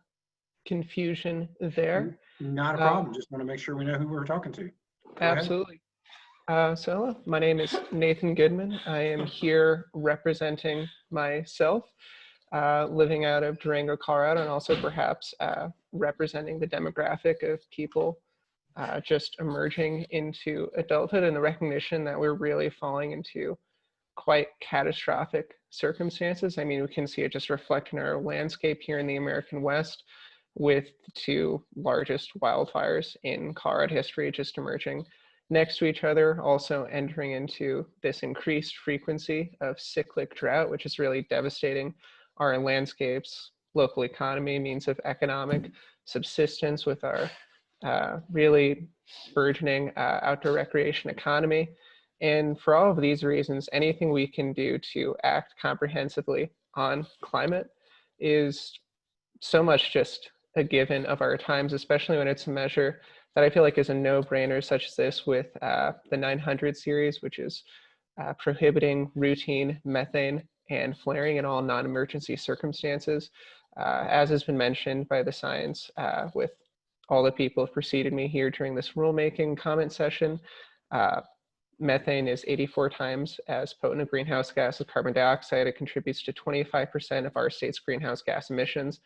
confusion there.
Not a problem. Just want to make sure we know who we're talking to. Go
absolutely. So hello, my name is Nathan Goodman. I am here representing myself, living out of Durango, Colorado, and also perhaps representing the demographic of people just emerging into adulthood and the recognition that we're really falling into quite catastrophic circumstances. I mean, we can see it just reflected in our landscape here in the American West with the 2 largest wildfires in Colorado history just emerging next to each other, also entering into this increased frequency of cyclic drought, which is really devastating our landscapes, local economy, means of economic subsistence with our really burgeoning outdoor recreation economy. And for all of these reasons, anything we can do to act comprehensively on climate is so much just a given of our times, especially when it's a measure that I feel like is a no-brainer, such as this with the 900 series, which is prohibiting routine methane and flaring in all non-emergency circumstances. As has been mentioned by the science with all the people who preceded me here during this rulemaking comment session, methane is 84 times as potent a greenhouse gas as carbon dioxide. It contributes to 25% of our state's greenhouse gas emissions.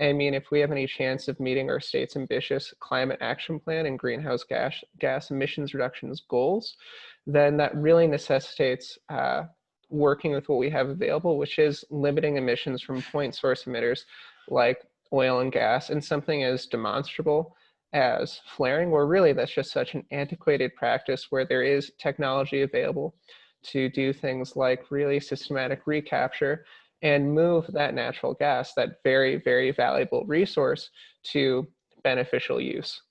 I mean, if we have any chance of meeting our state's ambitious climate action plan and greenhouse gas emissions reductions goals, then that really necessitates working with what we have available, which is limiting emissions from point source emitters like oil and gas, and something as demonstrable as flaring, where really that's just such an antiquated practice where there is technology available to do things like really systematic recapture and move that natural gas, that very, very valuable resource, to beneficial use.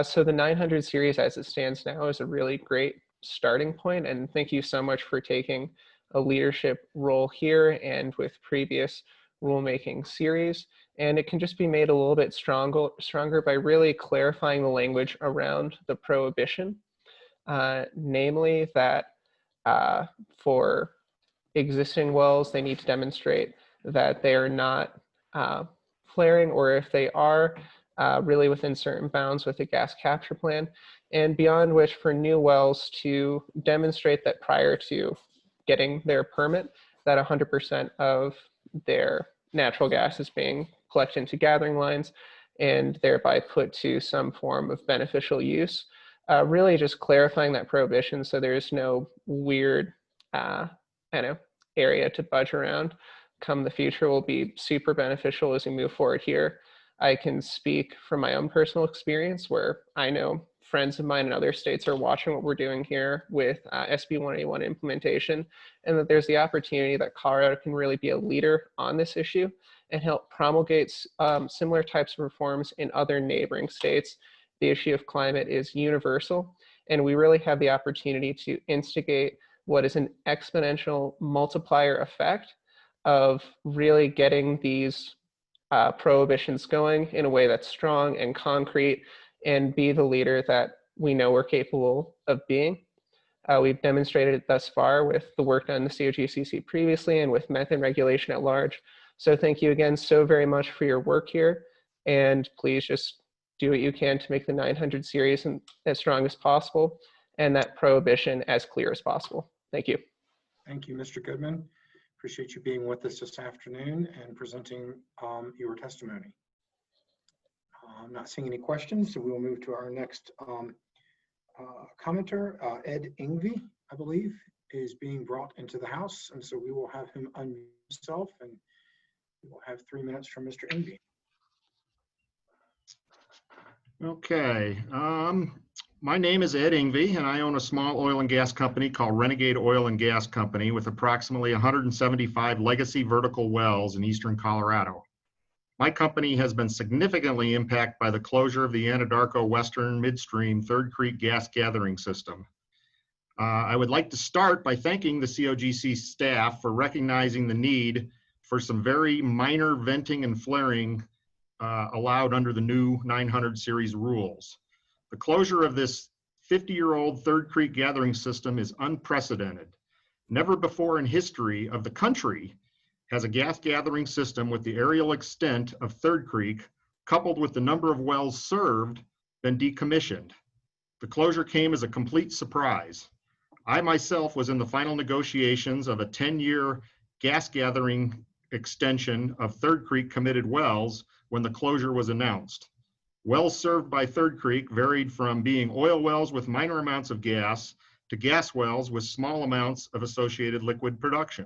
So the 900 series as it stands now is a really great starting point, and thank you so much for taking a leadership role here and with previous rulemaking series. And it can just be made a little bit stronger by really clarifying the language around the prohibition, namely that for existing wells, they need to demonstrate that they are not flaring, or if they are, really within certain bounds with a gas capture plan, and beyond which for new wells to demonstrate that prior to getting their permit, that 100% of their natural gas is being collected into gathering lines and thereby put to some form of beneficial use. Really just clarifying that prohibition so there's no weird area to budge around come the future will be super beneficial as we move forward here. I can speak from my own personal experience where I know friends of mine in other states are watching what we're doing here with SB 181 implementation, and that there's the opportunity that Colorado can really be a leader on this issue and help promulgate similar types of reforms in other neighboring states. The issue of climate is universal, and we really have the opportunity to instigate what is an exponential multiplier effect of really getting these prohibitions going in a way that's strong and concrete and be the leader that we know we're capable of being. We've demonstrated it thus far with the work done in the COGCC previously and with methane regulation at large. So thank you again so very much for your work here, and please just do what you can to make the 900 series as strong as possible and that prohibition as clear as possible. Thank you.
Thank you, Mr. Goodman. Appreciate you being with us this afternoon and presenting your testimony. I'm not seeing any questions, so we will move to our next commenter. Ed Ingvey, I believe, is being brought into the house, and so we will have him unmute himself, and we will have 3 minutes from Mr. Ingvey.
Okay. My name is Ed Ingvey, and I own a small oil and gas company called Renegade Oil and Gas Company with approximately 175 legacy vertical wells in eastern Colorado. My company has been significantly impacted by the closure of the Anadarko Western Midstream Third Creek gas gathering system. I would like to start by thanking the COGC staff for recognizing the need for some very minor venting and flaring allowed under the new 900 series rules. The closure of this 50-year-old Third Creek gathering system is unprecedented. Never before in history of the country has a gas gathering system with the aerial extent of Third Creek, coupled with the number of wells served, been decommissioned. The closure came as a complete surprise. I myself was in the final negotiations of a 10-year gas gathering extension of Third Creek committed wells when the closure was announced. Wells served by Third Creek varied from being oil wells with minor amounts of gas to gas wells with small amounts of associated liquid production.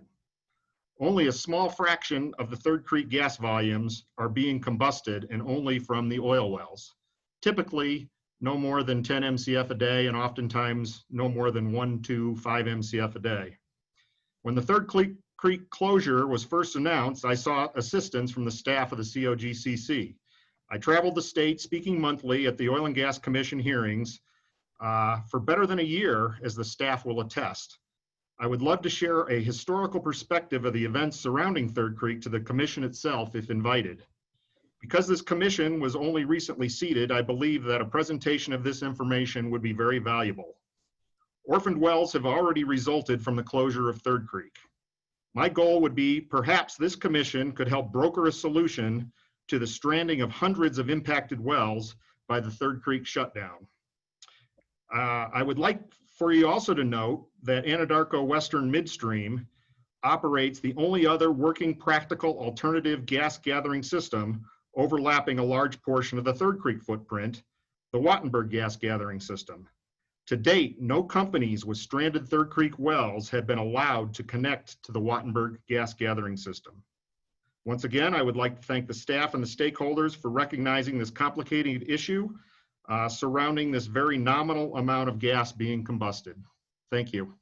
Only a small fraction of the Third Creek gas volumes are being combusted, and only from the oil wells. Typically, no more than 10 MCF a day, and oftentimes no more than 1 to 5 MCF a day. When the Third Creek closure was first announced, I sought assistance from the staff of the COGCC. I traveled the state speaking monthly at the Oil and Gas Commission hearings for better than a year, as the staff will attest. I would love to share a historical perspective of the events surrounding Third Creek to the commission itself if invited. Because this commission was only recently seated, I believe that a presentation of this information would be very valuable. Orphaned wells have already resulted from the closure of Third Creek. My goal would be perhaps this commission could help broker a solution to the stranding of hundreds of impacted wells by the Third Creek shutdown. I would like for you also to note that Anadarko Western Midstream operates the only other working practical alternative gas gathering system overlapping a large portion of the Third Creek footprint, the Wattenberg gas gathering system. To date, no companies with stranded Third Creek wells have been allowed to connect to the Wattenberg gas gathering system. Once again, I would like to thank the staff and the stakeholders for recognizing this complicated issue surrounding this very nominal amount of gas being combusted. Thank you.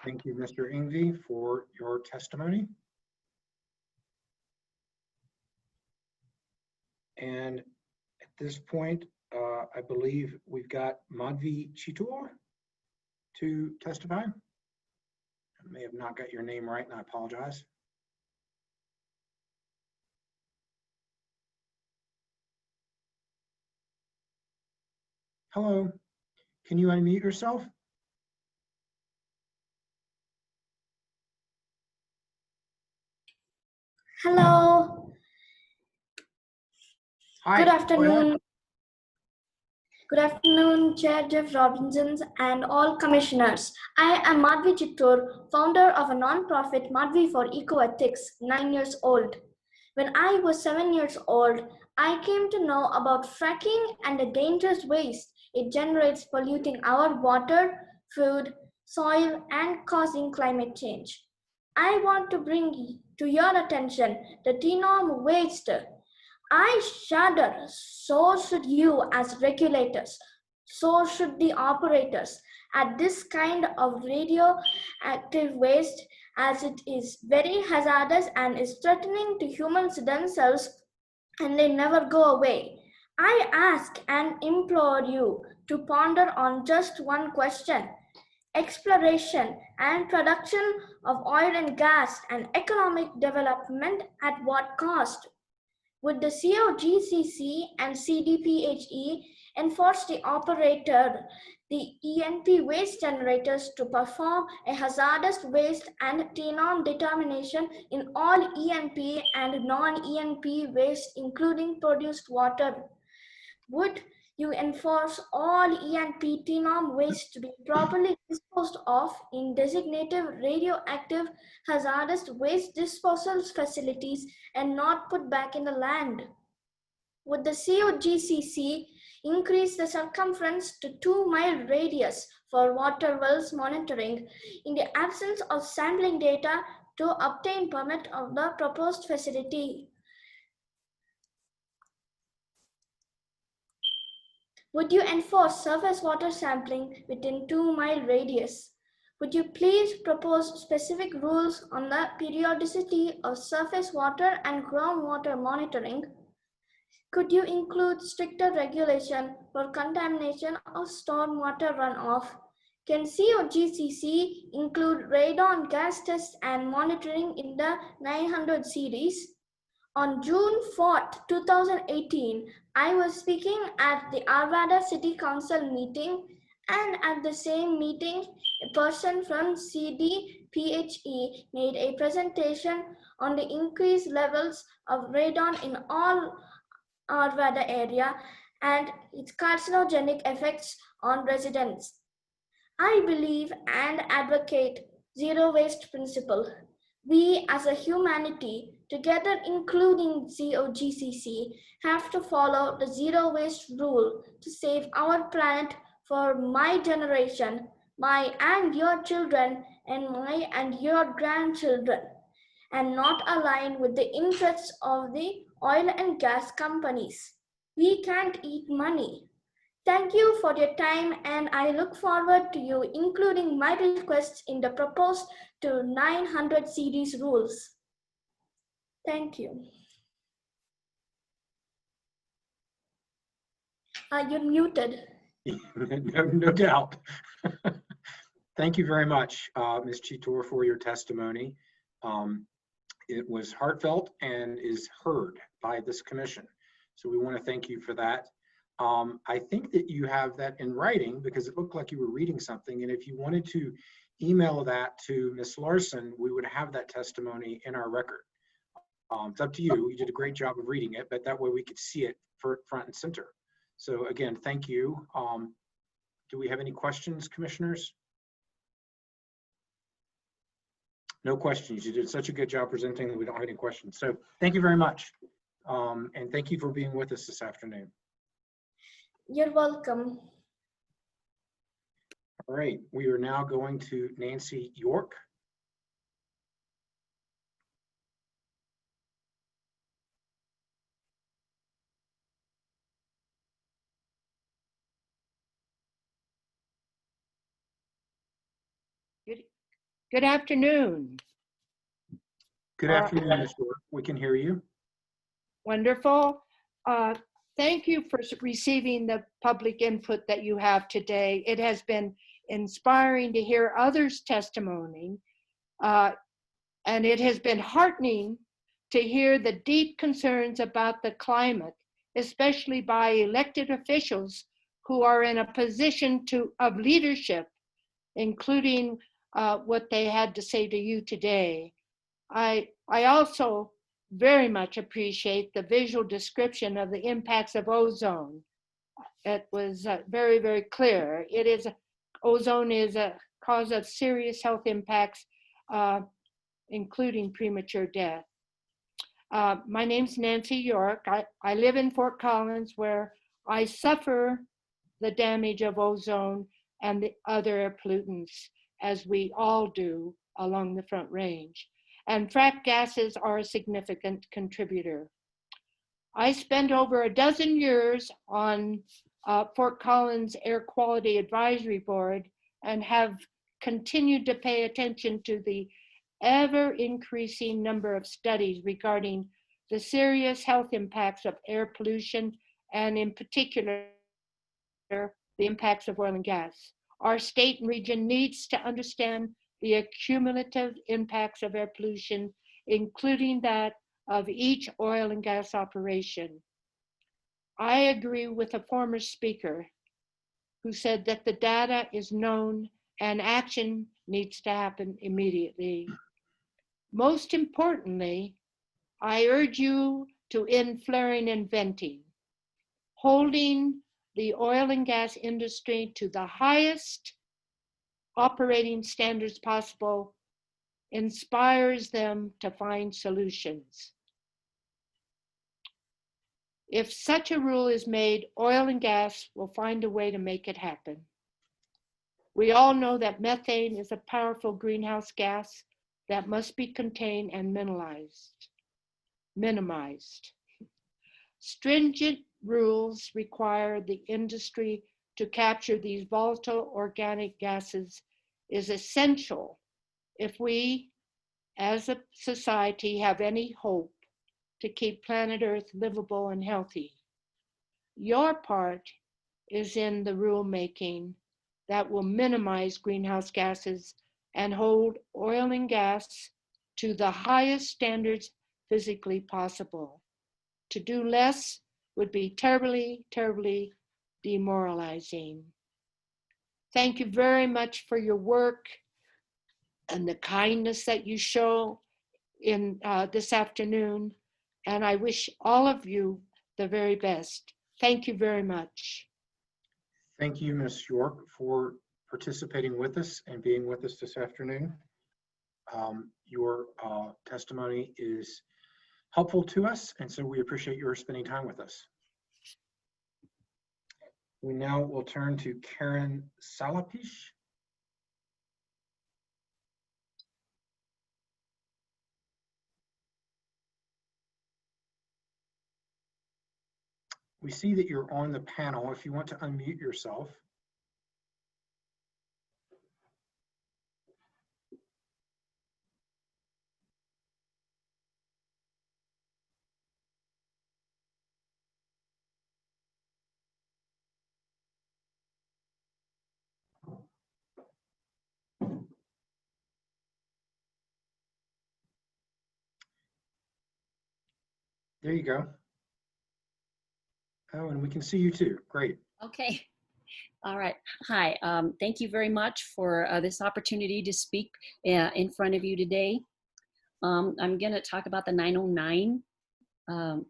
Thank you, Mr. Ingve, for your testimony. And at this point, I believe we've got Madhvi Chitur to testify. I may have not got your name right, and I apologize. Hello, can you unmute yourself?
Hello.
Hi.
Good afternoon. Good afternoon, Chair Jeff Robinson and all commissioners. I am Madhvi Chittur, founder of a non-profit Madhvi for Ecoethics, 9 years old. When I was 7 years old, I came to know about fracking and the dangerous waste it generates, polluting our water, food, soil, and causing climate change. I want to bring to your attention the TNOM waste. I shudder, so should you as regulators, so should the operators at this kind of radioactive waste, as it is very hazardous and is threatening to humans themselves, and they never go away. I ask and implore you to ponder on just one question. Exploration and production of oil and gas and economic development at what cost? Would the COGCC and CDPHE enforce the operator, the ENP waste generators, to perform a hazardous waste and TNOM determination in all ENP and non-ENP waste, including produced water? Would you enforce all ENP TNOM waste to be properly disposed of in designated radioactive hazardous waste disposal facilities and not put back in the land? Would the COGCC increase the circumference to 2-mile radius for water wells monitoring in the absence of sampling data to obtain permit of the proposed facility? Would you enforce surface water sampling within 2-mile radius? Would you please propose specific rules on the periodicity of surface water and groundwater monitoring? Could you include stricter regulation for contamination of stormwater runoff? Can COGCC include radon gas tests and monitoring in the 900 series? On June 4, 2018, I was speaking at the Arvada City Council meeting, and at the same meeting, a person from CDPHE made a presentation on the increased levels of radon in all Arvada area and its carcinogenic effects on residents. I believe and advocate zero waste principle. We as a humanity, together including COGCC, have to follow the zero waste rule to save our planet for my generation, my and your children, and my and your grandchildren, and not align with the interests of the oil and gas companies. We can't eat money. Thank you for your time, and I look forward to you including my requests in the proposed to 900 series rules. Thank you. You're muted.
No doubt. Thank you very much, Ms. Chitor, for your testimony. It was heartfelt and is heard by this commission. So we want to thank you for that. I think that you have that in writing because it looked like you were reading something. And if you wanted to email that to Ms. Larson, we would have that testimony in our record. It's up to you. You did a great job of reading it, but that way we could see it front and center. So again, thank you. Do we have any questions, commissioners? No questions. You did such a good job presenting that we don't have any questions. So thank you very much. And thank you for being with us this afternoon.
You're welcome.
All right, we are now going to Nancy York.
Good afternoon.
Good afternoon, Ms. York. We can hear you.
Wonderful. Thank you for receiving the public input that you have today. It has been inspiring to hear others' testimony, and it has been heartening to hear the deep concerns about the climate, especially by elected officials who are in a position of leadership, including what they had to say to you today. I also very much appreciate the visual description of the impacts of ozone. It was very, very clear. Ozone is a cause of serious health impacts, including premature death. My name's Nancy York. I live in Fort Collins, where I suffer the damage of ozone and the other air pollutants, as we all do along the Front Range. And frack gases are a significant contributor. I spent over a dozen years on Fort Collins Air Quality Advisory Board and have continued to pay attention to the ever increasing number of studies regarding the serious health impacts of air pollution, and in particular, the impacts of oil and gas. Our state and region needs to understand the accumulative impacts of air pollution, including that of each oil and gas operation. I agree with a former speaker who said that the data is known and action needs to happen immediately. Most importantly, I urge you to end flaring and venting, holding the oil and gas industry to the highest operating standards possible inspires them to find solutions. If such a rule is made, oil and gas will find a way to make it happen. We all know that methane is a powerful greenhouse gas that must be contained and minimized. Stringent rules require the industry to capture these volatile organic gases is essential if we, as a society, have any hope to keep planet Earth livable and healthy. Your part is in the rulemaking that will minimize greenhouse gases and hold oil and gas to the highest standards physically possible. To do less would be terribly, terribly demoralizing. Thank you very much for your work and the kindness that you show in this afternoon. And I wish all of you the very best. Thank you very much.
Thank you, Ms. York, for participating with us and being with us this afternoon. Your testimony is helpful to us, and so we appreciate your spending time with us. We now will turn to Karen Salapish. We see that you're on the panel. If you want to unmute yourself. There you go. Oh, and we can see you too. Great.
Okay. All right. Hi. Thank you very much for this opportunity to speak in front of you today. I'm going to talk about the 909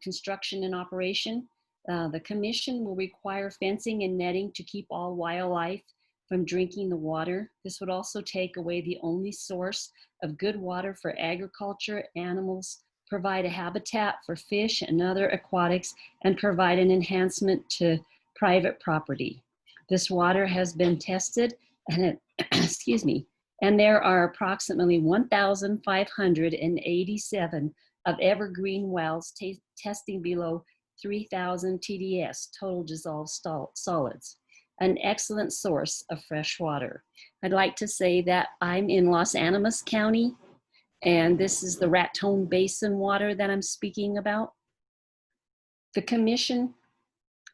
construction and operation. The commission will require fencing and netting to keep all wildlife from drinking the water. This would also take away the only source of good water for agriculture, animals, provide a habitat for fish and other aquatics, and provide an enhancement to private property. This water has been tested and excuse me, and there are approximately 1,587 of evergreen wells testing below 3,000 TDS, total dissolved solids, an excellent source of fresh water. I'd like to say that I'm in Los Animas County, and this is the Raton Basin water that I'm speaking about. The commission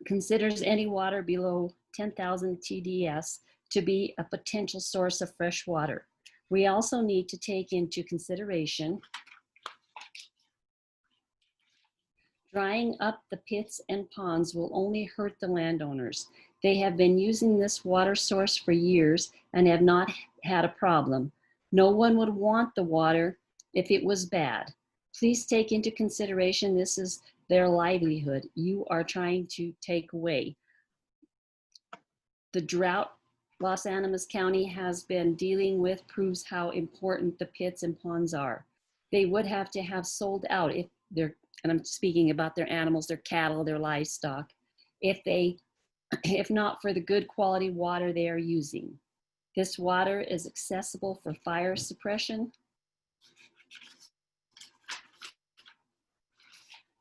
considers any water below 10,000 TDS to be a potential source of fresh water. We also need to take into consideration drying up the pits and ponds will only hurt the landowners. They have been using this water source for years and have not had a problem. No one would want the water if it was bad. Please take into consideration this is their livelihood you are trying to take away. The drought Los Animas County has been dealing with proves how important the pits and ponds are. They would have to have sold out if they're, and I'm speaking about their animals, their cattle, their livestock, if not for the good quality water they are using. This water is accessible for fire suppression.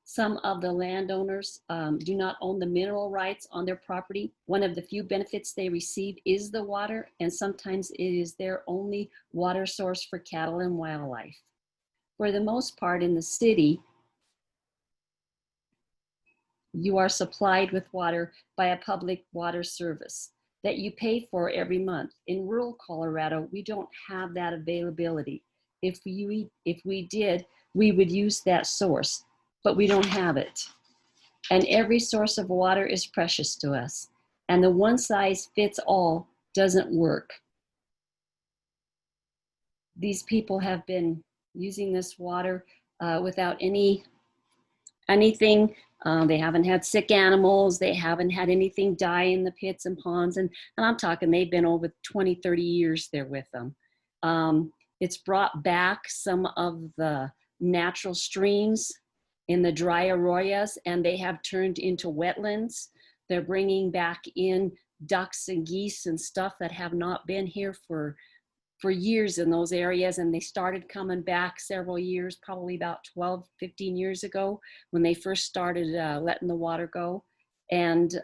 Some of the landowners do not own the mineral rights on their property. One of the few benefits they receive is the water, and sometimes it is their only water source for cattle and wildlife. For the most part in the city, you are supplied with water by a public water service that you pay for every month. In rural Colorado, we don't have that availability. If we did, we would use that source, but we don't have it. And every source of water is precious to us. And the one size fits all doesn't work. These people have been using this water without anything. They haven't had sick animals. They haven't had anything die in the pits and ponds. And I'm talking, they've been over 20, 30 years there with them. It's brought back some of the natural streams in the dry arroyos, and they have turned into wetlands. They're bringing back in ducks and geese and stuff that have not been here for years in those areas, and they started coming back several years, probably about 12, 15 years ago when they first started letting the water go. And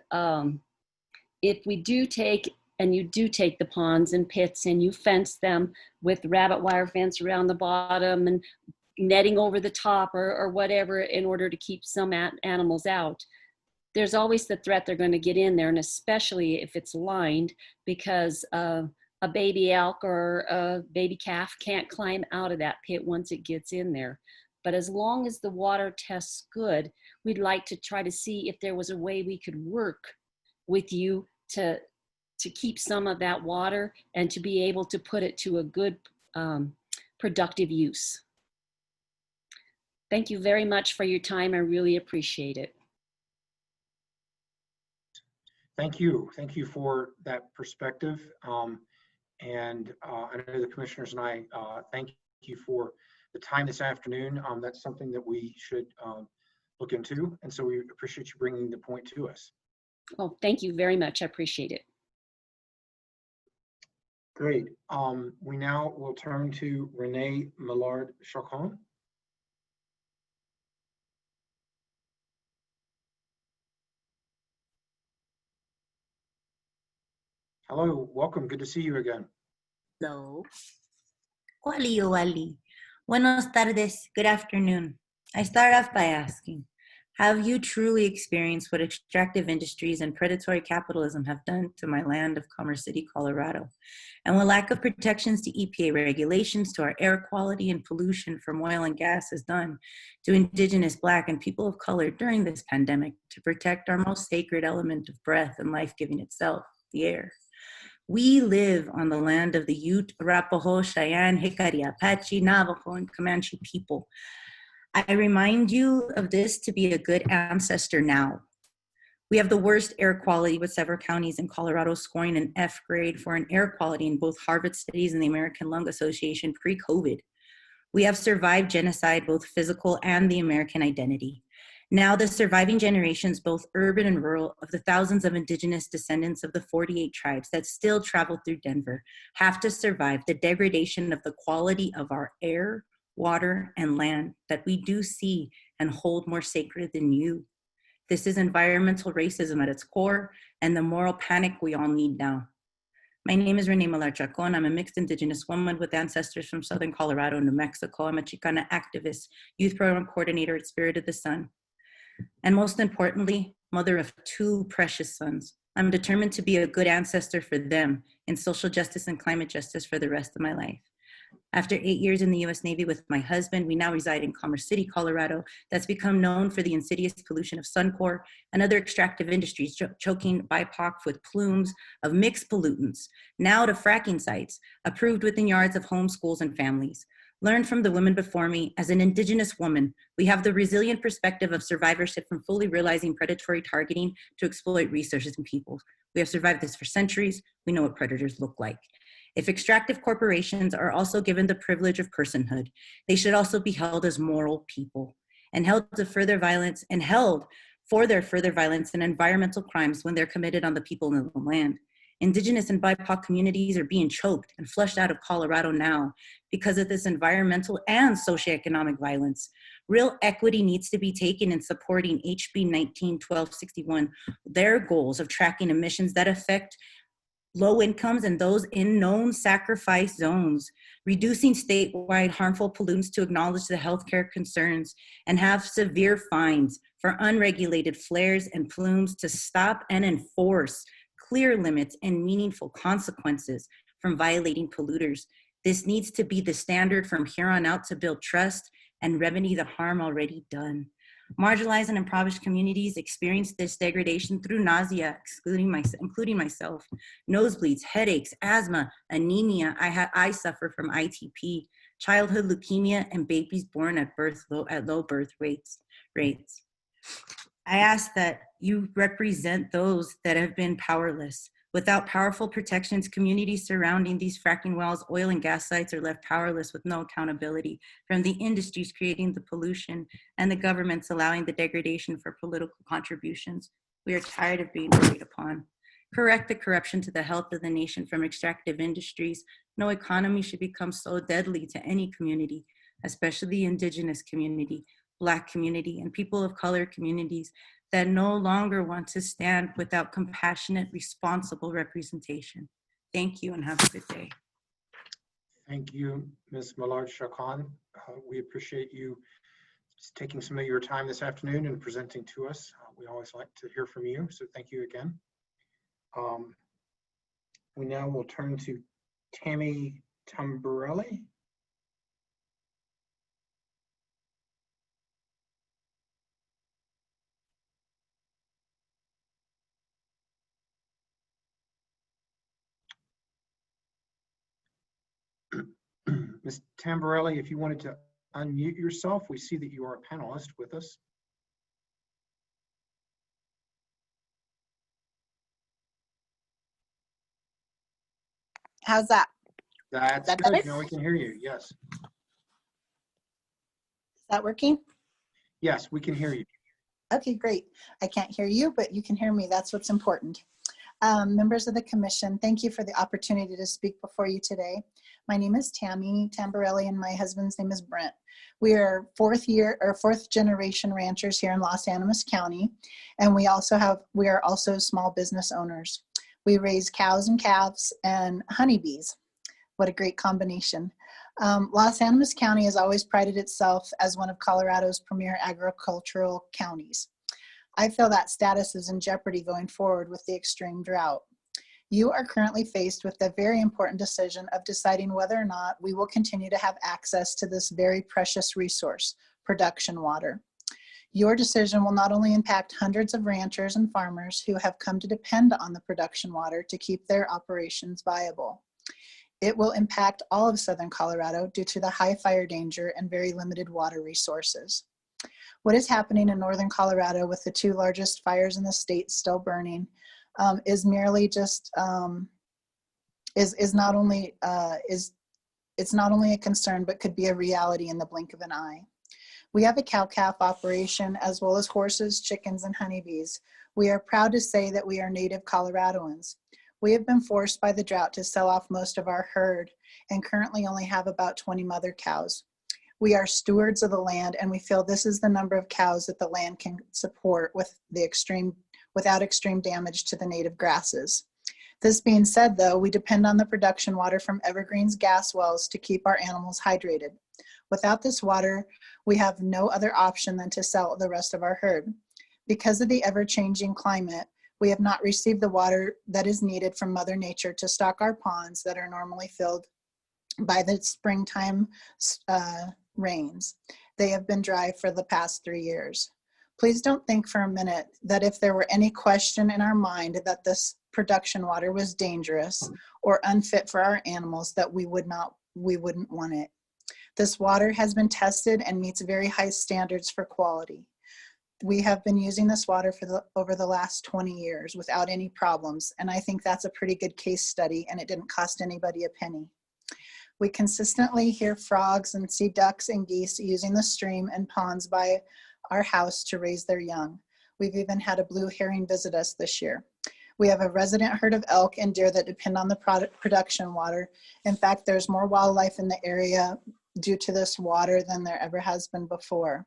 if we do take, and you do take the ponds and pits and you fence them with rabbit wire fence around the bottom and netting over the top or whatever in order to keep some animals out, there's always the threat they're going to get in there, and especially if it's lined, because a baby elk or a baby calf can't climb out of that pit once it gets in there. But as long as the water tests good, we'd like to try to see if there was a way we could work with you to keep some of that water and to be able to put it to a good productive use. Thank you very much for your time. I really appreciate it.
Thank you. Thank you for that perspective. And I know the commissioners and I thank you for the time this afternoon. That's something that we should look into. And so we appreciate you bringing the point to us.
Oh, thank you very much. I appreciate it.
Great. We now will turn to Renee Millard-Chacon. Hello, welcome. Good to see you again.
Hello. Wali. Buenos tardes. Good afternoon. I start off by asking,
Have you truly experienced what extractive industries and predatory capitalism have done to my land of Commerce City, Colorado? And what lack of protections to EPA regulations, to our air quality and pollution from oil and gas has done to Indigenous, Black, and people of color during this pandemic to protect our most sacred element of breath and life-giving itself, the air. We live on the land of the Ute, Arapaho, Cheyenne, Hickory, Apache, Navajo, and Comanche people. I remind you of this to be a good ancestor now. We have the worst air quality, with several counties in Colorado scoring an F grade for an air quality in both Harvard studies and the American Lung Association pre-COVID. We have survived genocide, both physical and the American identity. Now the surviving generations, both urban and rural, of the thousands of Indigenous descendants of the 48 tribes that still travel through Denver have to survive the degradation of the quality of our air, water, and land that we do see and hold more sacred than you. This is environmental racism at its core and the moral panic we all need now. My name is Renee Millar Chacon. I'm a mixed Indigenous woman with ancestors from Southern Colorado and New Mexico. I'm a Chicana activist, youth program coordinator at Spirit of the Sun, and most importantly, mother of 2 precious sons. I'm determined to be a good ancestor for them in social justice and climate justice for the rest of my life. After 8 years in the US Navy with my husband, we now reside in Commerce City, Colorado, that's become known for the insidious pollution of Suncor and other extractive industries, choking BIPOC with plumes of mixed pollutants, now to fracking sites, approved within yards of homes, schools, and families. Learn from the women before me. As an Indigenous woman, we have the resilient perspective of survivorship from fully realizing predatory targeting to exploit resources and people. We have survived this for centuries. We know what predators look like. If extractive corporations are also given the privilege of personhood, they should also be held as moral people and held to further violence and held for their further violence and environmental crimes when they're committed on the people in the land. Indigenous and BIPOC communities are being choked and flushed out of Colorado now because of this environmental and socioeconomic violence. Real equity needs to be taken in supporting HB 19-1261, their goals of tracking emissions that affect low incomes and those in known sacrifice zones, reducing statewide harmful pollutants to acknowledge the healthcare concerns, and have severe fines for unregulated flares and plumes to stop and enforce clear limits and meaningful consequences from violating polluters. This needs to be the standard from here on out to build trust and remedy the harm already done. Marginalized and impoverished communities experience this degradation through nausea, including myself, nosebleeds, headaches, asthma, anemia. I suffer from ITP, childhood leukemia, and babies born at low birth rates. I ask that you represent those that have been powerless. Without powerful protections, communities surrounding these fracking wells, oil and gas sites are left powerless with no accountability from the industries creating the pollution and the governments allowing the degradation for political contributions. We are tired of being preyed upon. Correct the corruption to the health of the nation from extractive industries. No economy should become so deadly to any community, especially the Indigenous community, Black community, and people of color communities that no longer want to stand without compassionate, responsible representation. Thank you and have a good day.
Thank you, Ms. Millard Chacon. We appreciate you taking some of your time this afternoon and presenting to us. We always like to hear from you, so thank you again. We now will turn to Tammy Tamburelli. Ms. Tamburelli, if you wanted to unmute yourself, we see that you are a panelist with us.
How's that?
That's
that
good.
better?
Now we can hear you. Yes.
Is that working?
Yes, we can hear you.
Okay, great. I can't hear you, but you can hear me. That's what's important. Members of the commission, thank you for the opportunity to speak before you today. My name is Tammy Tamburelli and my husband's name is Brent. We are fourth generation ranchers here in Los Animas County, and we are also small business owners. We raise cows and calves and honeybees. What a great combination. Los Animas County has always prided itself as one of Colorado's premier agricultural counties. I feel that status is in jeopardy going forward with the extreme drought. You are currently faced with the very important decision of deciding whether or not we will continue to have access to this very precious resource, production water. Your decision will not only impact hundreds of ranchers and farmers who have come to depend on the production water to keep their operations viable. It will impact all of Southern Colorado due to the high fire danger and very limited water resources. What is happening in Northern Colorado with the 2 largest fires in the state still burning is merely just, it's not only a concern, but could be a reality in the blink of an eye. We have a cow-calf operation as well as horses, chickens, and honeybees. We are proud to say that we are native Coloradoans. We have been forced by the drought to sell off most of our herd and currently only have about 20 mother cows. We are stewards of the land, and we feel this is the number of cows that the land can support without extreme damage to the native grasses. This being said, though, we depend on the production water from Evergreen's gas wells to keep our animals hydrated. Without this water, we have no other option than to sell the rest of our herd. Because of the ever-changing climate, we have not received the water that is needed from Mother Nature to stock our ponds that are normally filled by the springtime rains. They have been dry for the past 3 years. Please don't think for a minute that if there were any question in our mind that this production water was dangerous or unfit for our animals, that we wouldn't want it. This water has been tested and meets very high standards for quality. We have been using this water for over the last 20 years without any problems, and I think that's a pretty good case study, and it didn't cost anybody a penny. We consistently hear frogs and see ducks and geese using the stream and ponds by our house to raise their young. We've even had a blue heron visit us this year. We have a resident herd of elk and deer that depend on the production water. In fact, there's more wildlife in the area due to this water than there ever has been before.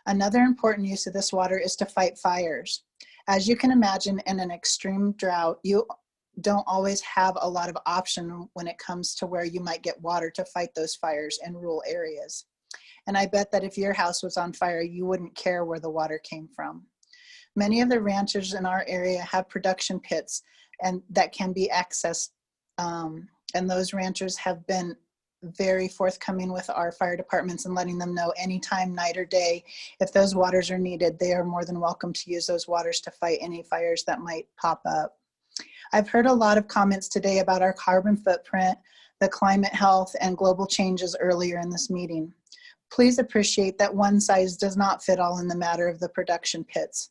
Another important use of this water is to fight fires. As you can imagine, in an extreme drought, you don't always have a lot of option when it comes to where you might get water to fight those fires in rural areas. And I bet that if your house was on fire, you wouldn't care where the water came from. Many of the ranchers in our area have production pits and that can be accessed. And those ranchers have been very forthcoming with our fire departments and letting them know anytime, night or day, if those waters are needed, they are more than welcome to use those waters to fight any fires that might pop up. I've heard a lot of comments today about our carbon footprint, the climate health, and global changes earlier in this meeting. Please appreciate that one size does not fit all in the matter of the production pits.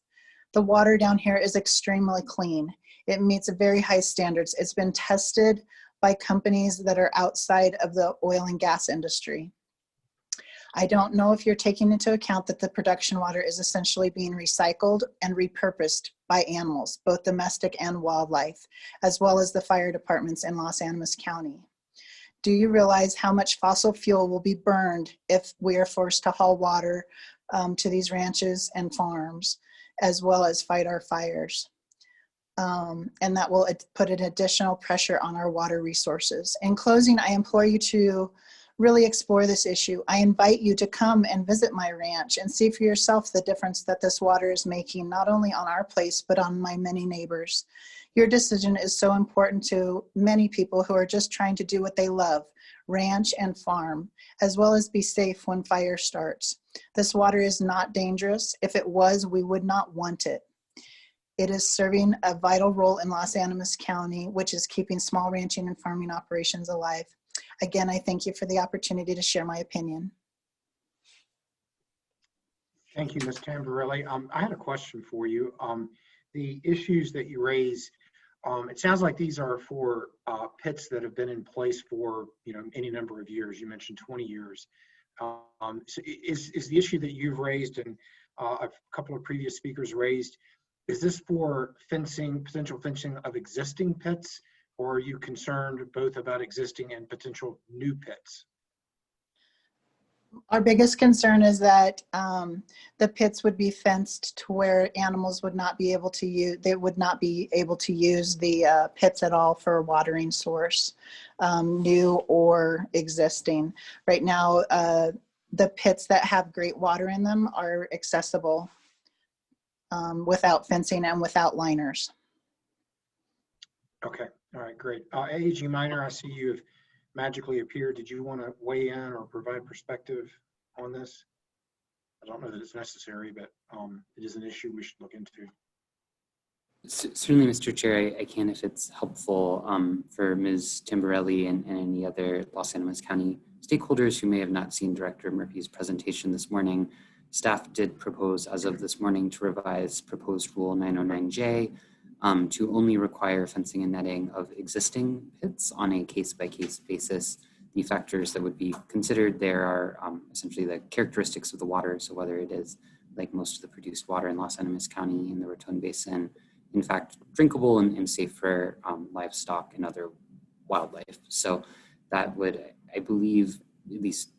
The water down here is extremely clean. It meets very high standards. It's been tested by companies that are outside of the oil and gas industry. I don't know if you're taking into account that the production water is essentially being recycled and repurposed by animals, both domestic and wildlife, as well as the fire departments in Los Animas County. Do you realize how much fossil fuel will be burned if we are forced to haul water to these ranches and farms, as well as fight our fires? And that will put an additional pressure on our water resources. In closing, I implore you to really explore this issue. I invite you to come and visit my ranch and see for yourself the difference that this water is making, not only on our place, but on my many neighbors. Your decision is so important to many people who are just trying to do what they love, ranch and farm, as well as be safe when fire starts. This water is not dangerous. If it was, we would not want it. It is serving a vital role in Los Animas County, which is keeping small ranching and farming operations alive. Again, I thank you for the opportunity to share my opinion.
Thank you, Ms. Tamborelli. I had a question for you. The issues that you raise, it sounds like these are for pits that have been in place for any number of years. You mentioned 20 years. So is the issue that you've raised and a couple of previous speakers raised, is this for fencing, potential fencing of existing pits, or are you concerned both about existing and potential new pits?
Our biggest concern is that the pits would be fenced to where animals would not be able to use, they would not be able to use the pits at all for a watering source, new or existing. Right now, the pits that have great water in them are accessible without fencing and without liners.
Okay, all right, great. AG Minor, I see you have magically appeared. Did you want to weigh in or provide perspective on this? I don't know that it's necessary, but it is an issue we should look into.
Certainly, Mr. Chair, I can if it's helpful for Ms. Tamborelli and any other Los Animas County stakeholders who may have not seen Director Murphy's presentation this morning. Staff did propose as of this morning to revise proposed Rule 909J to only require fencing and netting of existing pits on a case-by-case basis. The factors that would be considered there are essentially the characteristics of the water. So whether it is, like most of the produced water in Los Animas County in the Raton Basin, in fact, drinkable and safe for livestock and other wildlife. So that would, I believe, at least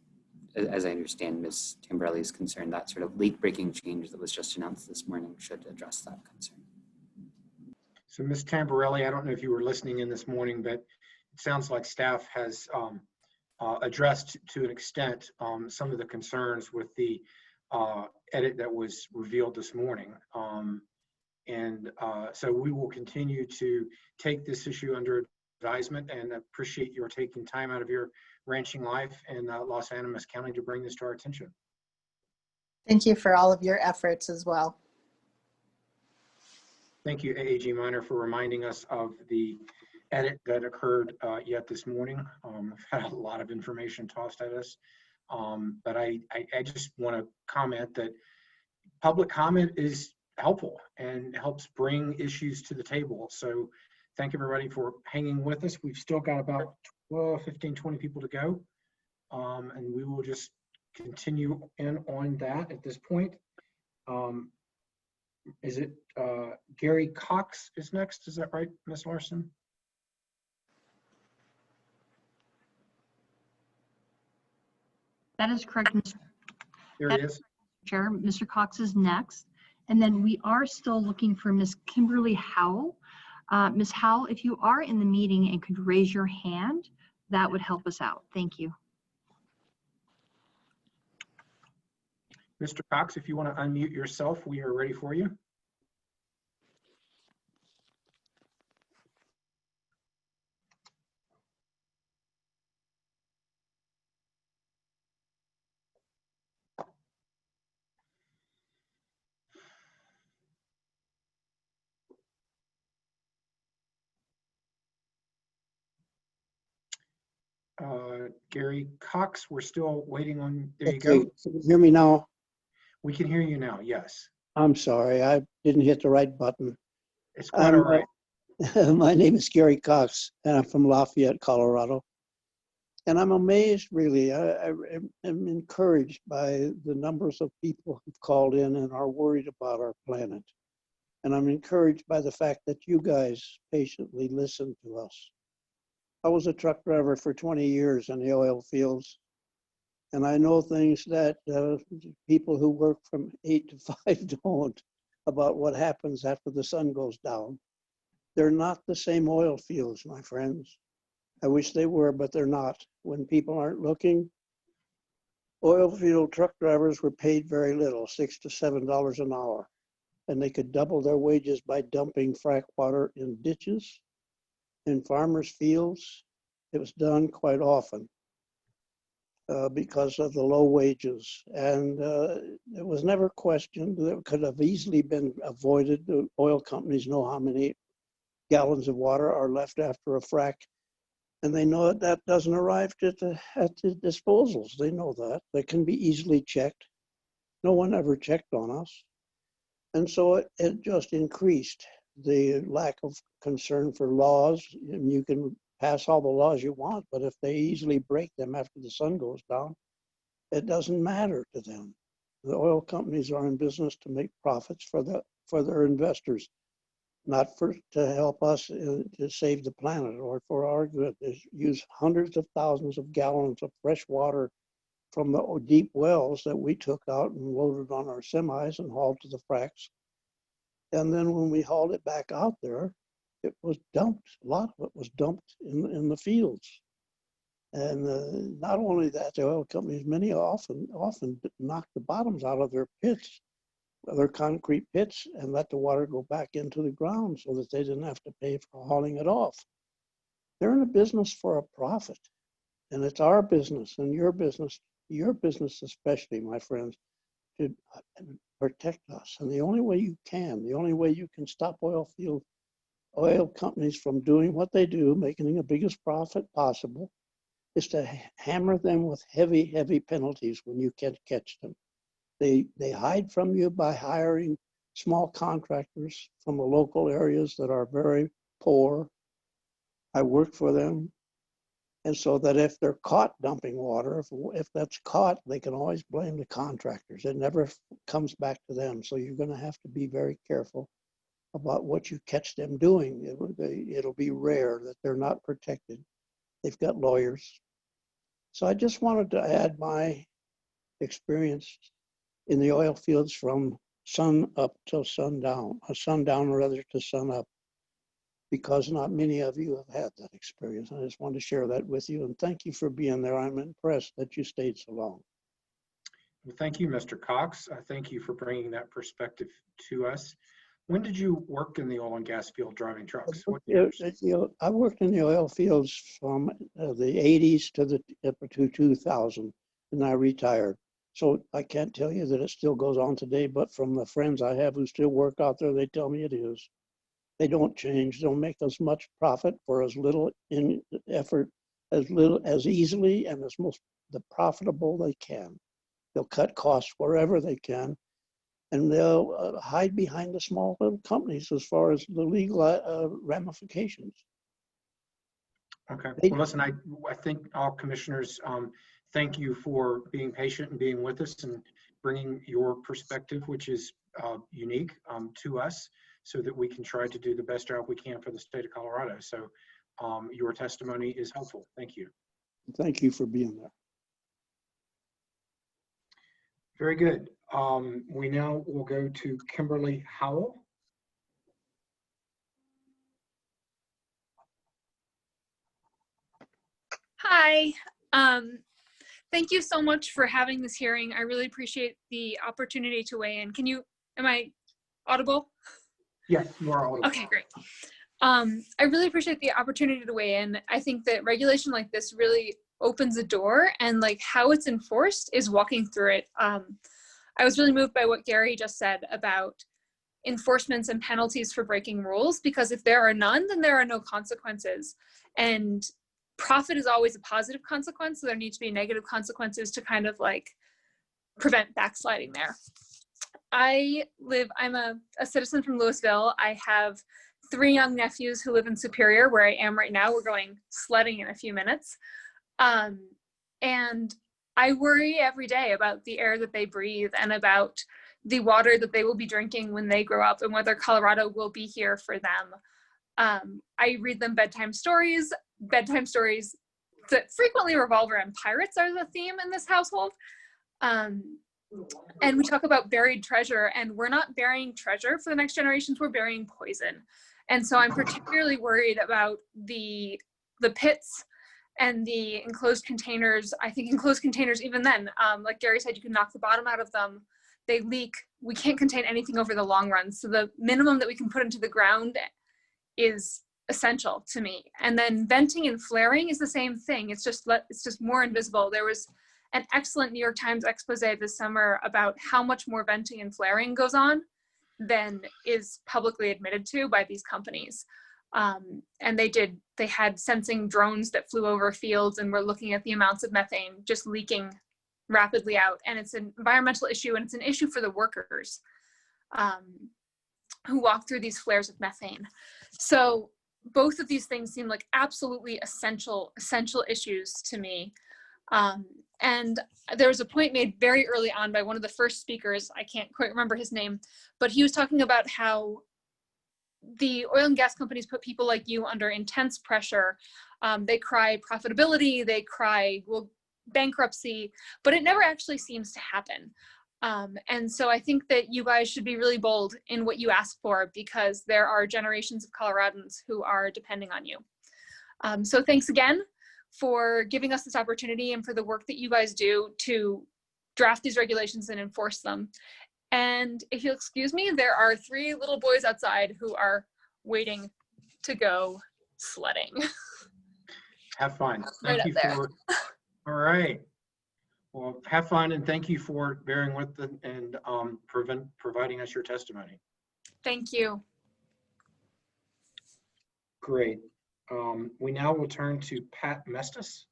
as I understand Ms. Tamborelli's concern, that sort of late-breaking change that was just announced this morning should address that concern.
So Ms. Tamborelli, I don't know if you were listening in this morning, but it sounds like staff has addressed to an extent some of the concerns with the edit that was revealed this morning. So we will continue to take this issue under advisement and appreciate your taking time out of your ranching life in Los Animas County to bring this to our attention.
Thank you for all of your efforts as well.
Thank you, AAG Minor, for reminding us of the edit that occurred yet this morning. We've had a lot of information tossed at us, but I just want to comment that public comment is helpful and helps bring issues to the table. So thank everybody for hanging with us. We've still got about 15, 20 people to go, and we will just continue in on that at this point. Is it Gary Cox is next? Is that right, Ms. Larson?
That is correct, Mr.
There he is.
Chair. Mr. Cox is next. And then we are still looking for Ms. Kimberly Howell. Ms. Howell, if you are in the meeting and could raise your hand, that would help us out. Thank you.
Mr. Cox, if you want to unmute yourself, we are ready for you. Gary Cox, we're still waiting on, there you go.
Can you hear me now?
We can hear you now, yes.
I'm sorry, I didn't hit the right button.
It's quite all right.
My name is Gary Cox, and I'm from Lafayette, Colorado. And I'm amazed, really. I am encouraged by the numbers of people who've called in and are worried about our planet. And I'm encouraged by the fact that you guys patiently listen to us. I was a truck driver for 20 years in the oil fields, and I know things that people who work from 8 to 5 don't about what happens after the sun goes down. They're not the same oil fields, my friends. I wish they were, but they're not. When people aren't looking, oil field truck drivers were paid very little, $6 to $7 an hour, and they could double their wages by dumping frack water in ditches, in farmers' fields. It was done quite often because of the low wages. And it was never questioned. That could have easily been avoided. The oil companies know how many gallons of water are left after a frack. And they know that doesn't arrive at the disposals. They know that. They can be easily checked. No one ever checked on us. And so it just increased the lack of concern for laws. And you can pass all the laws you want, but if they easily break them after the sun goes down, it doesn't matter to them. The oil companies are in business to make profits for their investors, not to help us to save the planet or for our good. They use hundreds of thousands of gallons of fresh water from the deep wells that we took out and loaded on our semis and hauled to the fracs. And then when we hauled it back out there, it was dumped. A lot of it was dumped in the fields. And not only that, the oil companies, many often knock the bottoms out of their pits, their concrete pits, and let the water go back into the ground so that they didn't have to pay for hauling it off. They're in a business for a profit. And it's our business and your business especially, my friends, to protect us. And the only way you can stop oil companies from doing what they do, making the biggest profit possible, is to hammer them with heavy, heavy penalties when you can't catch them. They hide from you by hiring small contractors from the local areas that are very poor. I work for them. And so that if they're caught dumping water, if that's caught, they can always blame the contractors. It never comes back to them. So you're going to have to be very careful about what you catch them doing. It'll be rare that they're not protected. They've got lawyers. So I just wanted to add my experience in the oil fields from sun up till sundown, sundown rather to sun up, because not many of you have had that experience. I just wanted to share that with you, and thank you for being there. I'm impressed that you stayed so long.
Well, thank you, Mr. Cox. Thank you for bringing that perspective to us. When did you work in the oil and gas field driving trucks? What years?
I worked in the oil fields from the 80s to 2000, and I retired. So I can't tell you that it still goes on today, but from the friends I have who still work out there, they tell me it is. They don't change. They'll make as much profit for as little in effort, as easily and as the profitable they can. They'll cut costs wherever they can, and they'll hide behind the small little companies as far as the legal ramifications.
Okay. Well, listen, I think all commissioners, thank you for being patient and being with us and bringing your perspective, which is unique to us, so that we can try to do the best job we can for the state of Colorado. So your testimony is helpful. Thank you.
Thank you for being there.
Very good. We now will go to Kimberly Howell.
Hi. Thank you so much for having this hearing. I really appreciate the opportunity to weigh in. Am I audible?
Yes, you are audible.
Okay, great. I really appreciate the opportunity to weigh in. I think that regulation like this really opens a door, and like how it's enforced is walking through it. I was really moved by what Gary just said about enforcements and penalties for breaking rules, because if there are none, then there are no consequences. And profit is always a positive consequence, so there need to be negative consequences to kind of like prevent backsliding there. I'm a citizen from Louisville. I have 3 young nephews who live in Superior, where I am right now. We're going sledding in a few minutes. And I worry every day about the air that they breathe and about the water that they will be drinking when they grow up, and whether Colorado will be here for them. I read them bedtime stories that frequently revolve around pirates are the theme in this household. And we talk about buried treasure, and we're not burying treasure for the next generations, we're burying poison. And so I'm particularly worried about the pits and the enclosed containers. I think enclosed containers, even then, like Gary said, you can knock the bottom out of them. They leak. We can't contain anything over the long run. So the minimum that we can put into the ground is essential to me. And then venting and flaring is the same thing. It's just more invisible. There was an excellent New York Times expose this summer about how much more venting and flaring goes on than is publicly admitted to by these companies. And they had sensing drones that flew over fields and were looking at the amounts of methane just leaking rapidly out. And it's an environmental issue, and it's an issue for the workers who walk through these flares of methane. So both of these things seem like absolutely essential issues to me. And there was a point made very early on by one of the first speakers, I can't quite remember his name, but he was talking about how the oil and gas companies put people like you under intense pressure. They cry profitability, they cry, well, bankruptcy, but it never actually seems to happen. And so I think that you guys should be really bold in what you ask for, because there are generations of Coloradans who are depending on you. So thanks again for giving us this opportunity and for the work that you guys do to draft these regulations and enforce them. And if you'll excuse me, there are 3 little boys outside who are waiting to go sledding.
Have fun.
Right
Thank you
up there.
for, all right. Well, have fun, and thank you for bearing with it and providing us your testimony.
Thank you.
Great. We now will turn to Pat Mestis.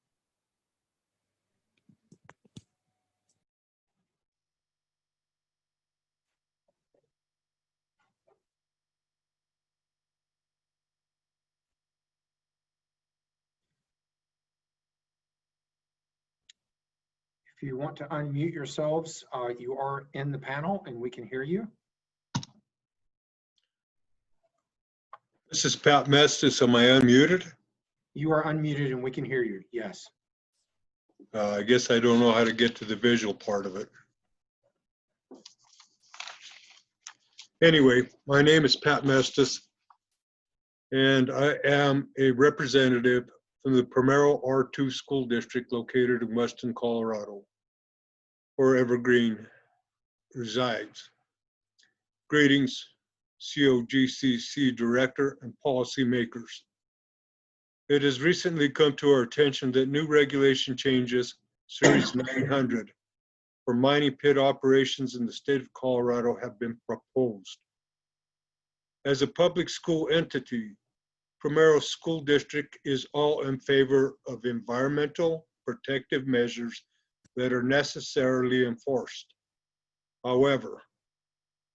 If you want to unmute yourselves, you are in the panel and we can hear you.
This is Pat Mestis. Am I unmuted?
You are unmuted and we can hear you, yes.
I guess I don't know how to get to the visual part of it. Anyway, my name is Pat Mestis, and I am a representative from the Primero R2 School District located in Weston, Colorado, where Evergreen resides. Greetings, COGCC Director and policymakers. It has recently come to our attention that new regulation changes, Series 900, for mining pit operations in the state of Colorado have been proposed. As a public school entity, Primero School District is all in favor of environmental protective measures that are necessarily enforced. However,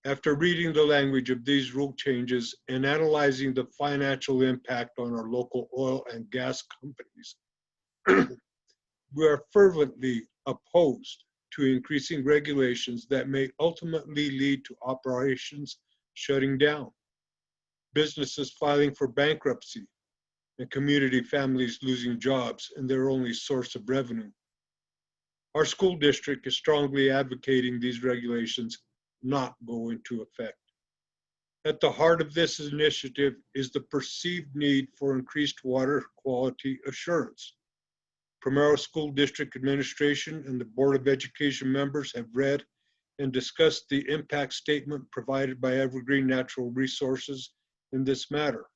after reading the language of these rule changes and analyzing the financial impact on our local oil and gas companies, we are fervently opposed to increasing regulations that may ultimately lead to operations shutting down, businesses filing for bankruptcy, and community families losing jobs and their only source of revenue. Our school district is strongly advocating these regulations not go into effect. At the heart of this initiative is the perceived need for increased water quality assurance. Primero School District Administration and the Board of Education members have read and discussed the impact statement provided by Evergreen Natural Resources in this matter.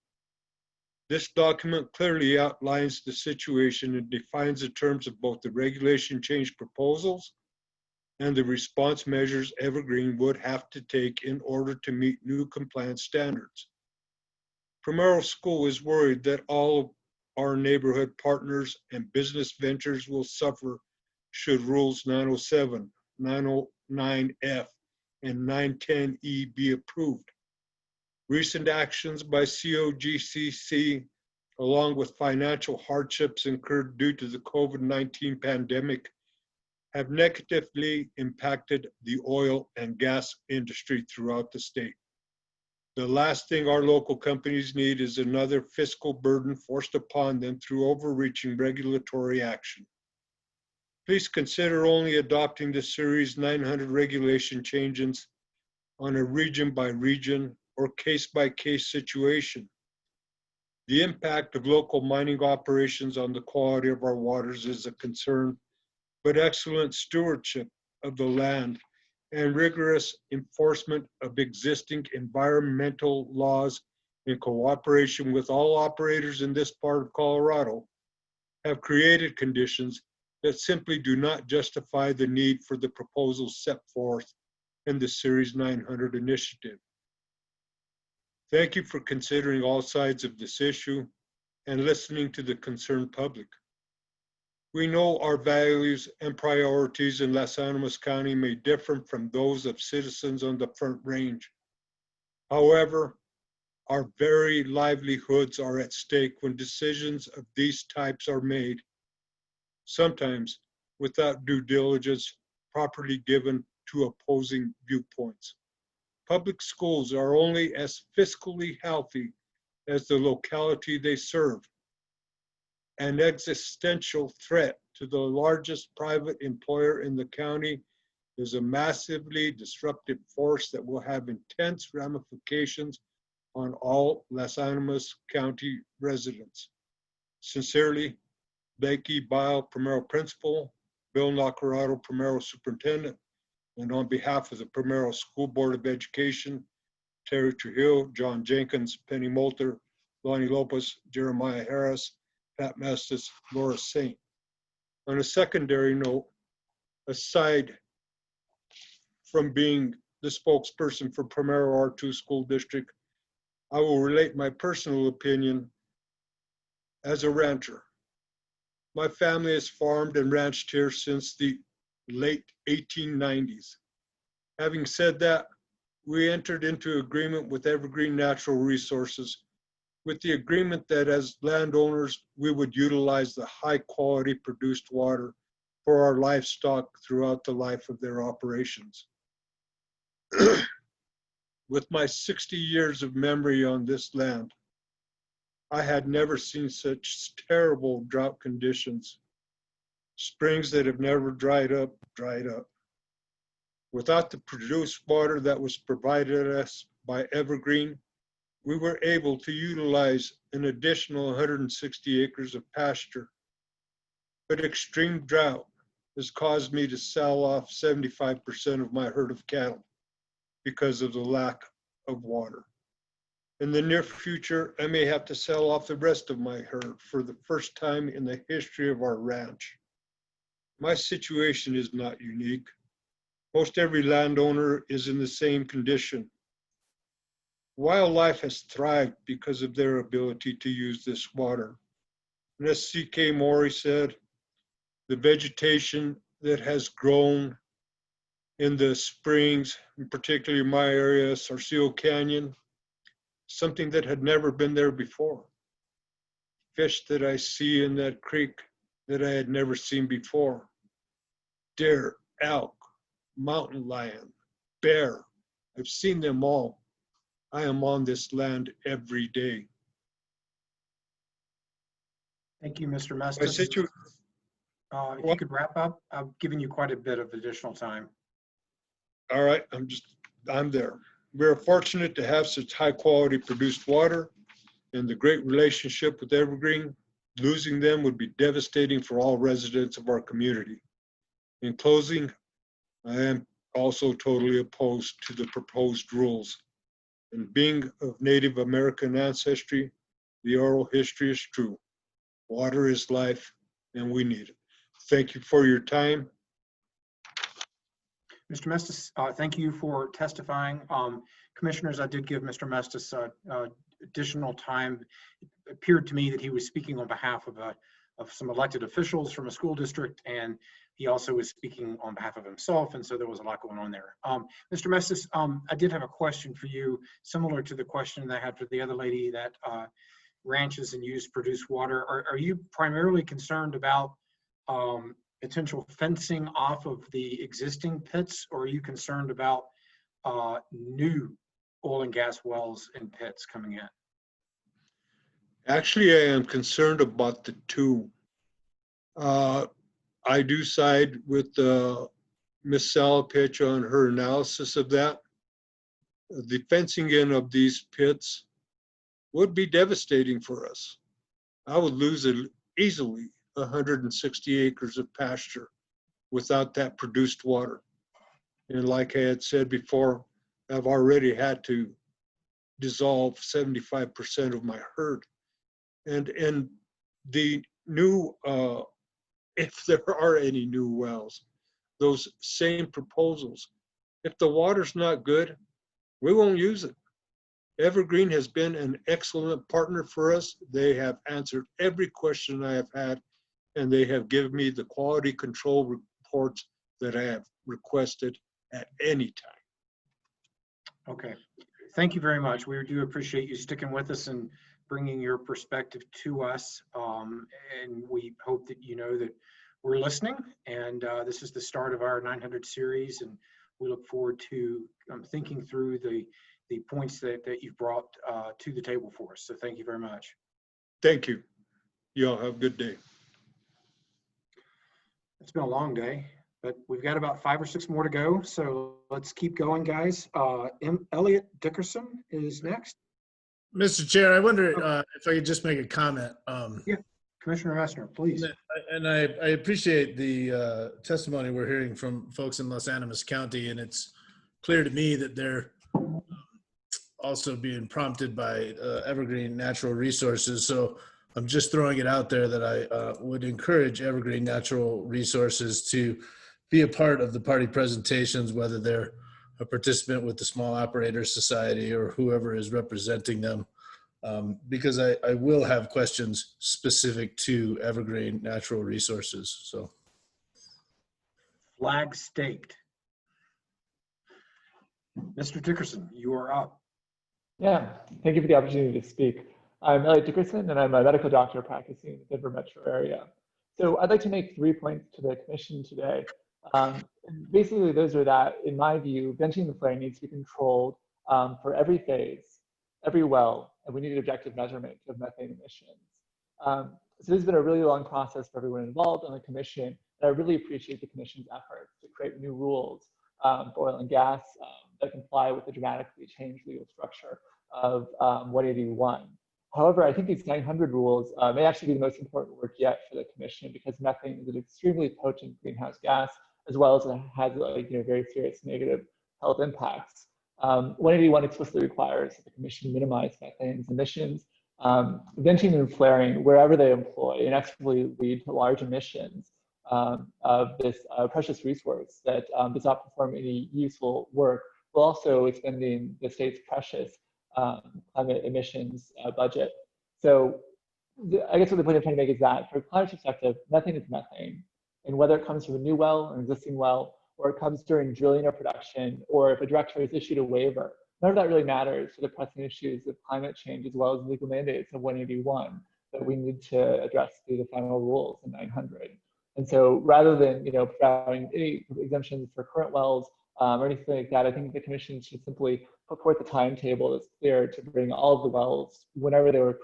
This document clearly outlines the situation and defines the terms of both the regulation change proposals and the response measures Evergreen would have to take in order to meet new compliance standards. Primero School is worried that all of our neighborhood partners and business ventures will suffer should rules 907, 909F, and 910E be approved. Recent actions by COGCC, along with financial hardships incurred due to the COVID-19 pandemic, have negatively impacted the oil and gas industry throughout the state. The last thing our local companies need is another fiscal burden forced upon them through overreaching regulatory action. Please consider only adopting the Series 900 regulation changes on a region-by-region or case-by-case situation. The impact of local mining operations on the quality of our waters is a concern, but excellent stewardship of the land and rigorous enforcement of existing environmental laws in cooperation with all operators in this part of Colorado have created conditions that simply do not justify the need for the proposals set forth in the Series 900 initiative. Thank you for considering all sides of this issue and listening to the concerned public. We know our values and priorities in Las Animas County may differ from those of citizens on the Front Range. However, our very livelihoods are at stake when decisions of these types are made, sometimes without due diligence properly given to opposing viewpoints. Public schools are only as fiscally healthy as the locality they serve. an existential threat to the largest private employer in the county, is a massively disruptive force that will have intense ramifications on all Las Animas County residents. Sincerely, Becky Bile, Primero Principal, Bill Nacarado, Primero Superintendent, and on behalf of the Primero School Board of Education, Terry Trujillo, John Jenkins, Penny Moulter, Lonnie Lopez, Jeremiah Harris, Pat Mestis, Laura Saint. On a secondary note, aside from being the spokesperson for Primero R2 School District, I will relate my personal opinion as a rancher. My family has farmed and ranched here since the late 1890s. Having said that, we entered into agreement with Evergreen Natural Resources with the agreement that as landowners, we would utilize the high quality produced water for our livestock throughout the life of their operations. With my 60 years of memory on this land, I had never seen such terrible drought conditions. Springs that have never dried up. Without the produced water that was provided us by Evergreen, we were able to utilize an additional 160 acres of pasture. But extreme drought has caused me to sell off 75% of my herd of cattle because of the lack of water. In the near future, I may have to sell off the rest of my herd for the first time in the history of our ranch. My situation is not unique. Most every landowner is in the same condition. Wildlife has thrived because of their ability to use this water. And as C.K. Morey said, the vegetation that has grown in the springs, in particularly my area, Sarcillo Canyon, something that had never been there before. Fish that I see in that creek that I had never seen before. Deer, elk, mountain lion, bear. I've seen them all. I am on this land every day.
Thank you, Mr. Mestis. If you could wrap up, I've given you quite a bit of additional time.
All right, I'm there. We're fortunate to have such high quality produced water and the great relationship with Evergreen. Losing them would be devastating for all residents of our community. In closing, I am also totally opposed to the proposed rules. And being of Native American ancestry, the oral history is true. Water is life, and we need it. Thank you for your time.
Mr. Mestis, thank you for testifying. Commissioners, I did give Mr. Mestis additional time. It appeared to me that he was speaking on behalf of some elected officials from a school district, and he also was speaking on behalf of himself, and so there was a lot going on there. Mr. Mestis, I did have a question for you, similar to the question that I had for the other lady that ranches and use produced water. Are you primarily concerned about potential fencing off of the existing pits, or are you concerned about new oil and gas wells and pits coming in?
Actually, I am concerned about the two. I do side with Ms. Salapitch on her analysis of that. The fencing in of these pits would be devastating for us. I would lose easily 160 acres of pasture without that produced water. And like I had said before, I've already had to dissolve 75% of my herd. And the new, if there are any new wells, those same proposals, if the water's not good, we won't use it. Evergreen has been an excellent partner for us. They have answered every question I have had, and they have given me the quality control reports that I have requested at any time.
Okay, thank you very much. We do appreciate you sticking with us and bringing your perspective to us. And we hope that you know that we're listening, and this is the start of our 900 series, and we look forward to thinking through the points that you've brought to the table for us. So thank you very much.
Thank you. Y'all have a good day.
It's been a long day, but we've got about 5 or 6 more to go. So let's keep going, guys. Elliot Dickerson is next.
Mr. Chair, I wonder if I could just make a comment.
Yeah, Commissioner Messner, please.
And I appreciate the testimony we're hearing from folks in Los Animas County, and it's clear to me that they're also being prompted by Evergreen Natural Resources. So I'm just throwing it out there that I would encourage Evergreen Natural Resources to be a part of the party presentations, whether they're a participant with the Small Operators Society or whoever is representing them, because I will have questions specific to Evergreen Natural Resources. So,
Flag staked. Mr. Dickerson, you are up.
Yeah, thank you for the opportunity to speak. I'm Elliot Dickerson, and I'm a medical doctor practicing in the Denver metro area. So I'd like to make 3 points to the commission today. Basically, those are that, in my view, benching the flare needs to be controlled for every phase, every well, and we need an objective measurement of methane emissions. So this has been a really long process for everyone involved on the commission, and I really appreciate the commission's efforts to create new rules for oil and gas that comply with the dramatically changed legal structure of 181. However, I think these 900 rules may actually be the most important work yet for the commission, because methane is an extremely potent greenhouse gas, as well as it has very serious negative health impacts. 181 explicitly requires that the commission minimize methane's emissions. Venting and flaring, wherever they employ, inevitably lead to large emissions of this precious resource that does not perform any useful work, while also expending the state's precious climate emissions budget. So I guess what the point I'm trying to make is that, from a climate perspective, methane is methane. And whether it comes from a new well, an existing well, or it comes during drilling or production, or if a director has issued a waiver, none of that really matters for the pressing issues of climate change, as well as legal mandates of 181 that we need to address through the final rules in 900. And so rather than providing any exemptions for current wells or anything like that, I think the commission should simply put forth a timetable that's clear to bring all of the wells, whenever they were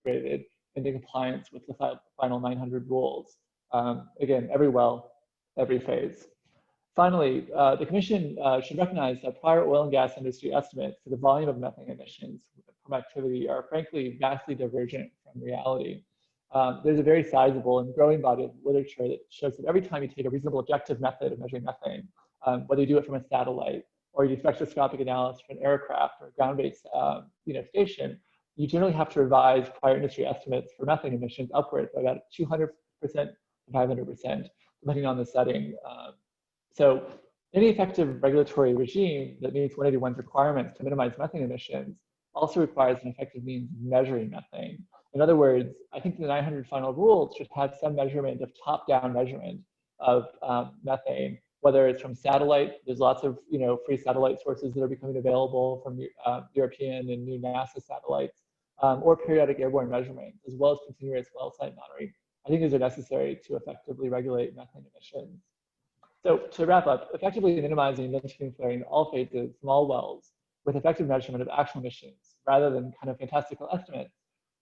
created, into compliance with the final 900 rules. Again, every well, every phase. Finally, the commission should recognize that prior oil and gas industry estimates for the volume of methane emissions from activity are frankly vastly divergent from reality. There's a very sizable and growing body of literature that shows that every time you take a reasonable objective method of measuring methane, whether you do it from a satellite or you do spectroscopic analysis from an aircraft or a ground-based station, you generally have to revise prior industry estimates for methane emissions upwards by about 200% to 500%, depending on the setting. So any effective regulatory regime that meets 181's requirements to minimize methane emissions also requires an effective means of measuring methane. In other words, I think the 900 final rules should have some measurement of top-down measurement of methane, whether it's from satellite. There's lots of free satellite sources that are becoming available from European and new NASA satellites, or periodic airborne measurements, as well as continuous well site monitoring. I think these are necessary to effectively regulate methane emissions. So to wrap up, effectively minimizing venting and flaring in all phases from all wells with effective measurement of actual emissions, rather than kind of fantastical estimates,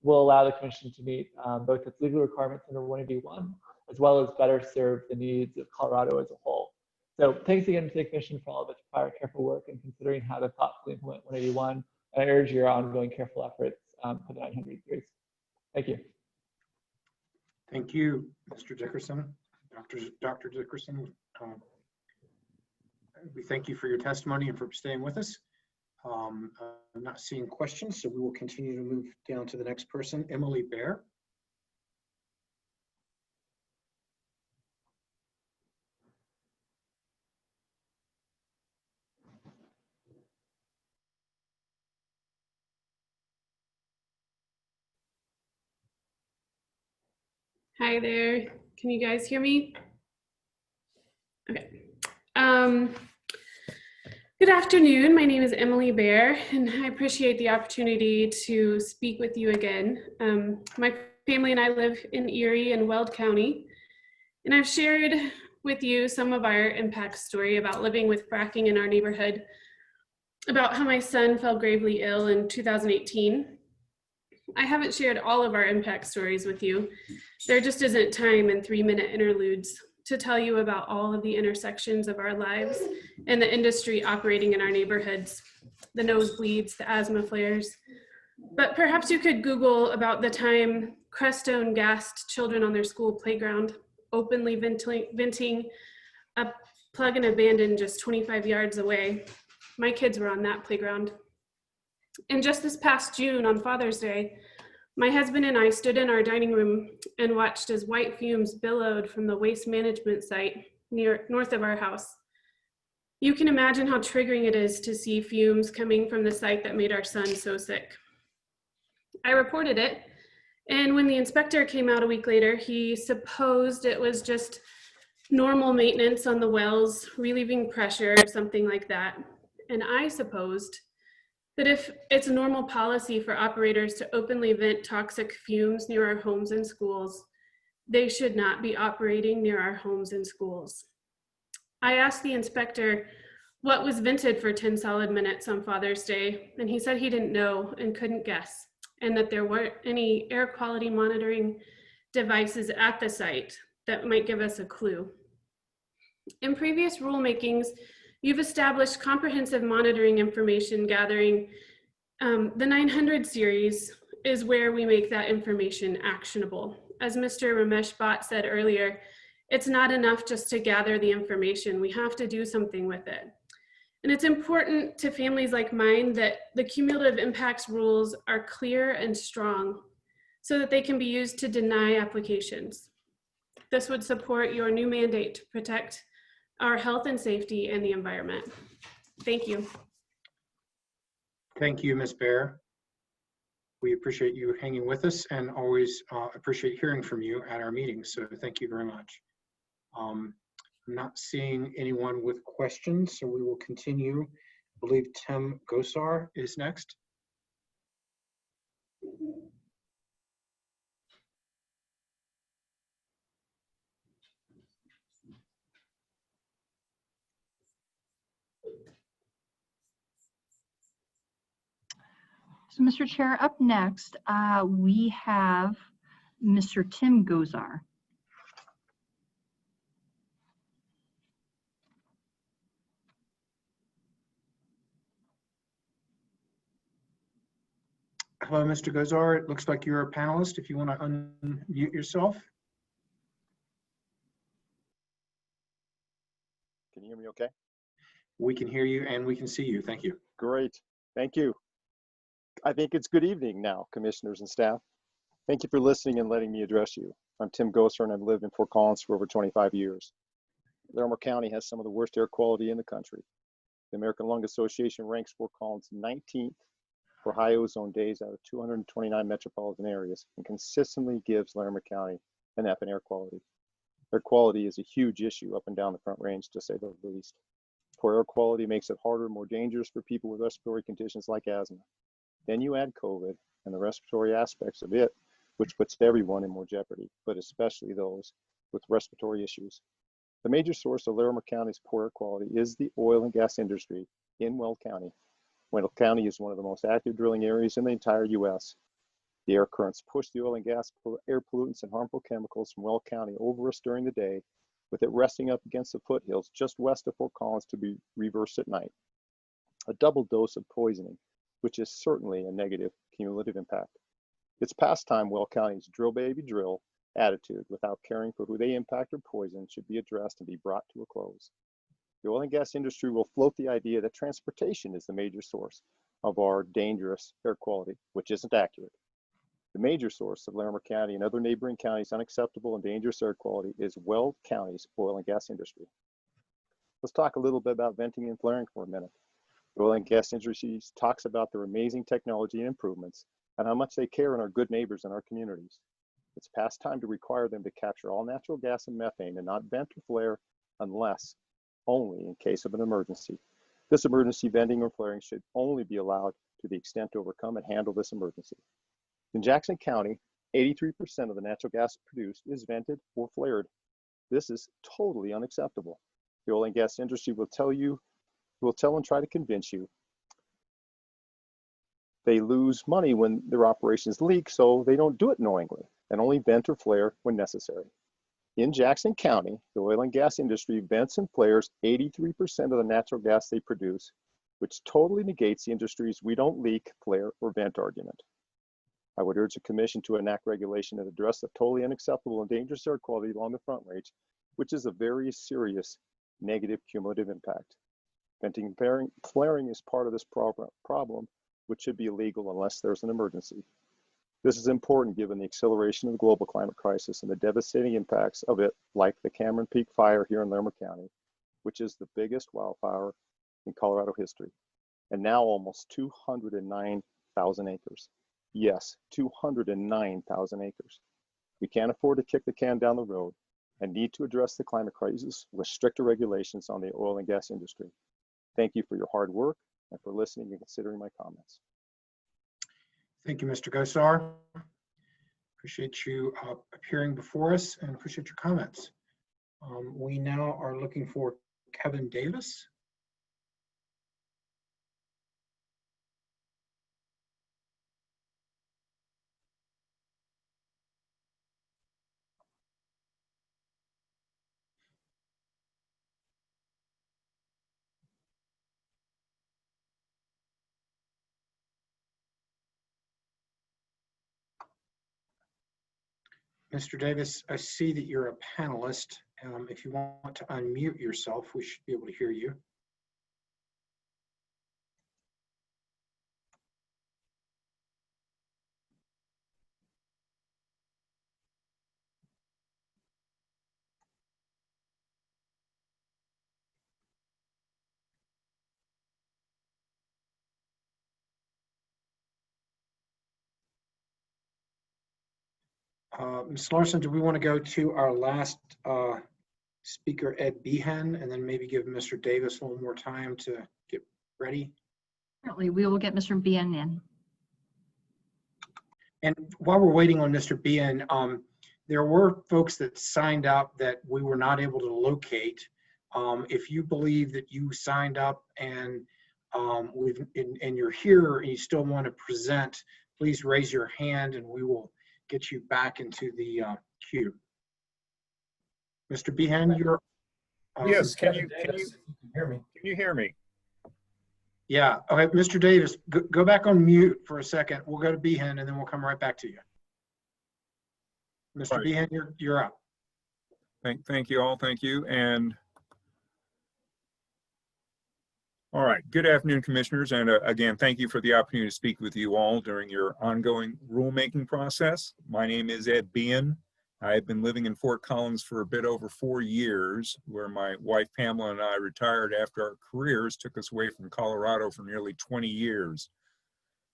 will allow the commission to meet both its legal requirements under 181, as well as better serve the needs of Colorado as a whole. So thanks again to the commission for all of its prior careful work in considering how to thoughtfully implement 181, and I urge your ongoing careful efforts for the 900 years. Thank you.
Thank you, Mr. Dickerson, Dr. Dickerson. We thank you for your testimony and for staying with us. I'm not seeing questions, so we will continue to move down to the next person, Emily Bear.
Hi there. Can you guys hear me? Okay. Good afternoon. My name is Emily Bear, and I appreciate the opportunity to speak with you again. My family and I live in Erie and Weld County, and I've shared with you some of our impact story about living with fracking in our neighborhood, about how my son fell gravely ill in 2018. I haven't shared all of our impact stories with you. There just isn't time in 3-minute interludes to tell you about all of the intersections of our lives and the industry operating in our neighborhoods, the nosebleeds, the asthma flares. But perhaps you could Google about the time Crestone gassed children on their school playground, openly venting a plug and abandon just 25 yards away. My kids were on that playground. And just this past June on Father's Day, my husband and I stood in our dining room and watched as white fumes billowed from the waste management site north of our house. You can imagine how triggering it is to see fumes coming from the site that made our son so sick. I reported it, and when the inspector came out a week later, he supposed it was just normal maintenance on the wells, relieving pressure, something like that. And I supposed that if it's a normal policy for operators to openly vent toxic fumes near our homes and schools, they should not be operating near our homes and schools. I asked the inspector what was vented for 10 solid minutes on Father's Day, and he said he didn't know and couldn't guess, and that there weren't any air quality monitoring devices at the site that might give us a clue. In previous rulemakings, you've established comprehensive monitoring information gathering. The 900 series is where we make that information actionable. As Mr. Ramesh Bhatt said earlier, it's not enough just to gather the information. We have to do something with it. And it's important to families like mine that the cumulative impacts rules are clear and strong so that they can be used to deny applications. This would support your new mandate to protect our health and safety and the environment. Thank you.
Thank you, Ms. Baer. We appreciate you hanging with us and always appreciate hearing from you at our meetings. So thank you very much. I'm not seeing anyone with questions, so we will continue. I believe Tim Gosar is next.
So, Mr. Chair, up next, we have Mr. Tim Gosar.
Hello, Mr. Gosar. It looks like you're a panelist. If you want to unmute yourself.
Can you hear me okay?
We can hear you and we can see you. Thank you.
Great. Thank you. I think it's good evening now, commissioners and staff. Thank you for listening and letting me address you. I'm Tim Gosar and I've lived in Fort Collins for over 25 years. Larimer County has some of the worst air quality in the country. The American Lung Association ranks Fort Collins 19th for high ozone days out of 229 metropolitan areas and consistently gives Larimer County an F in air quality. Air quality is a huge issue up and down the Front Range, to say the least. Poor air quality makes it harder and more dangerous for people with respiratory conditions like asthma. Then you add COVID and the respiratory aspects of it, which puts everyone in more jeopardy, but especially those with respiratory issues. The major source of Larimer County's poor air quality is the oil and gas industry in Weld County. Weld County is one of the most active drilling areas in the entire U.S. The air currents push the oil and gas air pollutants and harmful chemicals from Weld County over us during the day, with it resting up against the foothills just west of Fort Collins to be reversed at night. A double dose of poisoning, which is certainly a negative cumulative impact. It's past time Weld County's drill baby drill attitude without caring for who they impact or poison should be addressed and be brought to a close. The oil and gas industry will float the idea that transportation is the major source of our dangerous air quality, which isn't accurate. The major source of Larimer County and other neighboring counties' unacceptable and dangerous air quality is Weld County's oil and gas industry. Let's talk a little bit about venting and flaring for a minute. The oil and gas industry talks about their amazing technology and improvements and how much they care in our good neighbors in our communities. It's past time to require them to capture all natural gas and methane and not vent or flare unless only in case of an emergency. This emergency venting or flaring should only be allowed to the extent to overcome and handle this emergency. In Jackson County, 83% of the natural gas produced is vented or flared. This is totally unacceptable. The oil and gas industry will tell and try to convince you They lose money when their operations leak, so they don't do it knowingly and only vent or flare when necessary. In Jackson County, the oil and gas industry vents and flares 83% of the natural gas they produce, which totally negates the industry's "we don't leak, flare, or vent" argument. I would urge the Commission to enact regulation and address the totally unacceptable and dangerous air quality along the Front Range, which is a very serious negative cumulative impact. Venting and flaring is part of this problem, which should be illegal unless there's an emergency. This is important given the acceleration of the global climate crisis and the devastating impacts of it, like the Cameron Peak fire here in Larimer County, which is the biggest wildfire in Colorado history, and now almost 209,000 acres. Yes, 209,000 acres. We can't afford to kick the can down the road and need to address the climate crisis with stricter regulations on the oil and gas industry. Thank you for your hard work and for listening and considering my comments.
Thank you, Mr. Gosar. Appreciate you appearing before us and appreciate your comments. We now are looking for Kevin Davis. Mr. Davis, I see that you're a panelist. If you want to unmute yourself, we should be able to hear you. Ms. Larson, do we want to go to our last speaker, Ed Behan, and then maybe give Mr. Davis a little more time to get ready?
Certainly, we will get Mr. Bien in.
And while we're waiting on Mr. Behan, there were folks that signed up that we were not able to locate. If you believe that you signed up and you're here and you still want to present, please raise your hand and we will get you back into the queue. Mr. Behan, you're.
Yes, can you hear me? Can you hear me?
Yeah. Okay, Mr. Davis, go back on mute for a second. We'll go to Behan and then we'll come right back to you. Mr.
Right.
Behan, you're up.
Thank you all. Thank you. And all right. Good afternoon, commissioners. And again, thank you for the opportunity to speak with you all during your ongoing rulemaking process. My name is Ed Behan. I've been living in Fort Collins for a bit over 4 years, where my wife Pamela and I retired after our careers took us away from Colorado for nearly 20 years.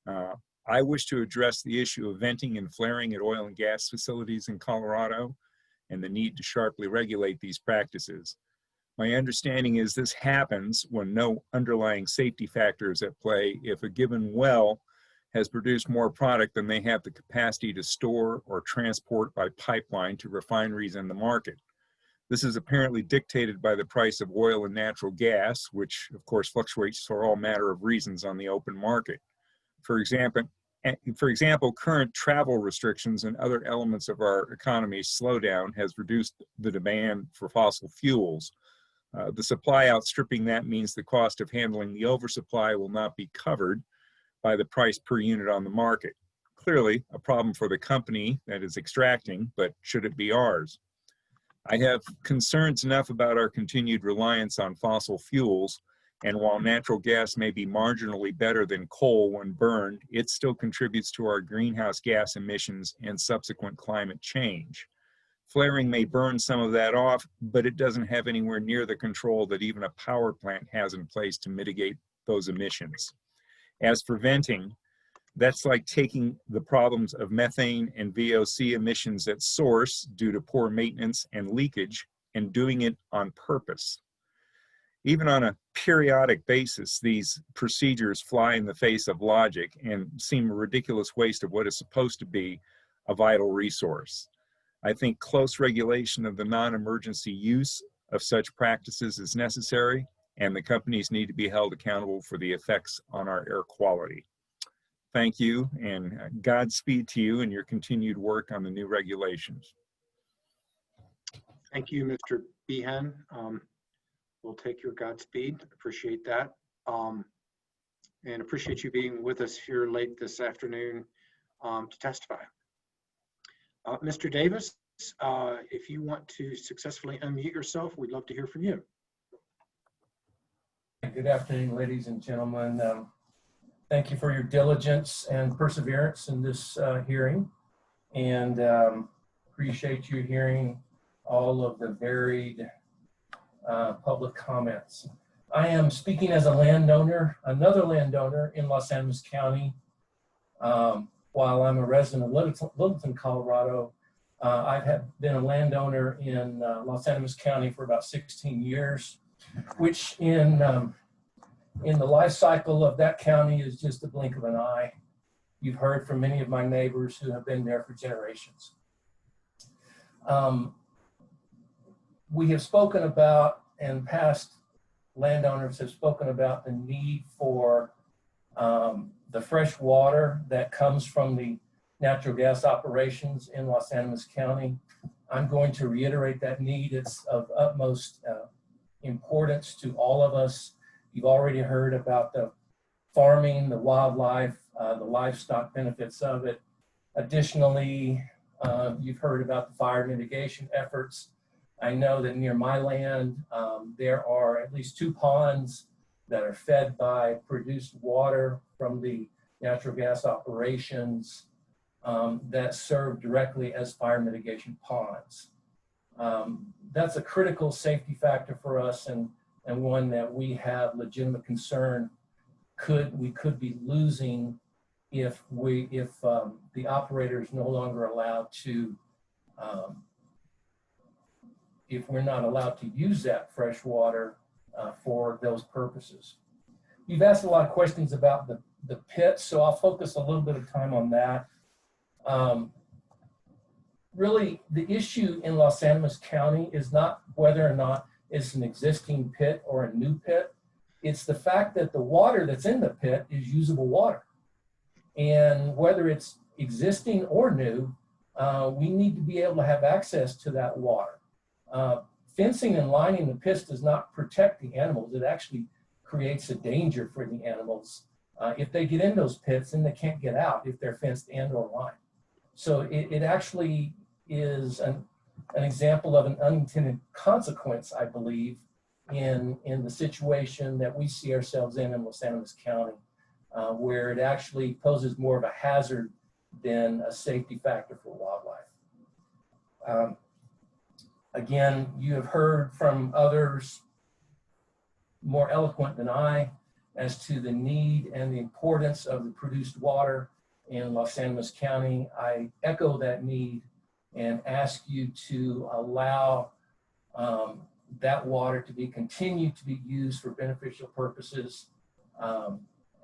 I wish to address the issue of venting and flaring at oil and gas facilities in Colorado and the need to sharply regulate these practices. My understanding is this happens when no underlying safety factor is at play if a given well has produced more product than they have the capacity to store or transport by pipeline to refineries in the market. This is apparently dictated by the price of oil and natural gas, which of course fluctuates for all manner of reasons on the open market. For example, current travel restrictions and other elements of our economy's slowdown has reduced the demand for fossil fuels. The supply outstripping that means the cost of handling the oversupply will not be covered by the price per unit on the market. Clearly, a problem for the company that is extracting, but should it be ours? I have concerns enough about our continued reliance on fossil fuels, and while natural gas may be marginally better than coal when burned, it still contributes to our greenhouse gas emissions and subsequent climate change. Flaring may burn some of that off, but it doesn't have anywhere near the control that even a power plant has in place to mitigate those emissions. As for venting, that's like taking the problems of methane and VOC emissions at source due to poor maintenance and leakage and doing it on purpose. Even on a periodic basis, these procedures fly in the face of logic and seem a ridiculous waste of what is supposed to be a vital resource. I think close regulation of the non-emergency use of such practices is necessary, and the companies need to be held accountable for the effects on our air quality. thank you, and Godspeed to you and your continued work on the new regulations.
Thank you, Mr. Behan. We'll take your Godspeed. Appreciate that. And appreciate you being with us here late this afternoon to testify. Mr. Davis, if you want to successfully unmute yourself, we'd love to hear from you.
Good afternoon, ladies and gentlemen. Thank you for your diligence and perseverance in this hearing, and appreciate you hearing all of the varied public comments. I am speaking as a landowner, another landowner in Los Animas County. While I'm a resident of Littleton, Colorado, I've been a landowner in Los Animas County for about 16 years, which in the life cycle of that county is just a blink of an eye. You've heard from many of my neighbors who have been there for generations. We have spoken about, and past landowners have spoken about, the need for the fresh water that comes from the natural gas operations in Los Animas County. I'm going to reiterate that need. It's of utmost importance to all of us. You've already heard about the farming, the wildlife, the livestock benefits of it. Additionally, you've heard about the fire mitigation efforts. I know that near my land, there are at least 2 ponds that are fed by produced water from the natural gas operations that serve directly as fire mitigation ponds. That's a critical safety factor for us, and one that we have legitimate concern we could be losing if the operator is no longer allowed to, if we're not allowed to use that fresh water for those purposes. You've asked a lot of questions about the pits, so I'll focus a little bit of time on that. Really, the issue in Los Animas County is not whether or not it's an existing pit or a new pit. It's the fact that the water that's in the pit is usable water. And whether it's existing or new, we need to be able to have access to that water. Fencing and lining the pits does not protect the animals. It actually creates a danger for the animals. If they get in those pits, then they can't get out if they're fenced and or lined. So it actually is an example of an unintended consequence, I believe, in the situation that we see ourselves in Los Animas County, where it actually poses more of a hazard than a safety factor for wildlife. Again, you have heard from others more eloquent than I as to the need and the importance of the produced water in Los Animas County. I echo that need and ask you to allow that water to be continued to be used for beneficial purposes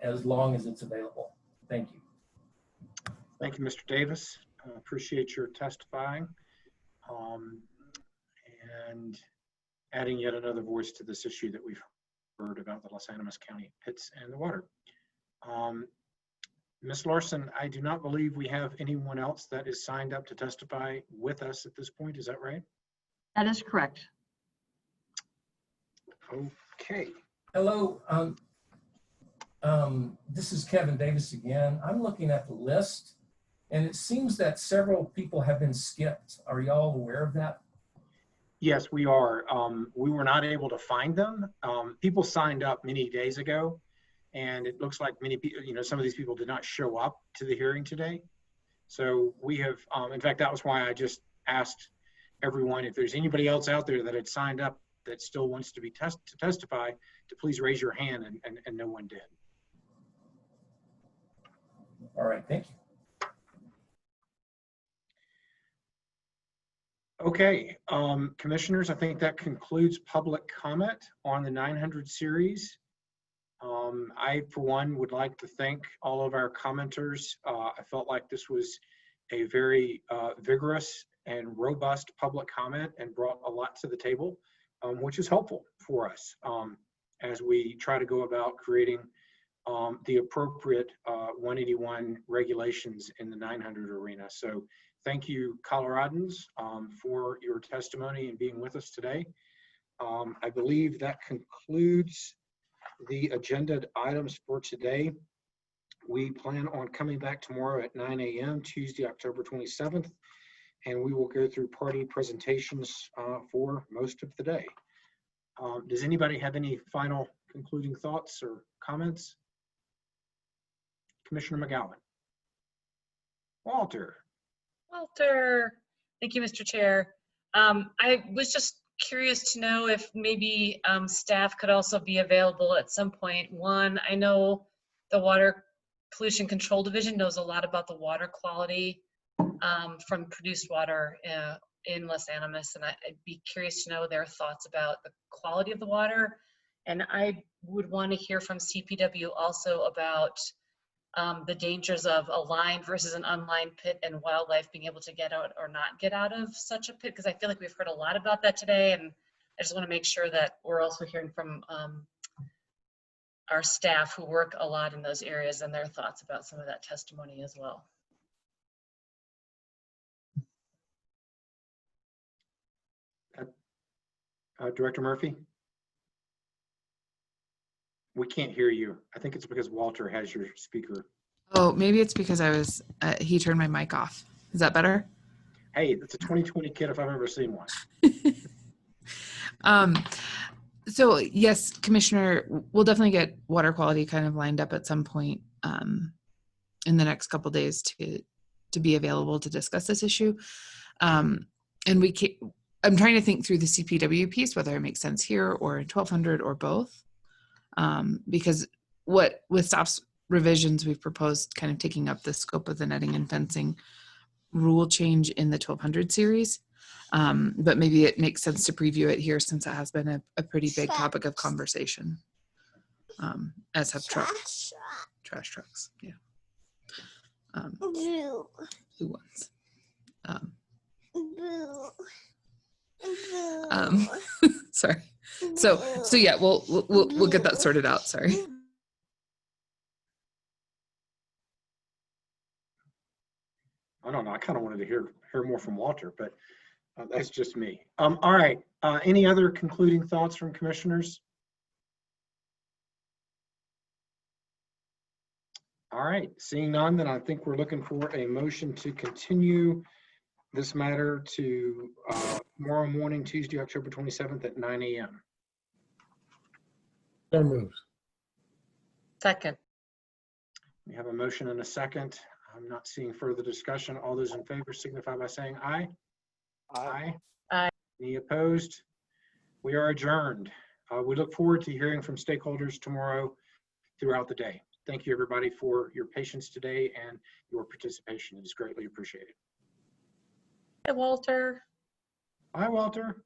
as long as it's available. Thank you.
Thank you, Mr. Davis. Appreciate your testifying and adding yet another voice to this issue that we've heard about the Los Animas County pits and the water. Ms. Larson, I do not believe we have anyone else that is signed up to testify with us at this point. Is that right?
That is correct.
Okay.
Hello. This is Kevin Davis again. I'm looking at the list, and it seems that several people have been skipped. Are y'all aware of that?
Yes, we are. We were not able to find them. People signed up many days ago, and it looks like many people, some of these people did not show up to the hearing today. So we have, in fact, that was why I just asked everyone if there's anybody else out there that had signed up that still wants to be to testify, to please raise your hand, and no one did.
All right, thank you.
Okay, commissioners, I think that concludes public comment on the 900 series. I, for one, would like to thank all of our commenters. I felt like this was a very vigorous and robust public comment and brought a lot to the table, which is helpful for us as we try to go about creating the appropriate 181 regulations in the 900 arena. So thank you, Coloradans, for your testimony and being with us today. I believe that concludes the agenda items for today. We plan on coming back tomorrow at 9 a.m., Tuesday, October 27th, and we will go through party presentations for most of the day. Does anybody have any final concluding thoughts or comments? Commissioner McGowan. Walter.
Walter. Thank you, Mr. Chair. I was just curious to know if maybe staff could also be available at some point. One, I know the Water Pollution Control Division knows a lot about the water quality from produced water in Los Animas, and I'd be curious to know their thoughts about the quality of the water. And I would want to hear from CPW also about the dangers of a lined versus an unlined pit and wildlife being able to get out or not get out of such a pit, because I feel like we've heard a lot about that today, and I just want to make sure that we're also hearing from our staff who work a lot in those areas and their thoughts about some of that testimony as well.
Director Murphy? We can't hear you. I think it's because Walter has your speaker.
Oh, maybe it's because I was, he turned my mic off. Is that better?
Hey, it's a 2020 kid if I've ever seen one.
So yes, Commissioner, we'll definitely get water quality kind of lined up at some point in the next couple of days to be available to discuss this issue. And I'm trying to think through the CPW piece, whether it makes sense here or in 1200 or both. Because with staff's revisions, we've proposed kind of taking up the scope of the netting and fencing rule change in the 1200 series. But maybe it makes sense to preview it here since it has been a pretty big topic of conversation, as have trash trucks. Yeah. Blue ones. Sorry. So yeah, we'll get that sorted out. Sorry.
I don't know. I kind of wanted to hear more from Walter, but that's just me. All right. Any other concluding thoughts from commissioners? All right. Seeing none, then I think we're looking for a motion to continue this matter to tomorrow morning, Tuesday, October 27th at 9 a.m.
So moved.
Second.
We have a motion and a second. I'm not seeing further discussion. All those in favor signify by saying aye. Aye.
Aye.
Any opposed? We are adjourned. We look forward to hearing from stakeholders tomorrow throughout the day. Thank you, everybody, for your patience today and your participation. It is greatly appreciated.
Hey, Walter.
Bye, Walter.